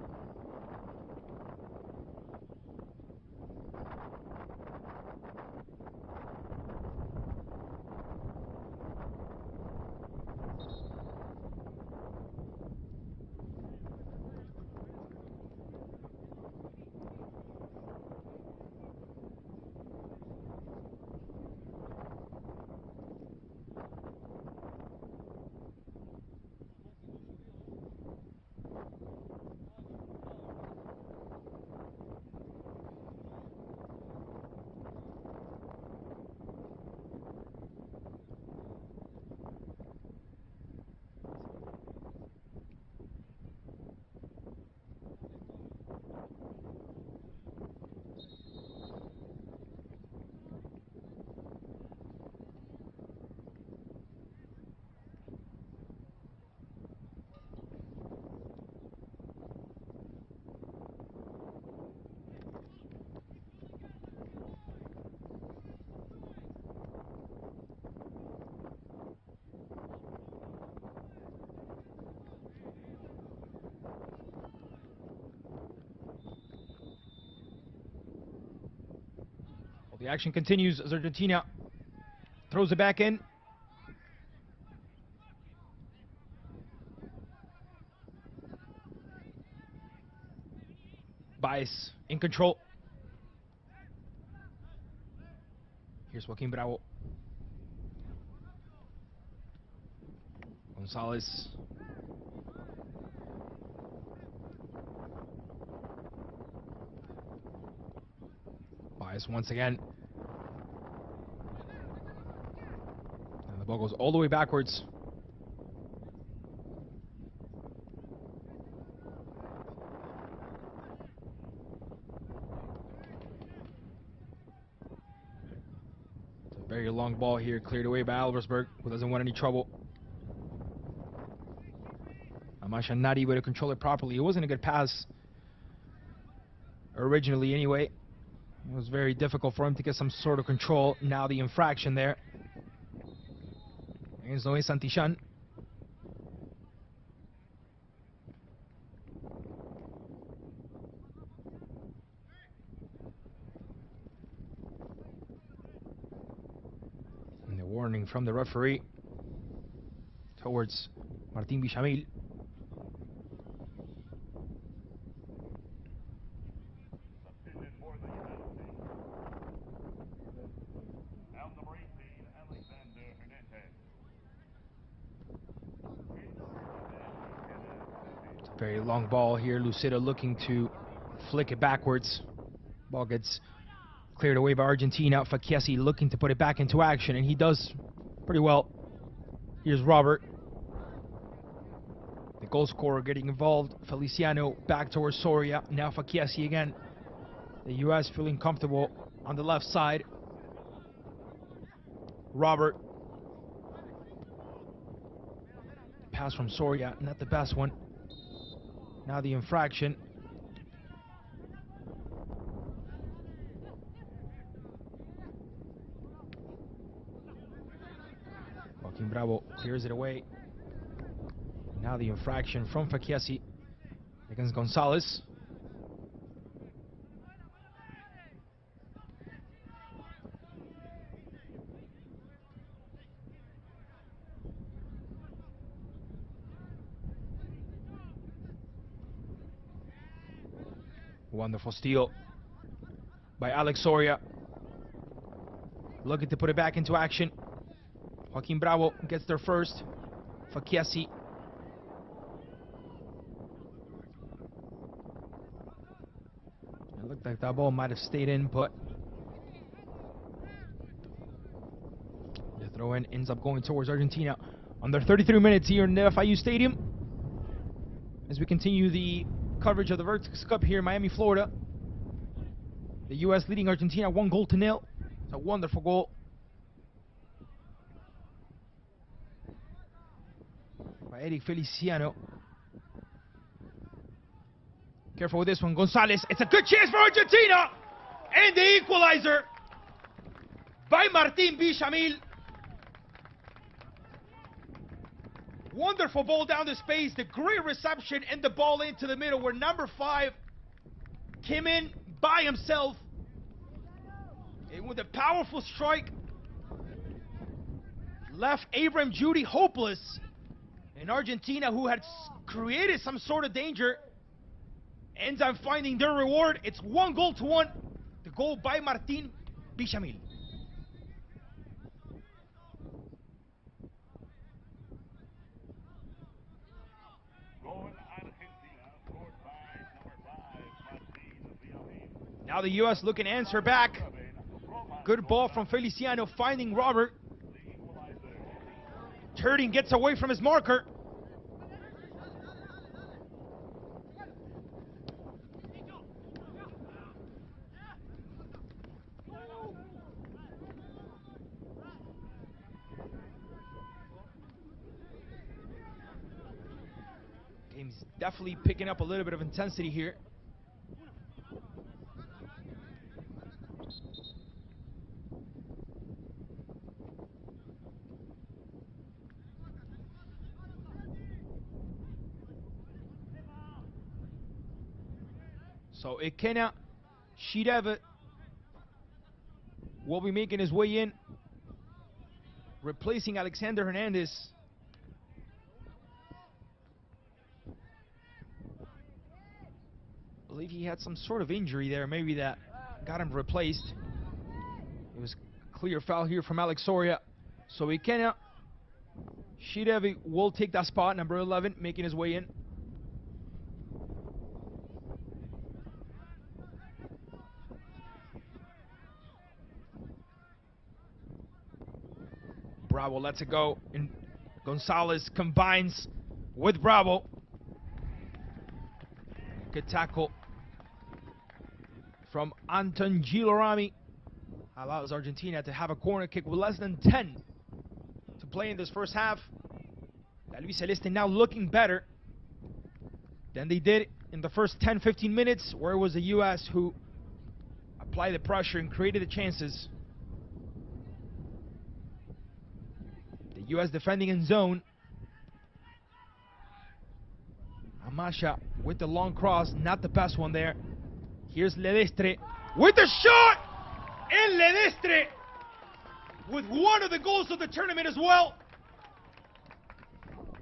The action continues as Argentina throws it back in. Baez in control. Here's Joaquin Bravo. Gonzalez. Baez once again. And the ball goes all the way backwards. It's a very long ball here, cleared away by Alversberg, who doesn't want any trouble. Masha not able to control it properly. It wasn't a good pass originally anyway. It was very difficult for him to get some sort of control. Now the infraction there against Noé Santillan. And the warning from the referee towards Martín Villamil. Substituted for the United States. Out number 18, Alexander Hernandez. It's a very long ball here. Lucero looking to flick it backwards. Ball gets cleared away by Argentina. Fakiesi looking to put it back into action, and he does pretty well. Here's Robert, the goal scorer, getting involved. Feliciano back towards Soria. Now Fakiesi again. The U.S. feeling comfortable on the left side. Robert. The pass from Soria, not the best one. Now the infraction. Joaquin Bravo clears it away. Now the infraction from Fakiesi against Gonzalez. Wonderful steal by Alex Soria. Looking to put it back into action. Joaquin Bravo gets there first. Fakiesi. It looked like that ball might have stayed in, but the throw-in ends up going towards Argentina. Under 33 minutes here in the FIU Stadium, as we continue the coverage of the VertexCup here in Miami, Florida. The U.S. leading Argentina 1-0. It's a wonderful goal by Eric Feliciano. Careful with this one, Gonzalez. It's a good chance for Argentina! And the equalizer by Martín Villamil. Wonderful ball down the space, the great reception, and the ball into the middle where number 5 came in by himself. And with a powerful strike, left Abraham Judy hopeless. And Argentina, who had created some sort of danger, ends up finding their reward. It's 1-1. The goal by Martín Villamil. Now the U.S. looking to answer back. Good ball from Feliciano, finding Robert. Turding gets away from his marker. Game's definitely picking up a little bit of intensity here. So Ikenna Shireve will be making his way in, replacing Alexander Hernandez. I believe he had some sort of injury there, maybe that got him replaced. It was a clear foul here from Alex Soria. So Ikenna Shireve will take that spot, number 11, making his way in. Bravo lets it go, and Gonzalez combines with Bravo. Good tackle from Anton Gilorami. Allows Argentina to have a corner kick with less than 10 to play in this first half. La Luis Celeste now looking better. than they did in the first 10-15 minutes, where it was the U.S. who applied the pressure and created the chances. The U.S. defending in zone. Amasha with the long cross, not the best one there. Here's Ledestre with the shot! And Ledestre with one of the goals of the tournament as well.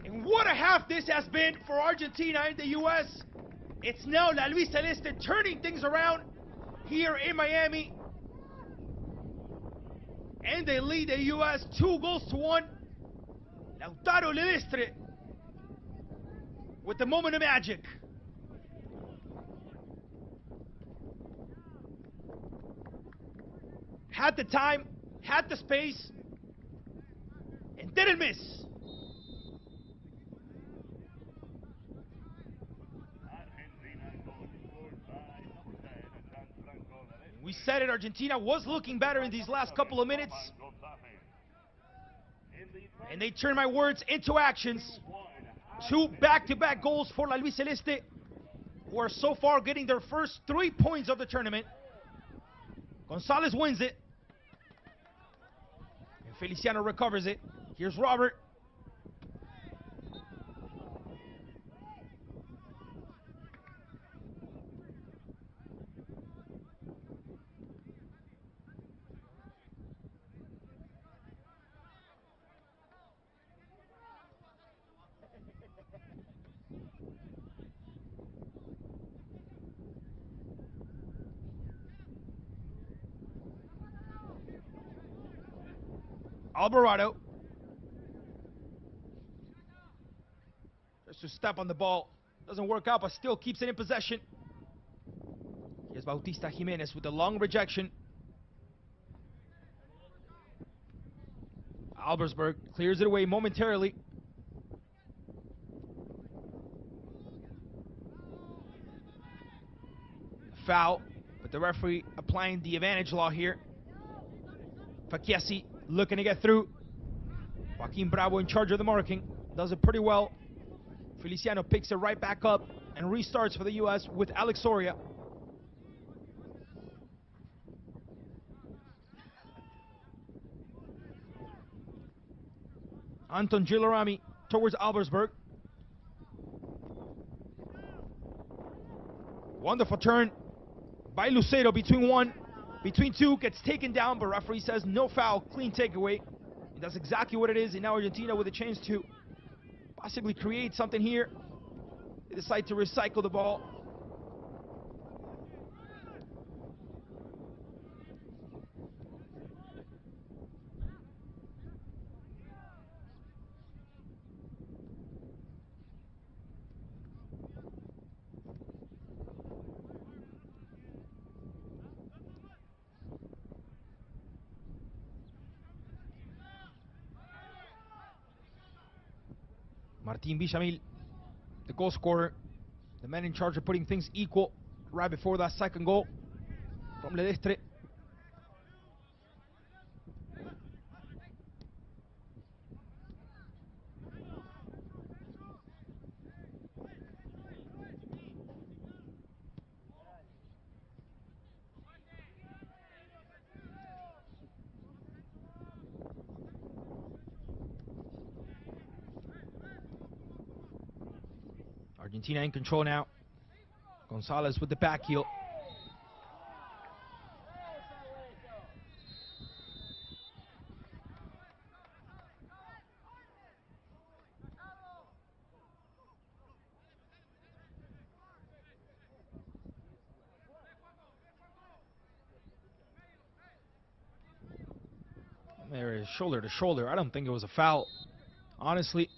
And what a half this has been for Argentina and the U.S. It's now La Luis Celeste turning things around here in Miami. And they lead the U.S. 2-1. Lautaro Ledestre with the moment of magic. Had the time, had the space, and didn't miss. We said it, Argentina was looking better in these last couple of minutes. And they turned my words into actions. 2 back-to-back goals for La Luis Celeste, who are so far getting their first 3 points of the tournament. Gonzalez wins it. And Feliciano recovers it. Here's Robert. Alvarado. Just to step on the ball. Doesn't work out, but still keeps it in possession. Here's Bautista Jimenez with a long rejection. Albersberg clears it away momentarily. Foul, but the referee applying the advantage law here. Facchiesi looking to get through. Joaquin Bravo in charge of the marking. Does it pretty well. Feliciano picks it right back up and restarts for the U.S. with Alex Soria. Anton Gilarami towards Albersberg. Wonderful turn by Lucero between two, gets taken down, but referee says no foul, clean takeaway. And that's exactly what it is, and now Argentina with a chance to possibly create something here. They decide to recycle the ball. Martin Villamil, the goal scorer, the man in charge of putting things equal right before that second goal from Ledestre. Argentina in control now. Gonzalez with the back heel. There is shoulder to shoulder. I don't think it was a foul, honestly.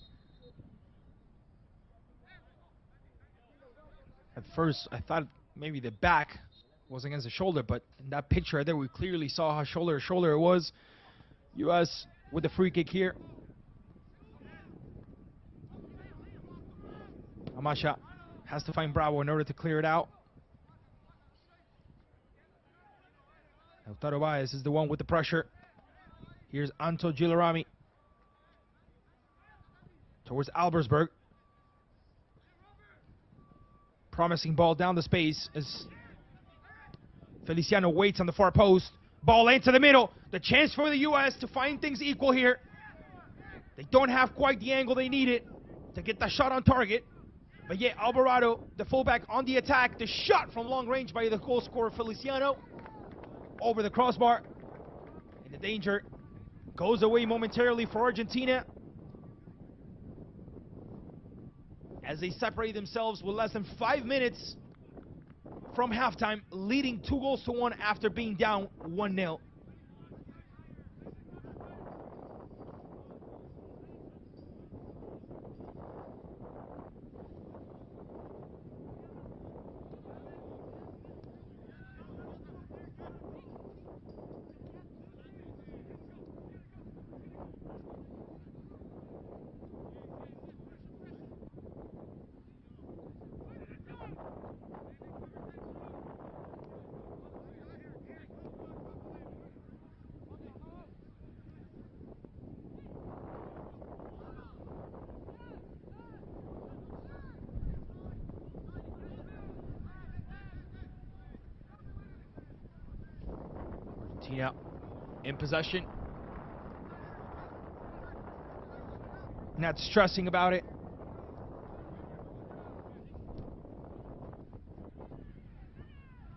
At first, I thought maybe the back was against the shoulder, but in that picture right there, we clearly saw how shoulder to shoulder it was. U.S. with the free kick here. Amasha has to find Bravo in order to clear it out. Lautaro Baez is the one with the pressure. Here's Anto Gilarami towards Albersberg. Promising ball down the space as Feliciano waits on the far post. Ball into the middle. The chance for the U.S. to find things equal here. They don't have quite the angle they needed to get the shot on target. But yet Alvarado, the fullback, on the attack. The shot from long range by the goal scorer Feliciano. Over the crossbar. And the danger goes away momentarily for Argentina, as they separate themselves with less than 5 minutes from halftime, leading 2-1 after being down 1-0. Argentina in possession. Not stressing about it.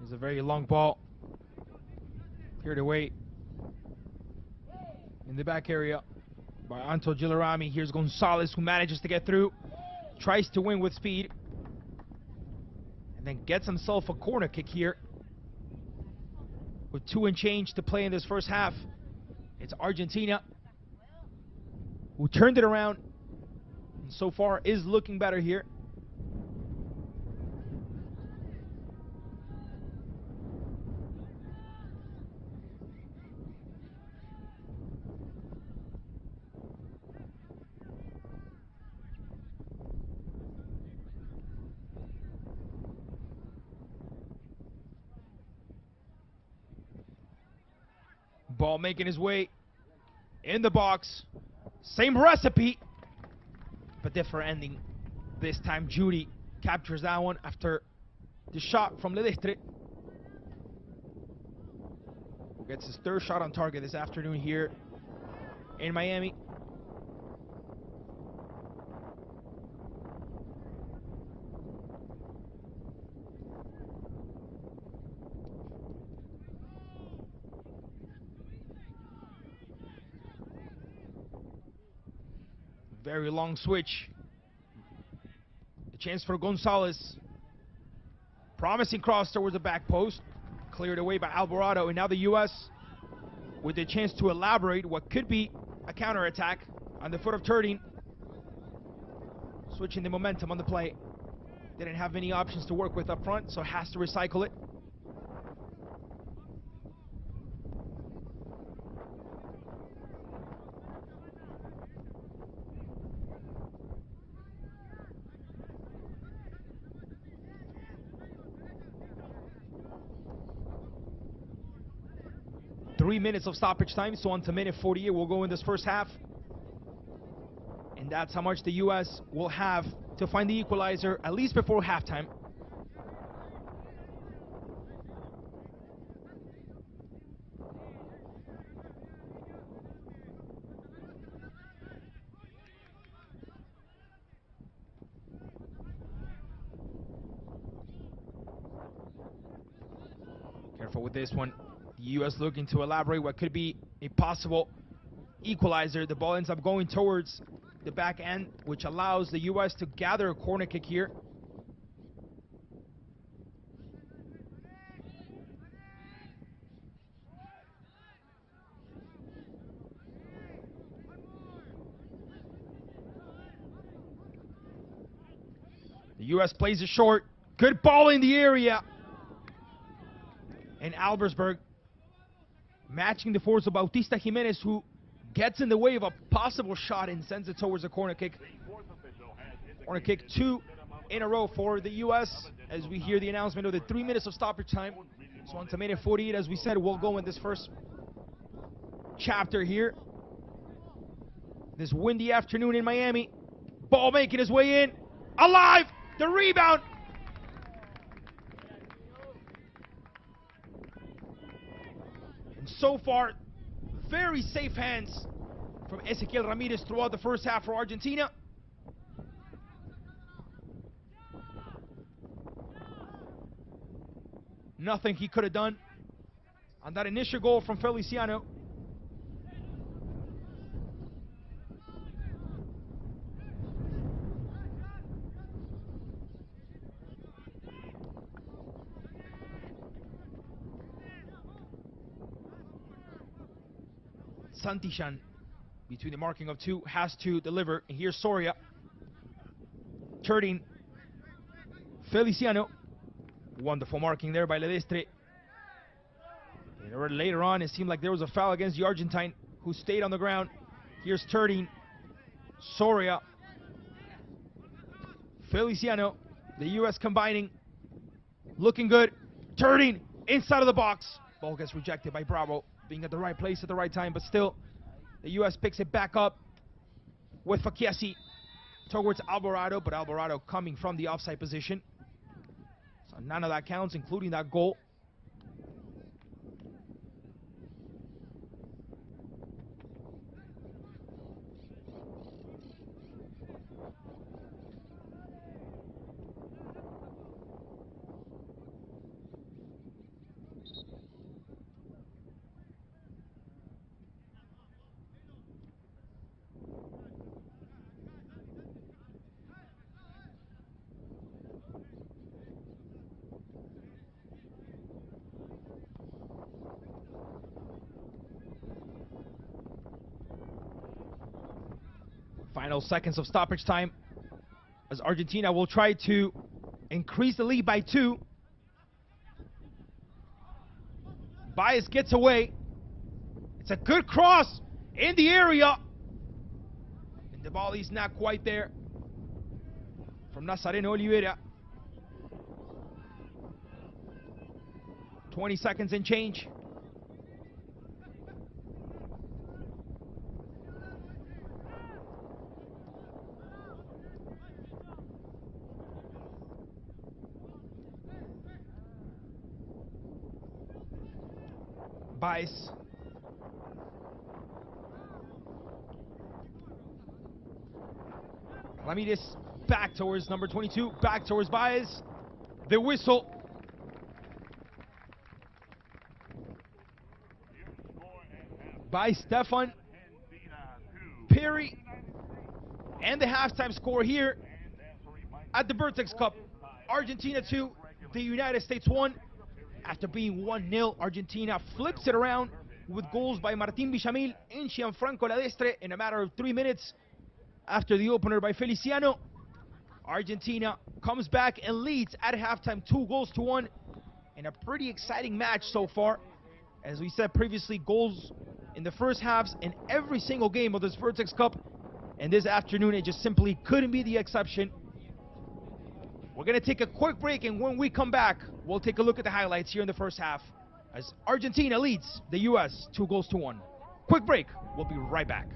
It's a very long ball. Cleared away in the back area by Anto Gilarami. Here's Gonzalez, who manages to get through. Tries to win with speed. And then gets himself a corner kick here. With 2 and change to play in this first half. It's Argentina who turned it around and so far is looking better here. Ball making his way in the box. Same recipe, but different ending. This time Judy captures that one after the shot from Ledestre, who gets his 3rd shot on target this afternoon here in Miami. Very long switch. A chance for Gonzalez. Promising cross towards the back post. Cleared away by Alvarado. And now the U.S. with the chance to elaborate what could be a counterattack on the foot of Turdin. Switching the momentum on the play. Didn't have many options to work with up front, so has to recycle it. Three minutes of stoppage time, so on to minute 48 we'll go in this first half. And that's how much the U.S. will have to find the equalizer, at least before halftime. Careful with this one. The U.S. looking to elaborate what could be a possible equalizer. The ball ends up going towards the back end, which allows the U.S. to gather a corner kick here. The U.S. plays it short. Good ball in the area. And Albersberg matching the force of Bautista Jimenez, who gets in the way of a possible shot and sends it towards a corner kick. Corner kick 2 in a row for the U.S. as we hear the announcement of the 3 minutes of stoppage time. So on to minute 48, as we said, we'll go in this first chapter here. This windy afternoon in Miami. Ball making his way in. Alive! The rebound! And so far, very safe hands from Ezequiel Ramirez throughout the first half for Argentina. Nothing he could have done on that initial goal from Feliciano. Santillan, between the marking of two, has to deliver. And here's Soria turning Feliciano. Wonderful marking there by Ledestre. And later on, it seemed like there was a foul against the Argentine, who stayed on the ground. Here's turning Soria. Feliciano, the U.S. combining. Looking good. Turning inside of the box. Ball gets rejected by Bravo, being at the right place at the right time, but still, the U.S. picks it back up with Fakiesi towards Alvarado, but Alvarado coming from the offside position. So none of that counts, including that goal. Final seconds of stoppage time, as Argentina will try to increase the lead by 2. Baez gets away. It's a good cross in the area. And the ball is not quite there from Nazareno Oliveira. 20 seconds and change. Baez. Ramirez back towards number 22, back towards Baez. The whistle. By Stefan Perry. And the halftime score here at the VertexCup. Argentina 2, the United States 1. After being 1-0, Argentina flips it around with goals by Martín Villamil and Gianfranco Ledestre in a matter of 3 minutes. After the opener by Feliciano, Argentina comes back and leads at halftime 2-1 in a pretty exciting match so far. As we said previously, goals in the first halves in every single game of this VertexCup, and this afternoon it just simply couldn't be the exception. We're going to take a quick break, and when we come back, we'll take a look at the highlights here in the first half as Argentina leads the U.S. 2-1. Quick break. We'll be right back.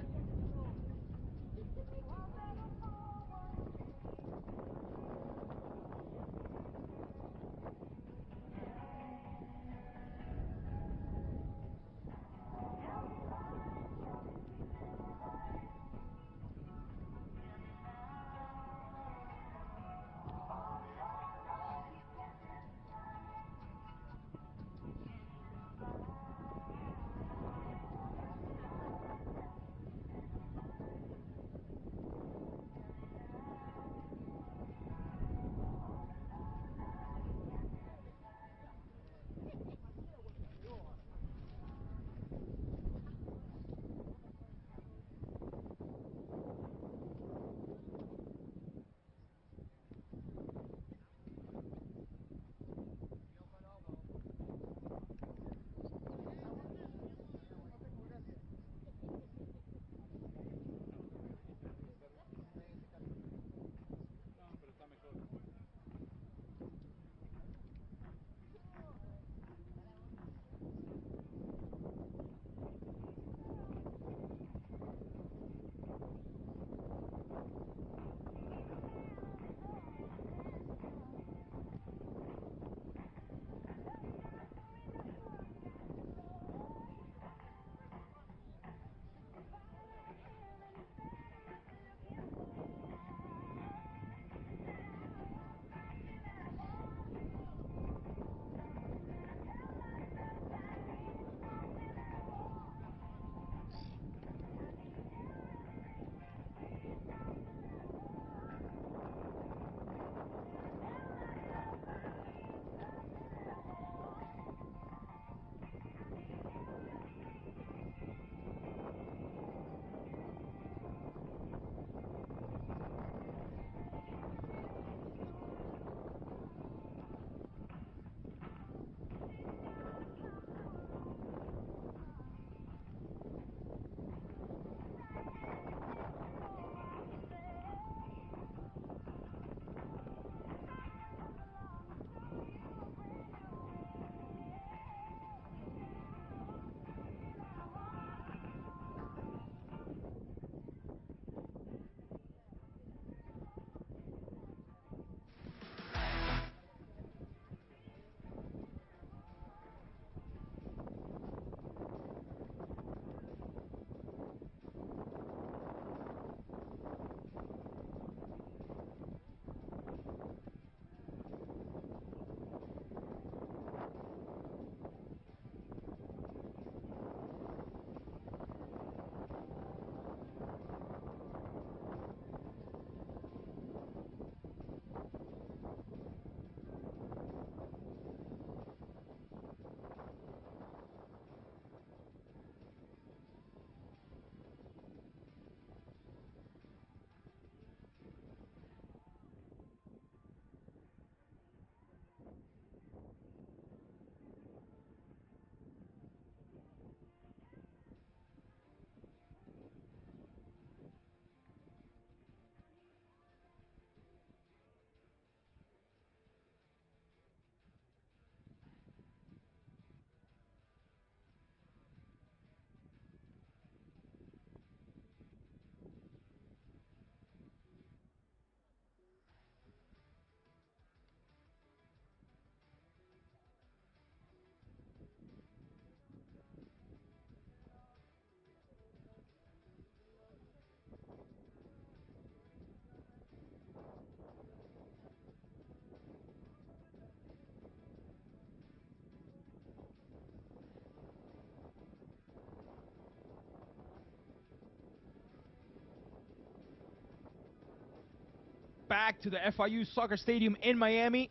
back to the FIU Soccer Stadium in Miami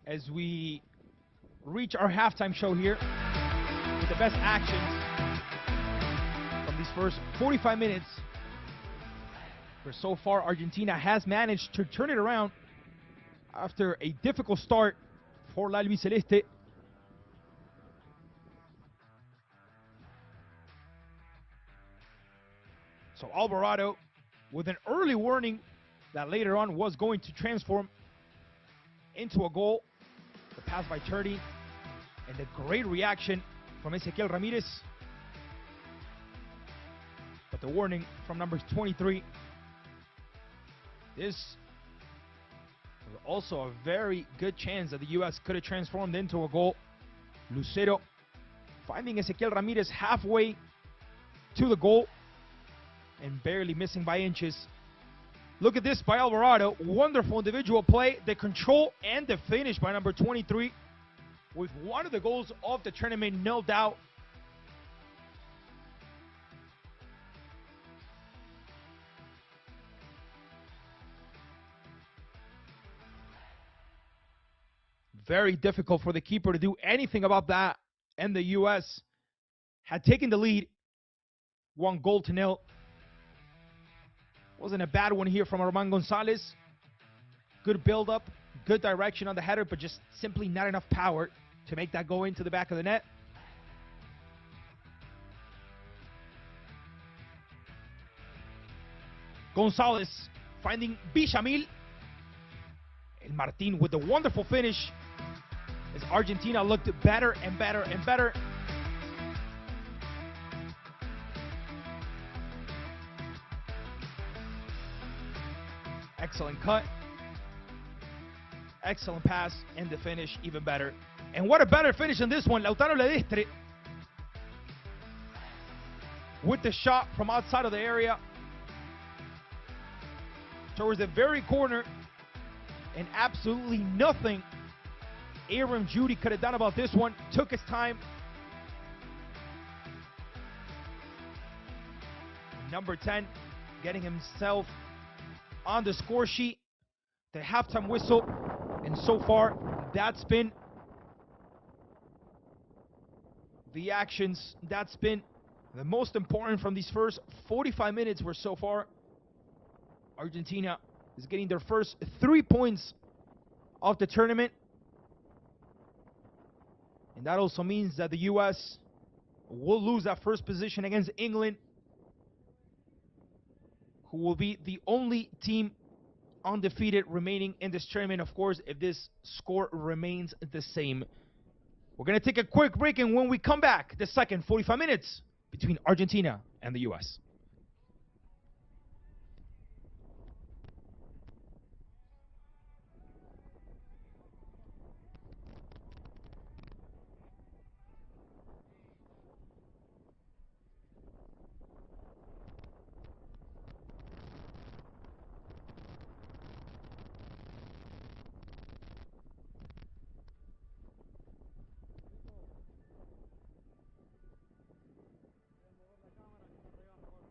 as we reach our halftime show here with the best actions from these first 45 minutes. For so far, Argentina has managed to turn it around after a difficult start for La Albiceleste. So Alvarado with an early warning that later on was going to transform into a goal. The pass by Turdi and the great reaction from Ezequiel Ramirez. But the warning from number 23. This was also a very good chance that the U.S. could have transformed into a goal. Lucero finding Ezequiel Ramirez halfway to the goal and barely missing by inches. Look at this by Alvarado. Wonderful individual play. The control and the finish by number 23 with one of the goals of the tournament, no doubt. Very difficult for the keeper to do anything about that. And the U.S. had taken the lead 1-0. Wasn't a bad one here from Armand Gonzalez. Good build-up, good direction on the header, but just simply not enough power to make that go into the back of the net. Gonzalez finding Villamil. And Martin with the wonderful finish as Argentina looked better and better and better. Excellent cut. Excellent pass, and the finish even better. And what a better finish than this one. Lautaro Ledestre with the shot from outside of the area towards the very corner, and absolutely nothing Aaron Judy could have done about this one. Took his time. Number 10 getting himself on the score sheet. The halftime whistle, and so far that's been the actions. That's been the most important from these first 45 minutes, where so far Argentina is getting their first 3 points of the tournament. And that also means that the U.S. will lose that first position against England, who will be the only team undefeated remaining in this tournament, of course, if this score remains the same. We're going to take a quick break, and when we come back, the second 45 minutes between Argentina and the U.S. Voy a mover la cámara que está pegando gol.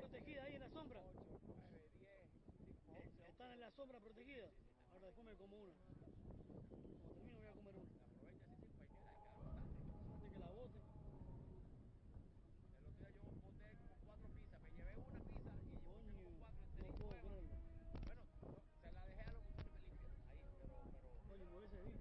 protegida ahí en la sombra. Están en la sombra protegida. Ahora después me como una. Cuando termino voy a comer una. Antes que la bote. No puedo creerlo. Coño, me hubiese dicho.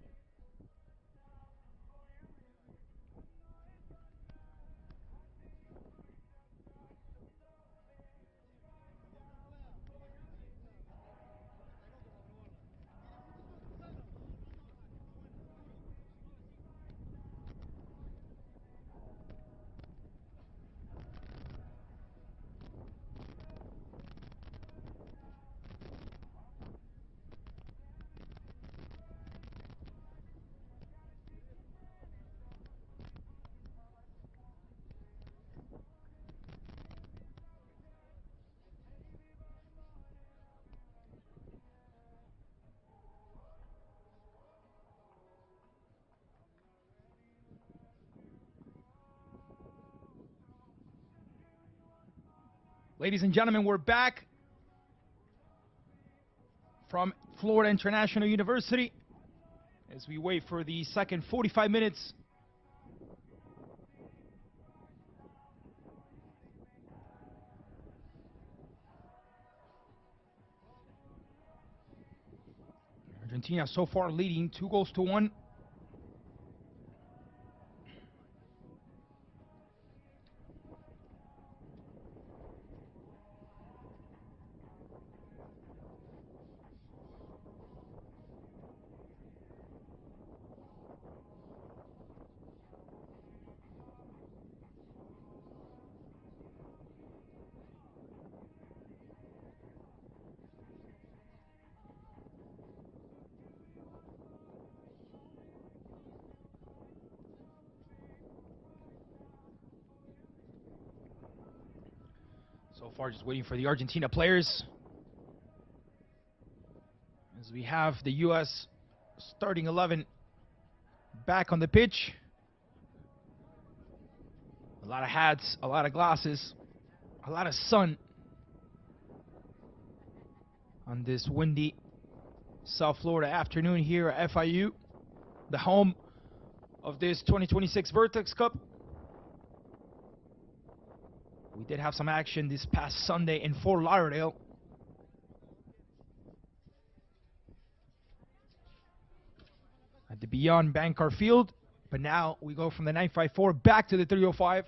Ladies and gentlemen, we're back from Florida International University as we wait for the second 45 minutes. Argentina so far leading 2-1. So far, just waiting for the Argentina players. As we have the U.S. starting 11 back on the pitch. A lot of hats, a lot of glasses, a lot of sun on this windy South Florida afternoon here at FIU, the home of this 2026 VertexCup. We did have some action this past Sunday in Fort Lauderdale. At the Beyond Bankar Field. But now we go from the 954 back to the 305.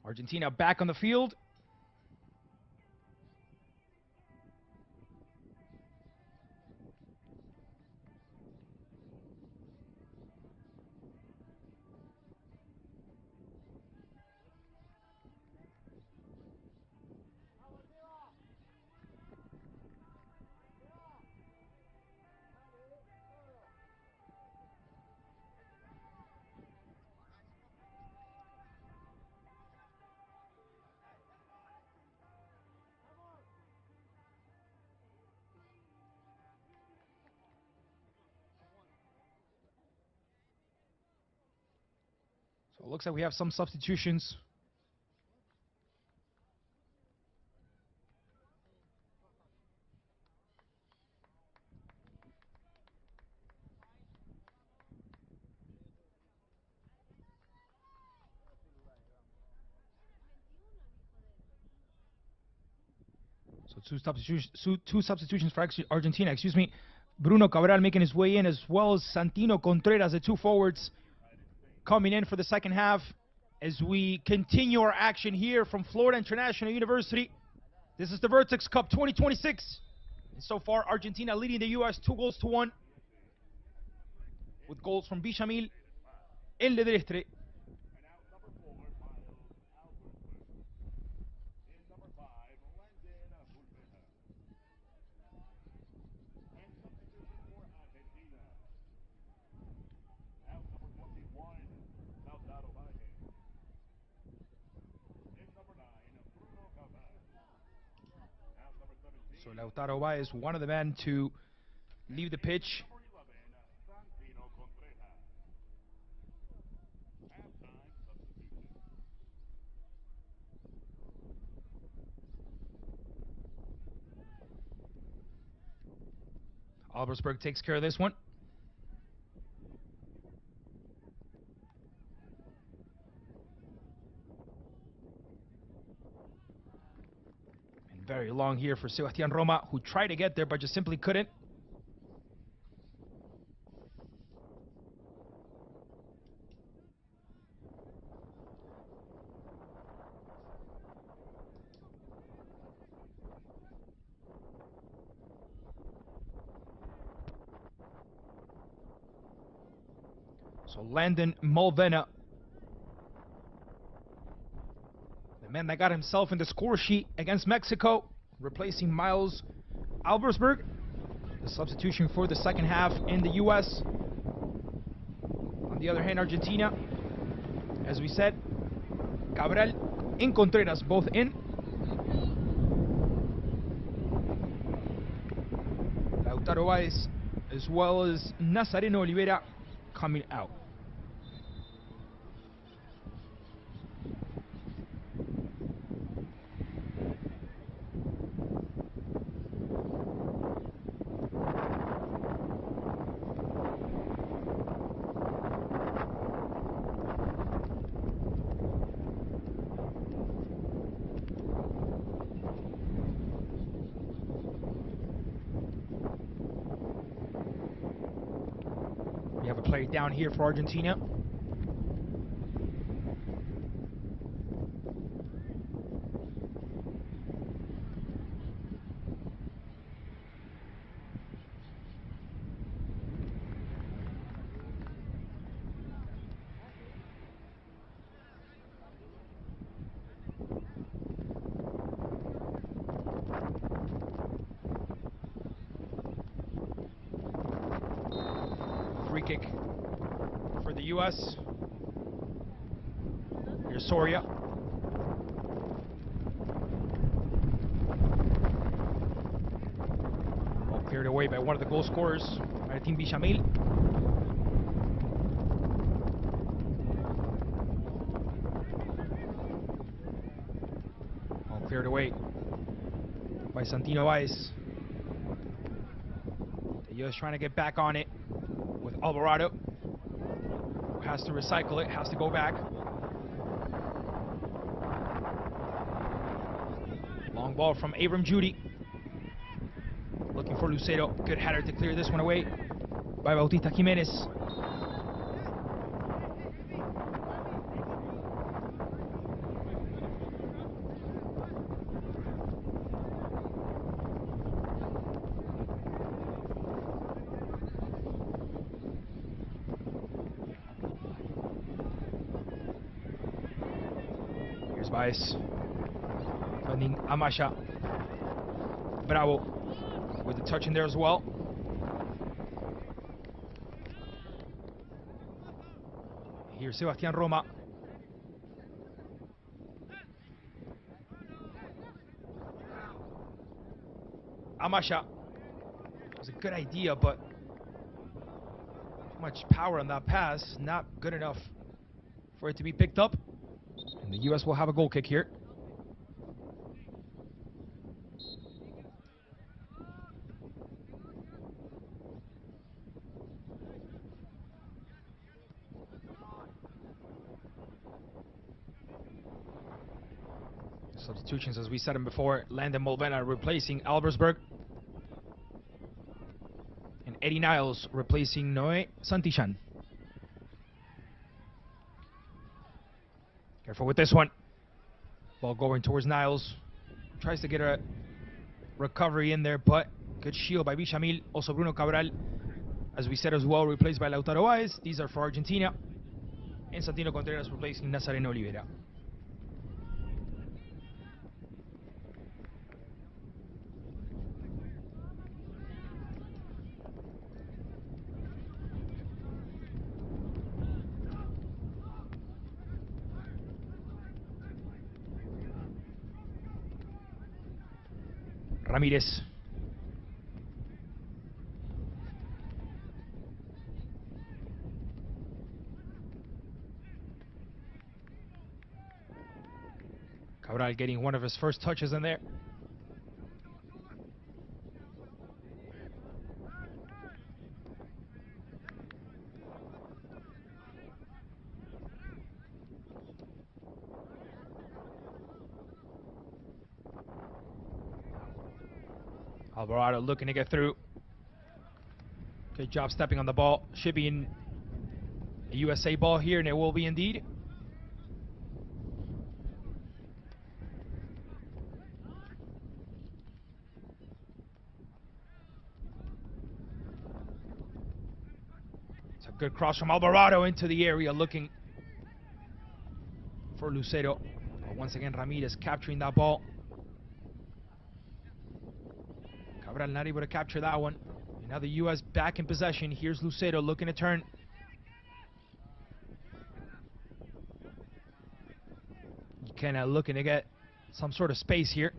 Argentina back on the field. So it looks like we have some substitutions. So two substitutions for Argentina, excuse me. Bruno Cabral making his way in, as well as Santino Contreras, the two forwards coming in for the second half as we continue our action here from Florida International University. This is the VertexCup 2026. And so far, Argentina leading the U.S. 2-1 with goals from Villamil, El Ledestre. And out number 4, Miles Albertson. In number 5, Landon Pulpeta. And substitution for Argentina. Out number 21, Lautaro Valle. In number 9, Bruno Cabal. Out number 17. So Lautaro Valle is one of the men to leave the pitch. Number 11, Santino Contreras. Halftime substitution. Albersberg takes care of this one. And very long here for Sebastián Roma, who tried to get there but just simply couldn't. So Landon Mulvena, the man that got himself in the score sheet against Mexico, replacing Miles Albersberg. The substitution for the second half in the U.S. On the other hand, Argentina, as we said, Cabral and Contreras both in. Lautaro Valles as well as Nazareno Oliveira coming out. We have a play down here for Argentina. Free kick for the U.S. Here's Soria. All cleared away by one of the goal scorers, Martín Villamil. All cleared away by Santino Valles. The U.S. trying to get back on it with Alvarado, who has to recycle it, has to go back. Long ball from Abram Judy. Looking for Lucero. Good header to clear this one away by Bautista Jimenez. Here's Baez. Finding Amasha. Bravo with the touch in there as well. Here's Sebastián Roma. Amasha. It was a good idea, but too much power on that pass. Not good enough for it to be picked up. And the U.S. will have a goal kick here. Substitutions, as we said them before. Landon Molvena replacing Albersberg. And Eddie Niles replacing Noé Santillan. Careful with this one. Ball going towards Niles. Tries to get a recovery in there, but good shield by Villamil. Also Bruno Cabral, as we said as well, replaced by Lautaro Báez. These are for Argentina. And Santino Contreras replacing Nazareno Olivera. Ramírez. Cabral getting one of his first touches in there. Alvarado looking to get through. Good job stepping on the ball. Should be in a USA ball here, and it will be indeed. It's a good cross from Alvarado into the area, looking for Lucero. But once again, Ramirez capturing that ball. Cabral not able to capture that one. And now the U.S. back in possession. Here's Lucero looking to turn. Kind of looking to get some sort of space here.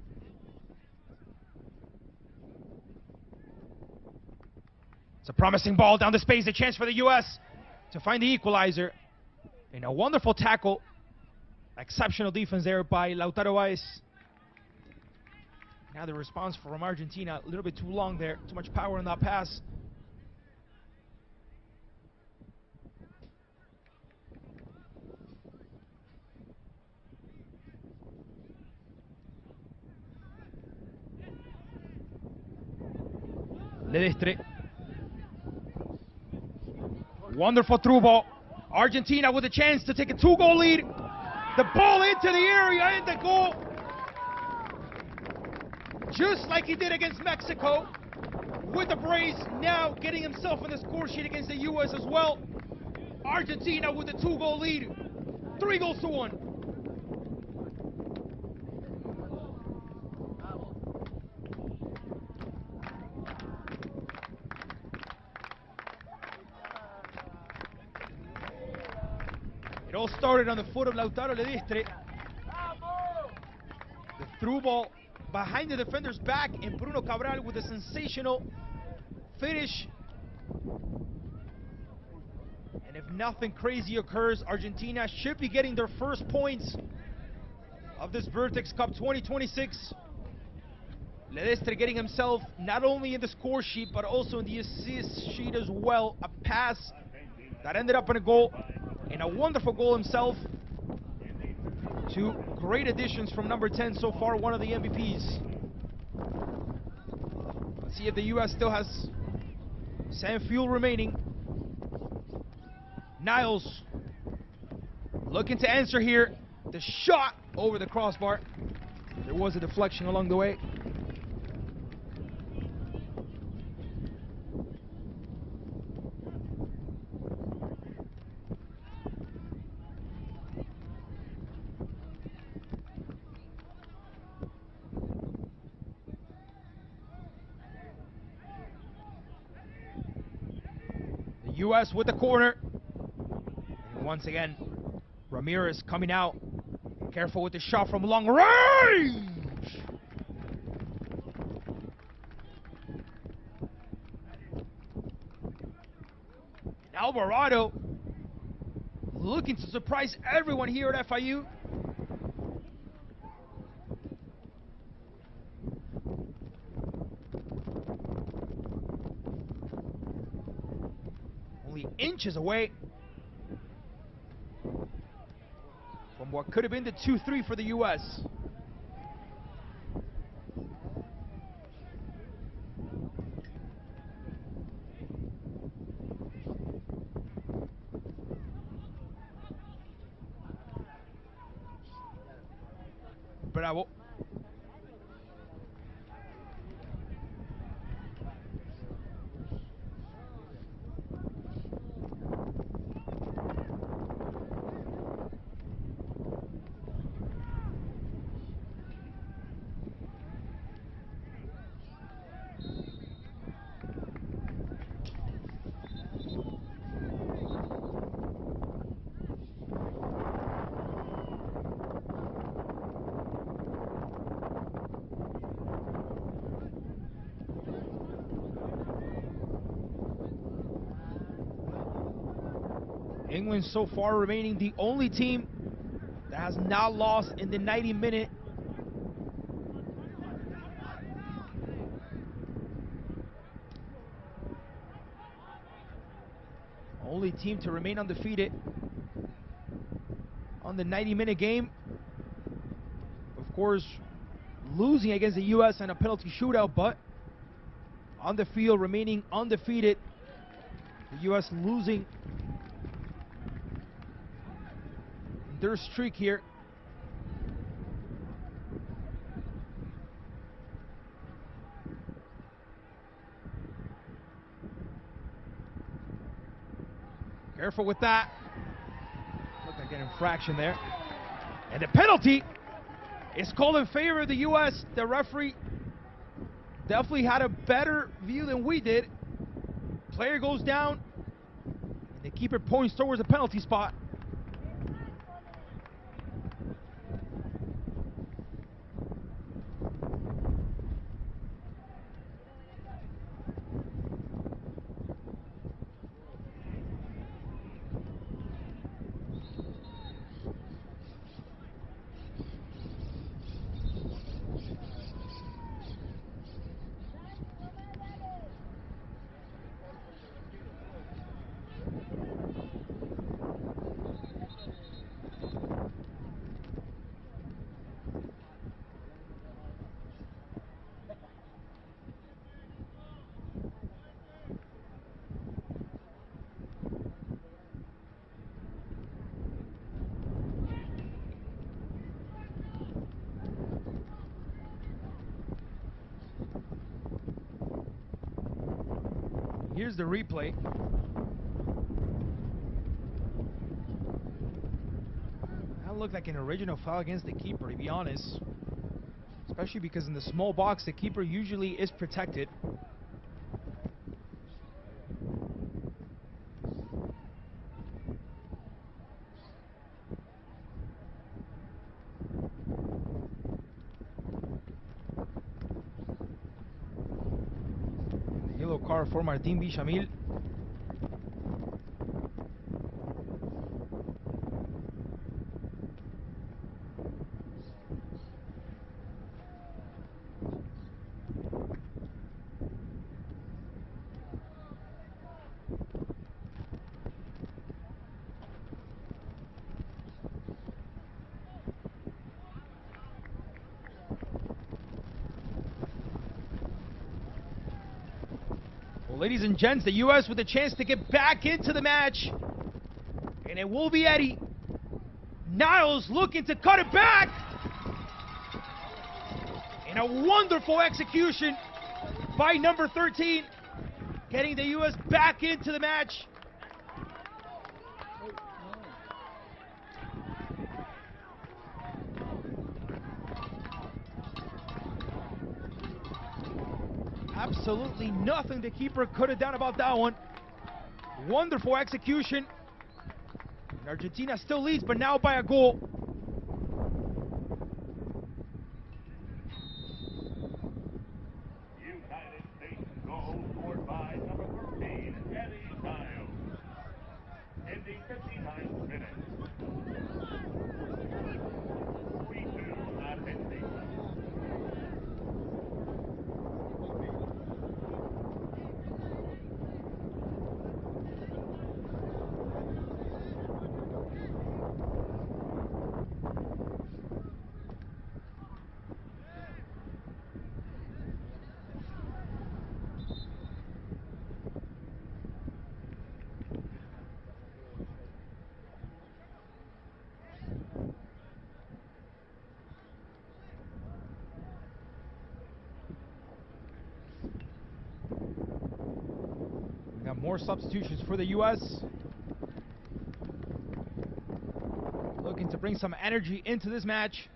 It's a promising ball down the space. A chance for the U.S. to find the equalizer. And a wonderful tackle. Exceptional defense there by Lautaro Báez. Now the response from Argentina, a little bit too long there. Too much power in that pass. Ledestre. Wonderful through ball. Argentina with a chance to take a 2-goal lead. The ball into the area and the goal. Just like he did against Mexico with the brace, now getting himself in the score sheet against the U.S. as well. Argentina with a 2-goal lead, 3-1. It all started on the foot of Lautaro Ledestre. The through ball behind the defender's back, and Bruno Cabral with a sensational finish. And if nothing crazy occurs, Argentina should be getting their first points of this VertexCup 2026. Ledestre getting himself not only in the score sheet, but also in the assist sheet as well. A pass that ended up in a goal, and a wonderful goal himself. Two great additions from number 10 so far, one of the MVPs. Let's see if the U.S. still has sand fuel remaining. Niles looking to answer here. The shot over the crossbar. There was a deflection along the way. U.S. with the corner. And once again, Ramirez coming out. Careful with the shot from long range. And Alvarado looking to surprise everyone here at FIU. Inches away from what could have been the 2-3 for the U.S. England so far remaining the only team that has not lost in the 90-minute. Only team to remain undefeated on the 90-minute game. Of course, losing against the U.S. in a penalty shootout, but on the field remaining undefeated. The U.S. losing their streak here. Careful with that. Looked like an infraction there. And the penalty is called in favor of the U.S. The referee definitely had a better view than we did. Player goes down, and the keeper points towards the penalty spot. Here's the replay. That looked like an original foul against the keeper, to be honest. Especially because in the small box, the keeper usually is protected. Yellow card for Martín Villamil. Ladies and gents, the U.S. with a chance to get back into the match. And it will be Eddie. Niles looking to cut it back. And a wonderful execution by number 13. Getting the U.S. back into the match. Absolutely nothing the keeper could have done about that one. Wonderful execution. And Argentina still leads, but now by a goal. United States goal scored by number 13, Eddie Niles. In the 59th minute. 3-2 Argentina. We got more substitutions for the U.S. Looking to bring some energy into this match.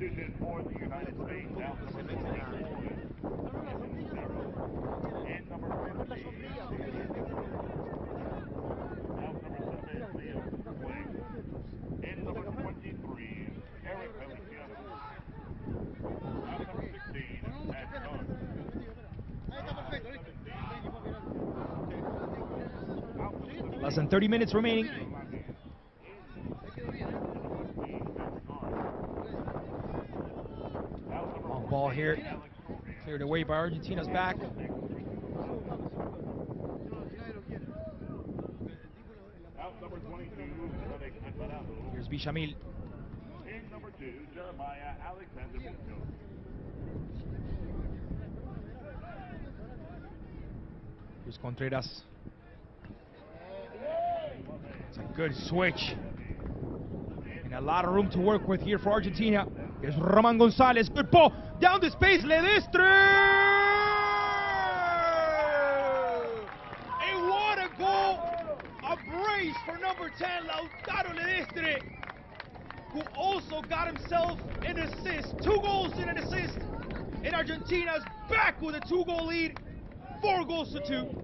substitution for the United States. Out number 24. In number 50. Out number 7, Leo Swing. In number 23, Eric Feliciano. Out number 16, Matt Dunn. Less than 30 minutes remaining. Long ball here. Cleared away by Argentina's back. Here's Villamil. In number 2, Jeremiah Alexander Munoz. Here's Contreras. It's a good switch. And a lot of room to work with here for Argentina. Here's Roman Gonzalez. Good ball. Down the space. Ledestre! And what a goal. A brace for number 10, Lautaro Ledestre, who also got himself an assist. 2 goals and an assist. And Argentina's back with a 2-goal lead. 4 goals to 2.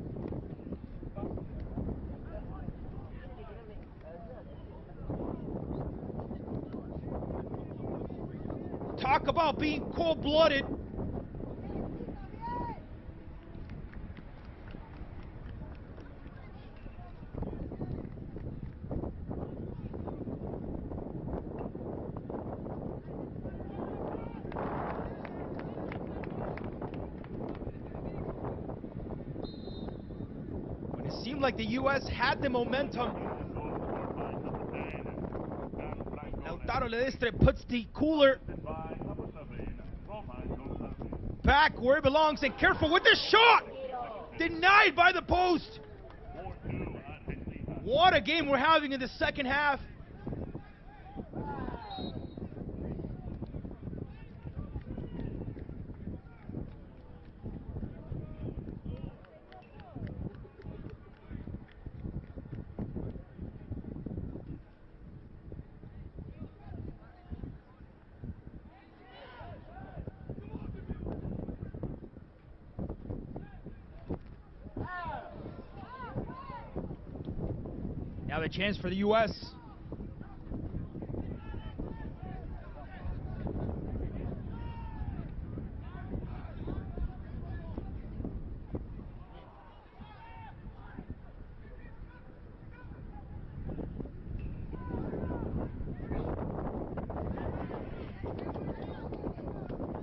Talk about being cold-blooded. When it seemed like the U.S. had the momentum, Lautaro Ledestre puts the cooler back where it belongs, and careful with this shot! Denied by the post! What a game we're having in the second half. Now the chance for the U.S.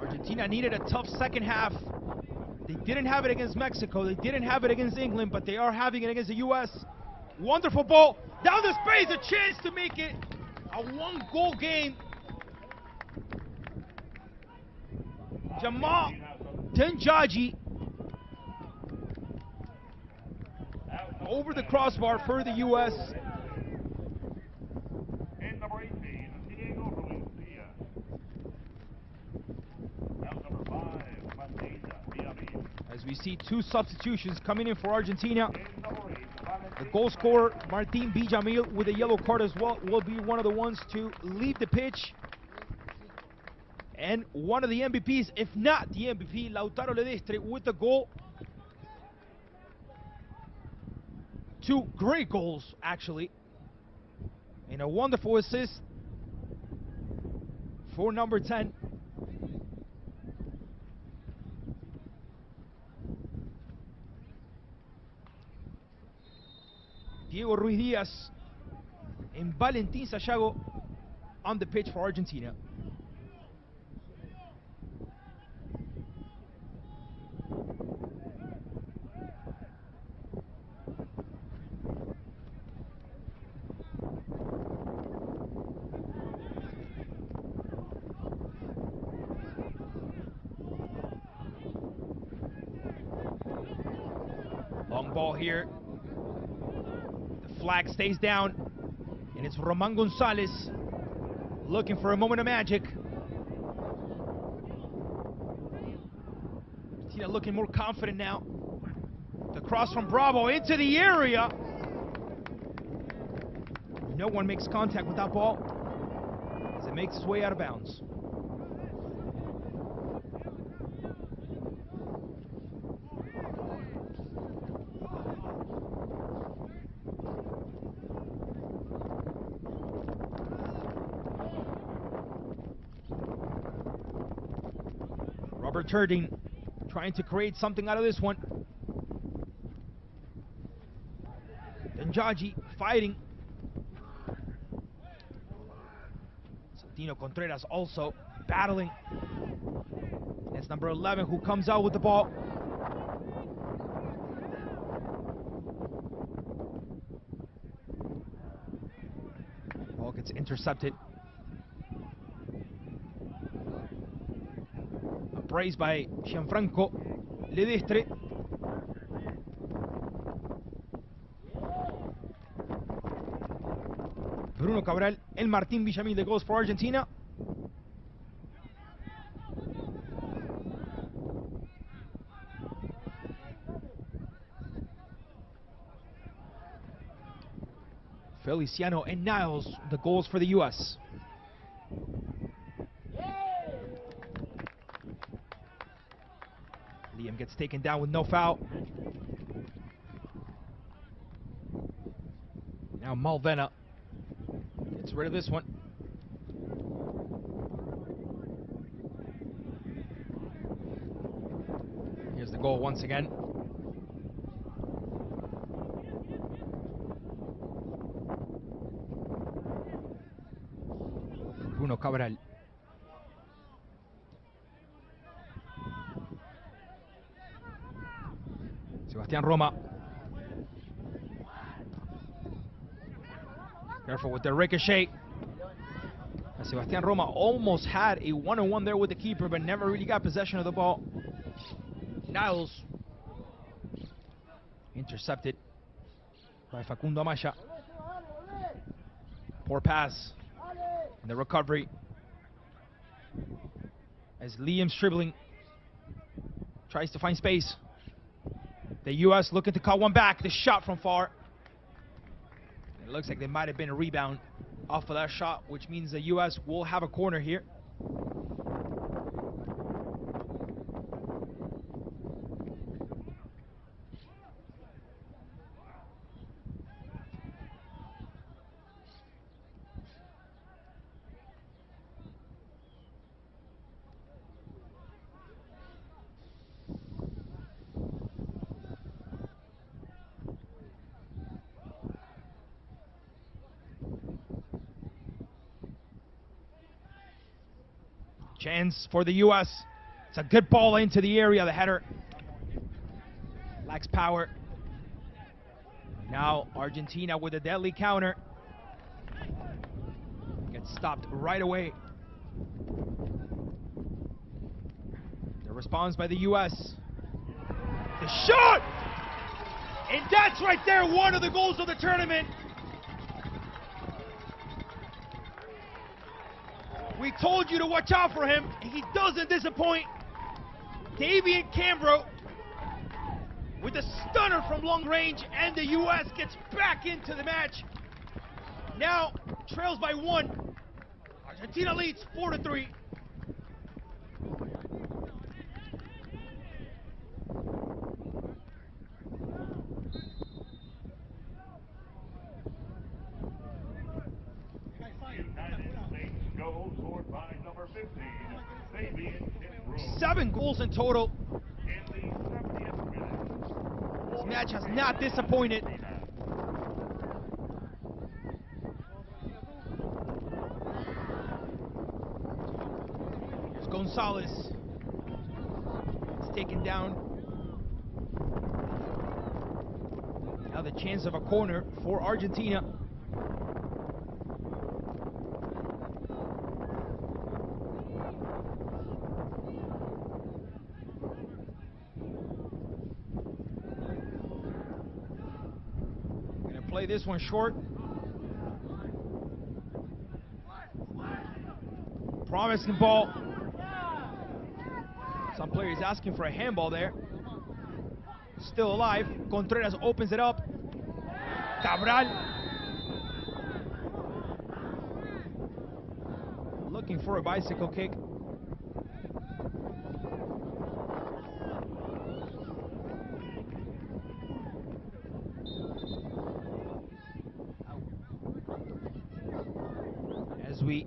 Argentina needed a tough second half. They didn't have it against Mexico. They didn't have it against England, but they are having it against the U.S. Wonderful ball down the space, a chance to make it a 1-goal game. Jamal Denjaji over the crossbar for the U.S. In number 18, Diego Valencia. Out number 5, Martin Miami. As we see 2 substitutions coming in for Argentina. In number 8, The goal scorer, Martin Villamil, with a yellow card as well, will be one of the ones to leave the pitch. And one of the MVPs, if not the MVP, Lautaro Ledestre, with the goal. 2 great goals, actually. And a wonderful assist for number 10. Diego Ruiz Diaz and Valentín Sayago on the pitch for Argentina. Long ball here. Flag stays down, and it's Roman Gonzalez looking for a moment of magic. Argentina looking more confident now. The cross from Bravo into the area. No one makes contact with that ball as it makes its way out of bounds. Berturding trying to create something out of this one. Denjaji fighting. Santino Contreras also battling. It's number 11 who comes out with the ball. Ball gets intercepted. Appraised by Gianfranco Ledestre. Bruno Cabral and Martín Villamil that goes for Argentina. Feliciano and Niles, the goals for the U.S. Liam gets taken down with no foul. Now Malvena gets rid of this one. Here's the goal once again. Bruno Cabral. Sebastián Roma. Careful with the ricochet. Sebastián Roma almost had a one-on-one there with the keeper, but never really got possession of the ball. Niles intercepted by Facundo Amaya. Poor pass in the recovery as Liam's dribbling tries to find space. The U.S. looking to cut one back. The shot from far. It looks like there might have been a rebound off of that shot, which means the U.S. will have a corner here. Chance for the U.S. It's a good ball into the area. The header lacks power. Now Argentina with a deadly counter. Gets stopped right away. The response by the U.S. The shot! And that's right there, one of the goals of the tournament. We told you to watch out for him. He doesn't disappoint. Davian Cambro with a stunner from long range, and the U.S. gets back into the match. Now trails by 1. Argentina leads 4-3. Goal scored by number 15, Fabian Kimbrough. 7 goals in total. In the 70th minute. This match has not disappointed. Here's Gonzalez. It's taken down. Now the chance of a corner for Argentina. Play this one short. Promising ball. Some players asking for a handball there. Still alive. Contreras opens it up. Cabral looking for a bicycle kick. As we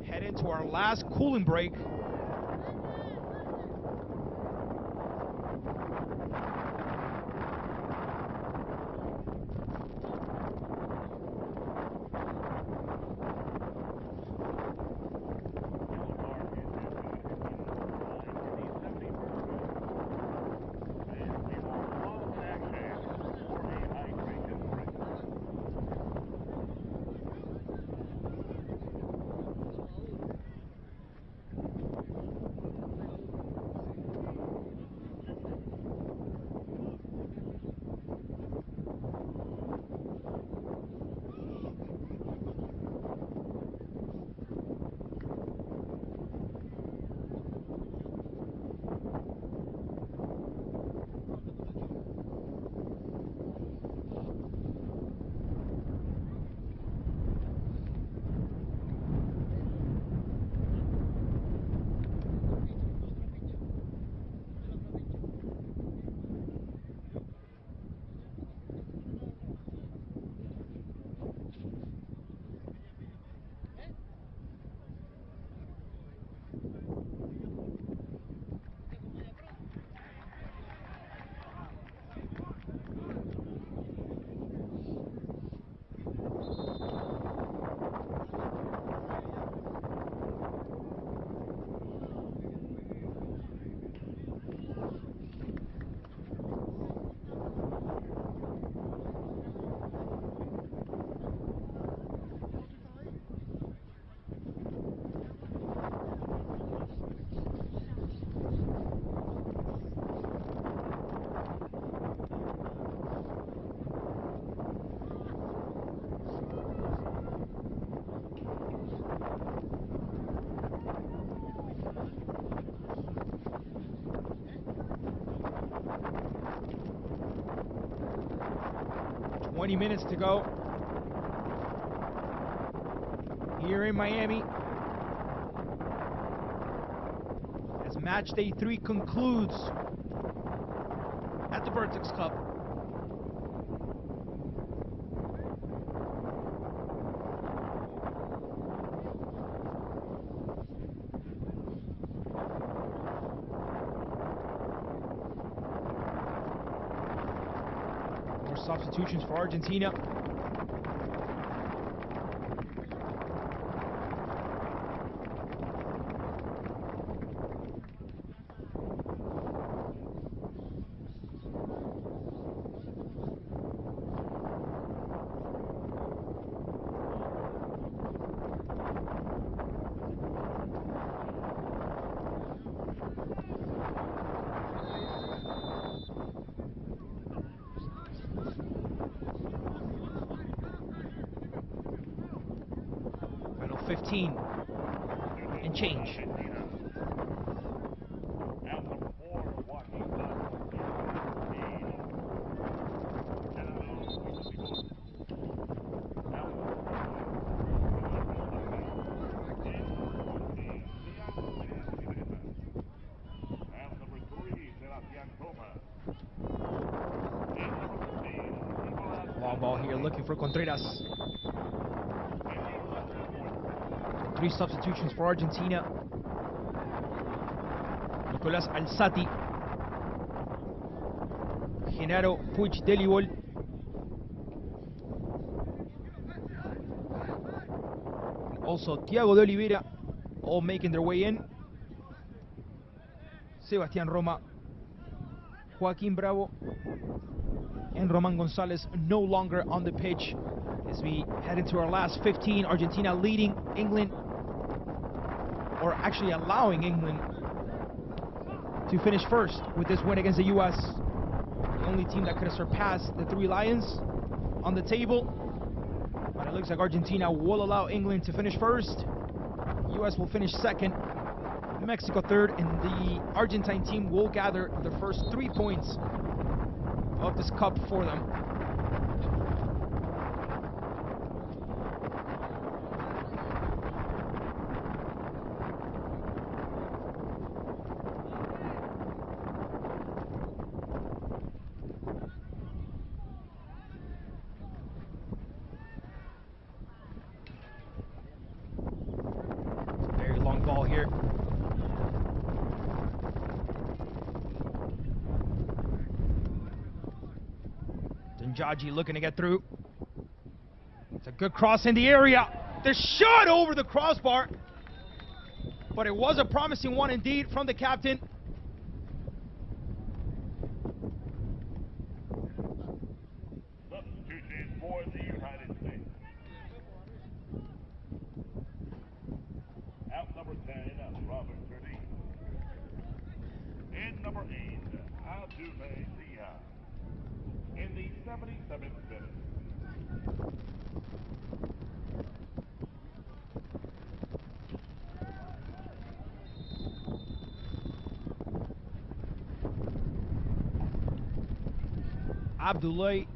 head into our last cooling break Yellow card issued to Argentina number 9 for the 71st minute. And we will pause in action for a hydration break. Minutes to go here in Miami as match day 3 concludes at the VertexCup. More substitutions for Argentina. Final 15 and change. Argentina. Anthem for Joaquín Bravo in Fernando Huitzigur. Anthem for Eduardo Vaca in Juan Libreta. And number 3, Sebastián Thomas. And number 13, Nicolás. Long ball here looking for Contreras. In the center point. 3 substitutions for Argentina. Nicolás Alzati, Genaro Puigdelibol, and also Thiago de Oliveira, all making their way in. Sebastián Roma, Joaquín Bravo, and Roman Gonzalez no longer on the pitch as we head into our last 15. Argentina leading England, or actually allowing England to finish first with this win against the U.S. The only team that could have surpassed the 3 Lions on the table. But it looks like Argentina will allow England to finish first. U.S. will finish second, Mexico third, and the Argentine team will gather the first 3 points of this cup for them. Very long ball here. Danjaji looking to get through. It's a good cross in the area. The shot over the crossbar. But it was a promising one indeed from the captain. Substitution for the United States. Out number 10, Robert Turdy. In number 8, Abdoulaye Diaz. In the 77th minute. Abdoulaye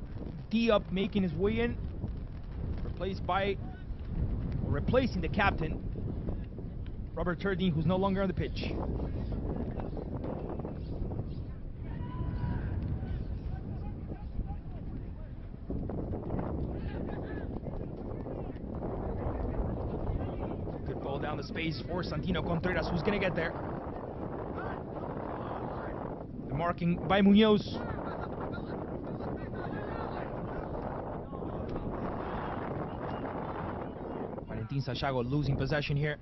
Diop making his way in, replacing the captain, Robert Turdy, who's no longer on the pitch. Good ball down the space for Santino Contreras, who's going to get there. The marking by Munoz. Santiago losing possession here.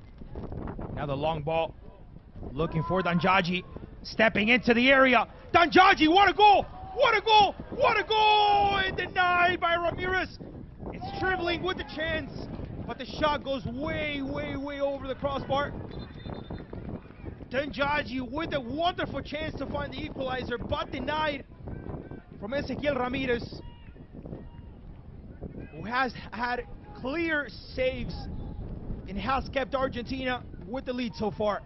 Now the long ball. Looking for Danjaji. Stepping into the area. Danjaji, what a goal! What a goal! What a goal! And denied by Ramirez. It's dribbling with the chance, but the shot goes way, way, way over the crossbar. Danjaji with a wonderful chance to find the equalizer, but denied from Ezequiel Ramirez, who has had clear saves and has kept Argentina with the lead so far.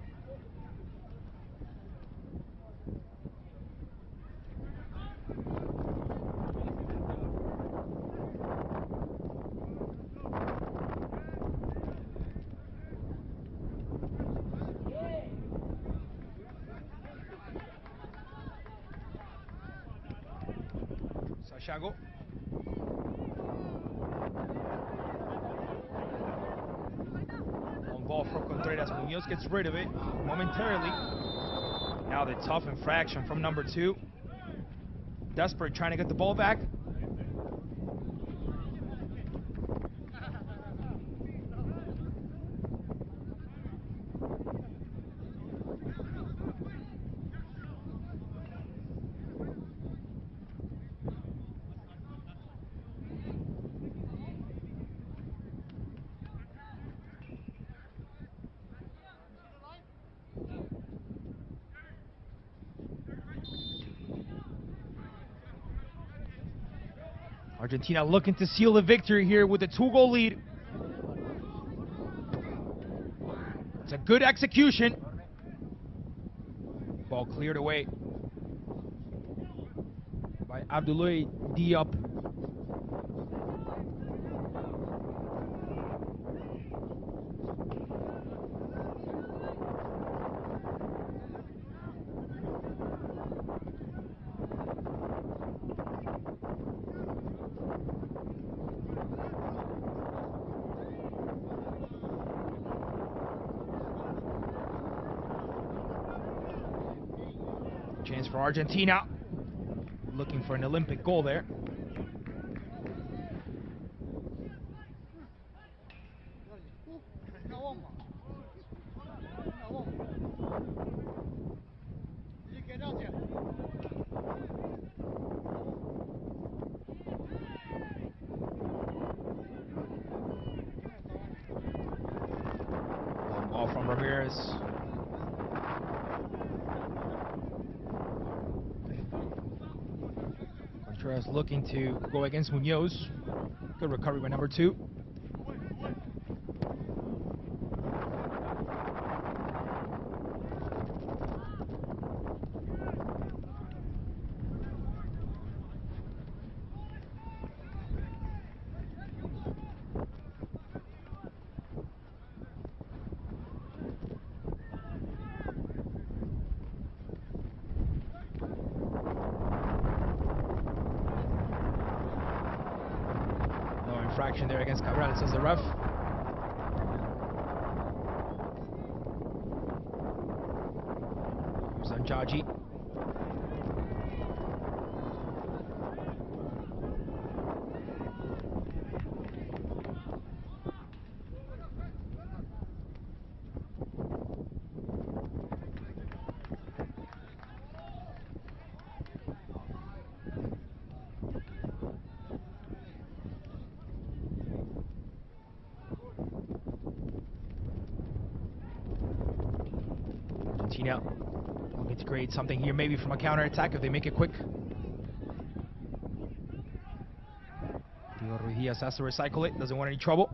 Santiago. Ball from Contreras. Munoz gets rid of it momentarily. Now the tough infraction from number 2. Desperate, trying to get the ball back. Argentina looking to seal the victory here with a 2-goal lead. It's a good execution. Ball cleared away by Abdoulaye Diop. Chance for Argentina, looking for an Olympic goal there. Long ball from Ramirez. Contreras looking to go against Munoz. Good recovery by number 2. Infraction there against Cabral, says the ref. Here's Danjaji. Argentina looking to create something here, maybe from a counter-attack if they make it quick. Diego Ruiz has to recycle it, doesn't want any trouble.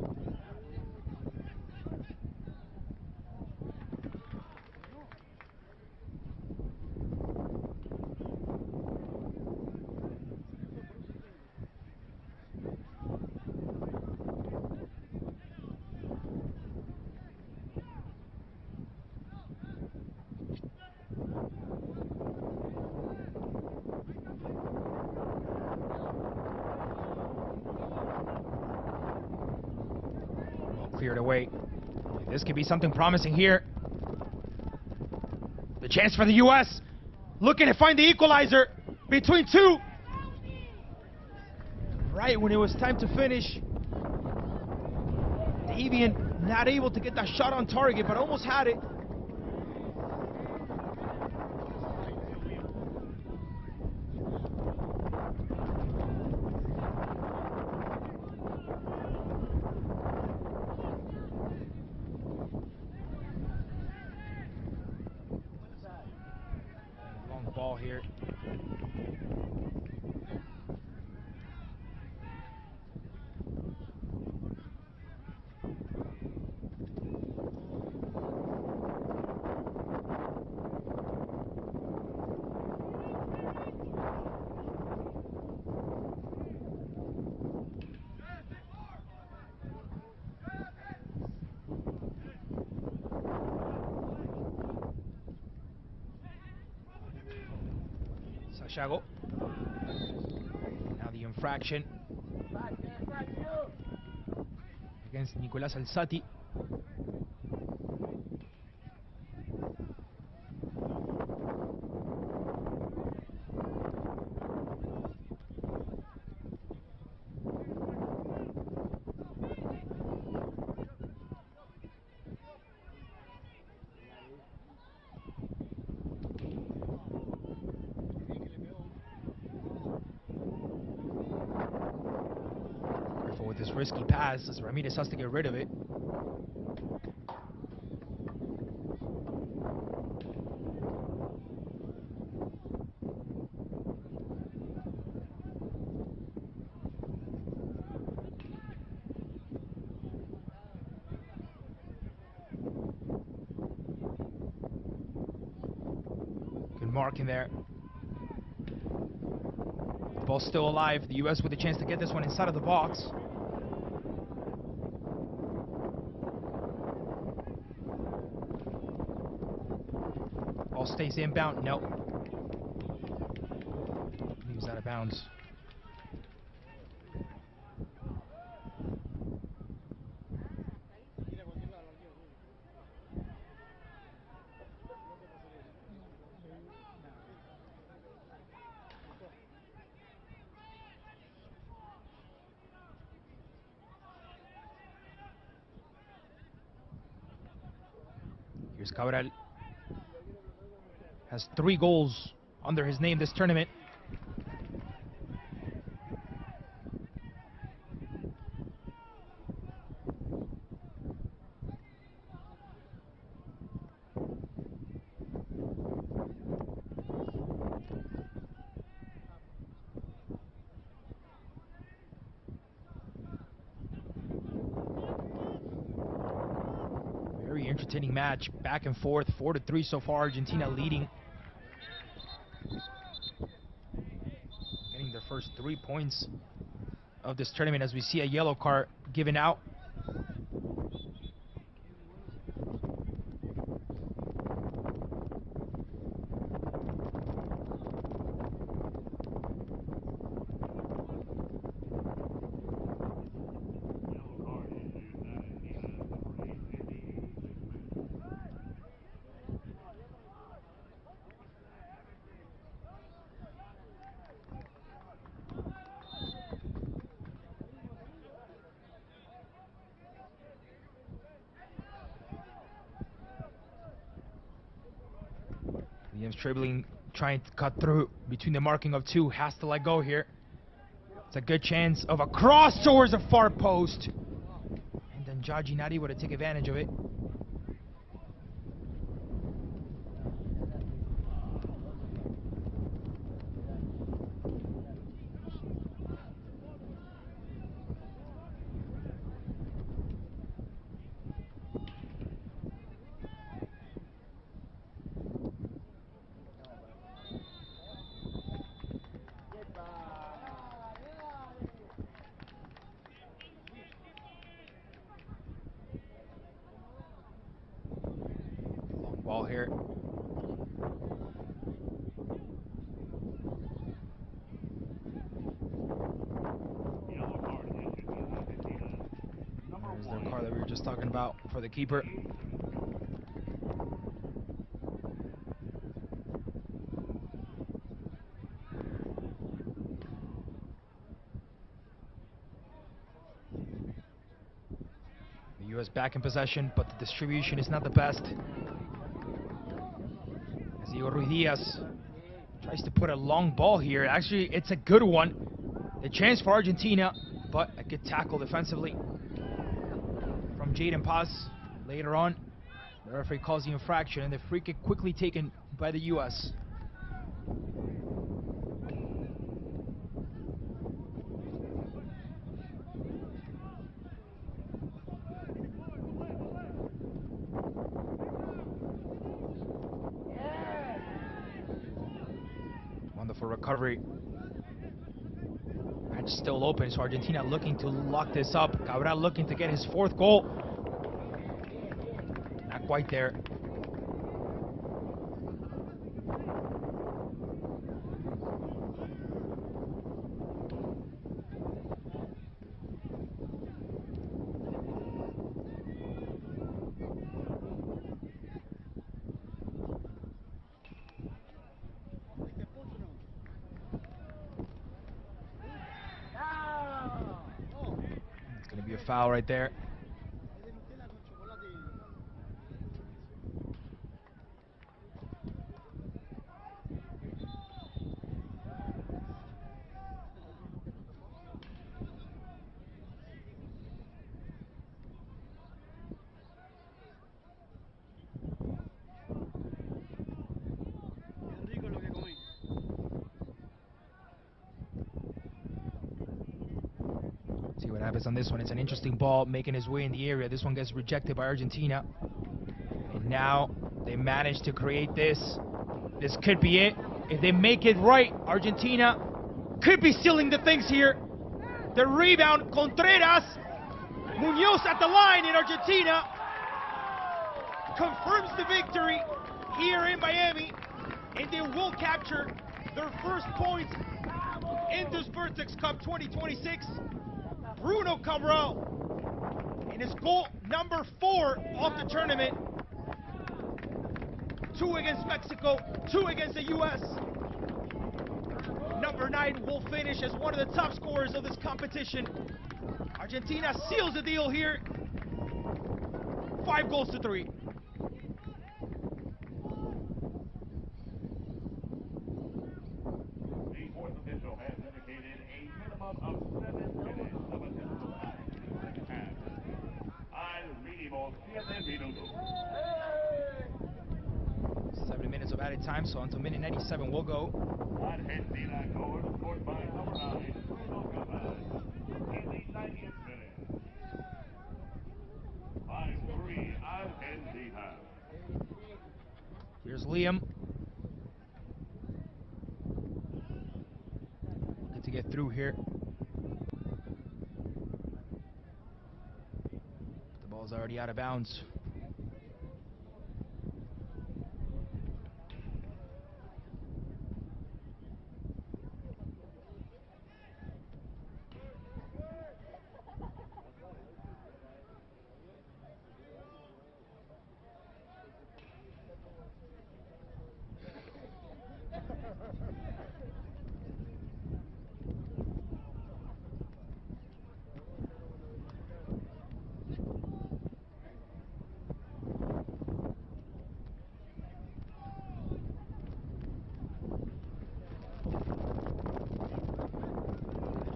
Cleared away. This could be something promising here. The chance for the U.S. looking to find the equalizer between two. Right when it was time to finish. Davian not able to get that shot on target, but almost had it. Ball here. Shago. Now the infraction against Nicolás Alzati. With this risky pass, as Ramirez has to get rid of it. Good marking there. The ball's still alive. The U.S. with a chance to get this one inside of the box. Ball stays inbound. Nope. Leaves out of bounds. Here's Cabral. Has 3 goals under his name this tournament. Very entertaining match, back and forth, 4-3 so far. Argentina leading. Getting their first 3 points of this tournament as we see a yellow card given out. Williams dribbling, trying to cut through between the marking of 2. Has to let go here. It's a good chance of a cross towards the far post. And then Jaji not able to take advantage of it. ball here. Yellow card issued to Argentina. Number There's 1. the card that we were just talking about for the keeper. The U.S. back in possession, but the distribution is not the best. As Diego Ruiz Diaz tries to put a long ball here. Actually, it's a good one. The chance for Argentina, but a good tackle defensively from Jaden Paz. Later on, the referee calls the infraction, and the free kick quickly taken by the U.S. Wonderful recovery. Match still open, so Argentina looking to lock this up. Cabral looking to get his 4th goal. Not quite there. It's going to be a foul right there. See what happens on this one. It's an interesting ball making his way in the area. This one gets rejected by Argentina. And now they manage to create this. This could be it. If they make it right, Argentina could be sealing the things here. The rebound, Contreras. Munoz at the line in Argentina. Confirms the victory here in Miami. And they will capture their first points in this VertexCup 2026. Bruno Cabral in his goal number 4 of the tournament. 2 against Mexico, 2 against the U.S. Number 9 will finish as one of the top scorers of this competition. Argentina seals the deal here. 5 goals to 3. The fourth official has indicated a minimum of 7 minutes of additional time in the second half. Al mínimo 7 minutos. 7 minutes of added time, so until minute 97 we'll go. Argentina goal scored by number 9, Bruno Cabral, in the 90th minute. 5-3 Argentina. Here's Liam. Looking to get through here. The ball's already out of bounds.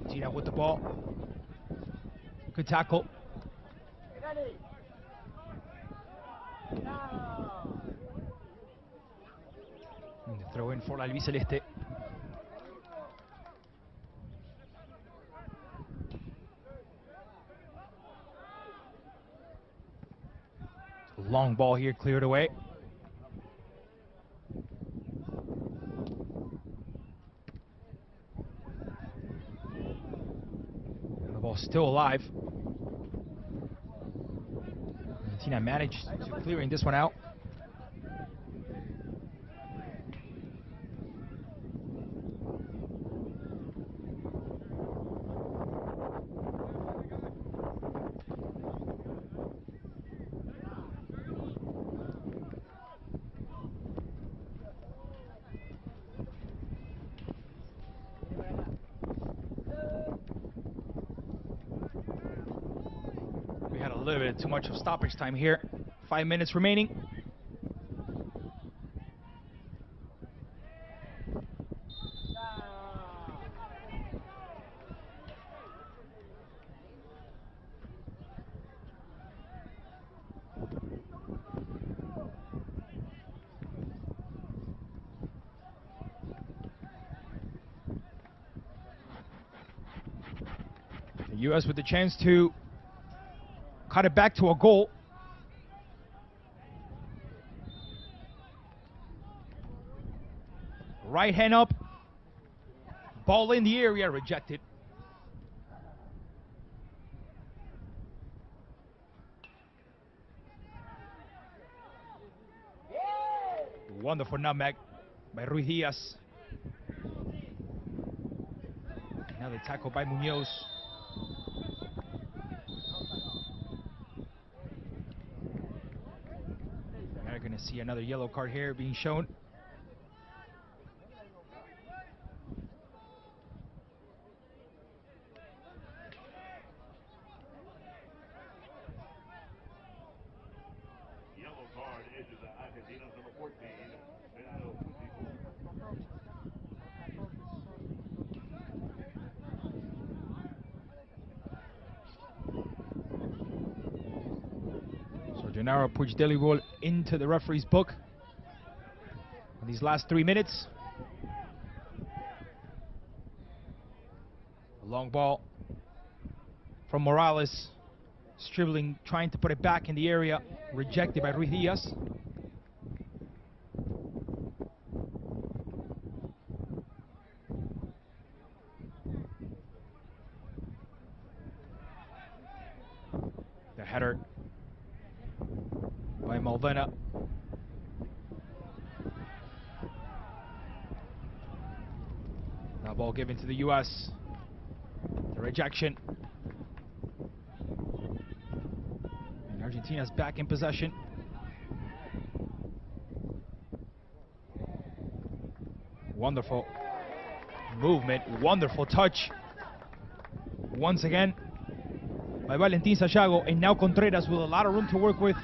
Argentina with the ball. Good tackle. And the throw in for la albiceleste. Long ball here, cleared away. And the ball's still alive. Argentina managed to clearing this one out. little bit too much of stoppage time here. 5 minutes remaining. The U.S. with the chance to cut it back to a goal. Right hand up. Ball in the area, rejected. Wonderful nutmeg by Ruiz Diaz. Another tackle by Munoz. Now you're going to see another yellow card here being shown. Yellow card issued to Argentina's number 14. So Gennaro Puigdemont into the referee's book in these last 3 minutes. A long ball from Morales. Stribbling, trying to put it back in the area. Rejected by Ruiz Diaz. The header by Malvena. Now ball given to the U.S. The rejection. And Argentina's back in possession. Wonderful movement, wonderful touch. Once again by Valentin Sayago, and now Contreras with a lot of room to work with.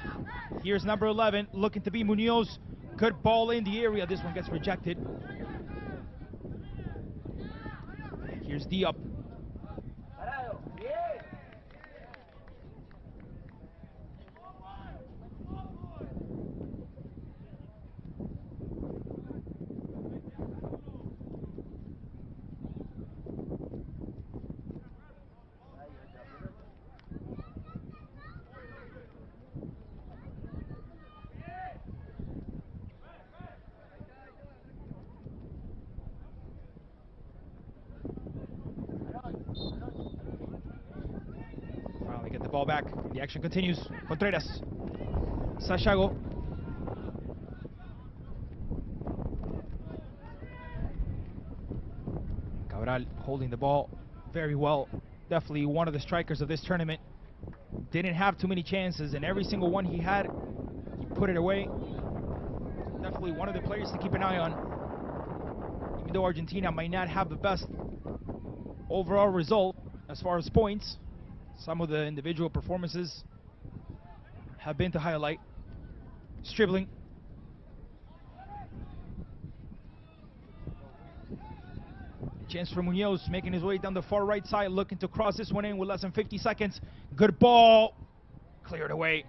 Here's number 11, looking to be Munoz. Good ball in the area. This one gets rejected. Here's Diop. Finally get the ball back. The action continues. Contreras. Sayago. Cabral holding the ball very well. Definitely one of the strikers of this tournament. Didn't have too many chances, and every single one he had, he put it away. Definitely one of the players to keep an eye on. Even though Argentina might not have the best overall result as far as points, some of the individual performances have been to highlight. Stribbling. A chance for Munoz, making his way down the far right side, looking to cross this one in with less than 50 seconds. Good ball. Cleared away.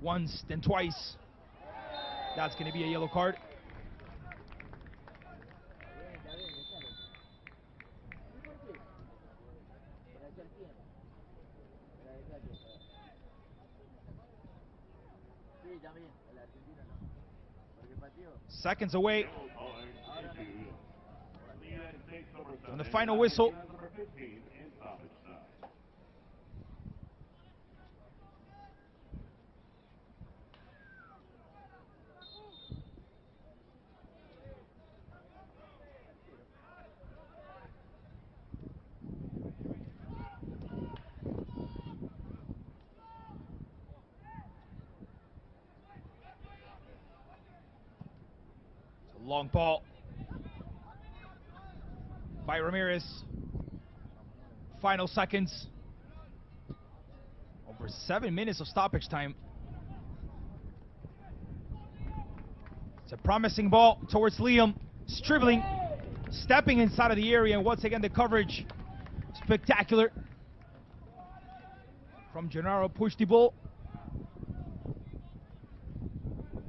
Once, then twice. That's going to be a yellow card. Seconds away from the final whistle. Long ball by Ramirez. Final seconds. Over for 7 minutes of stoppage time. It's a promising ball towards Liam. Dribbling, stepping inside of the area, and once again the coverage spectacular from Gennaro. Push the ball.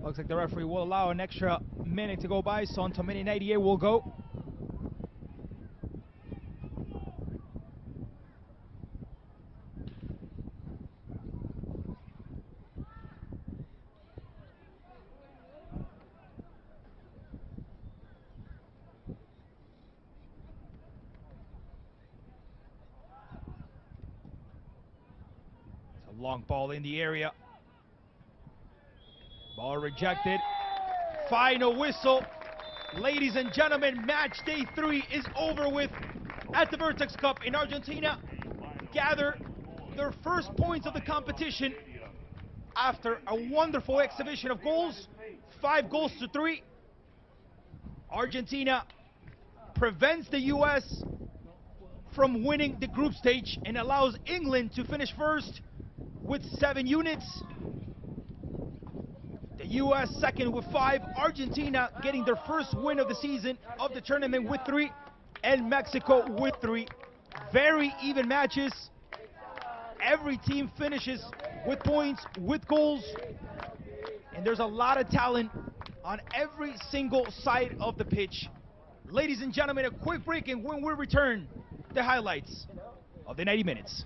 Looks like the referee will allow an extra minute to go by, so until minute 98 will go. It's a long ball in the area. Ball rejected. Final whistle. Ladies and gentlemen, match day 3 is over with at the VertexCup in Argentina. Gather their first points of the competition after a wonderful exhibition of goals. 5 goals to 3. Argentina prevents the US from winning the group stage and allows England to finish first with 7 units. The US second with 5, Argentina getting their first win of the season of the tournament with 3, and Mexico with 3. Very even matches. Every team finishes with points, with goals, and there's a lot of talent on every single side of the pitch. Ladies and gentlemen, a quick break, and when we return, the highlights of the 90 minutes.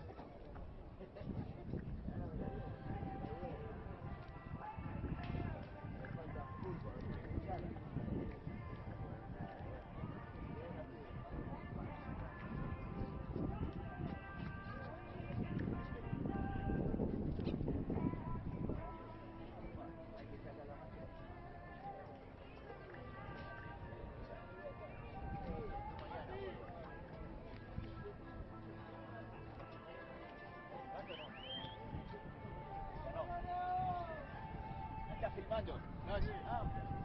Filmando. No, sí.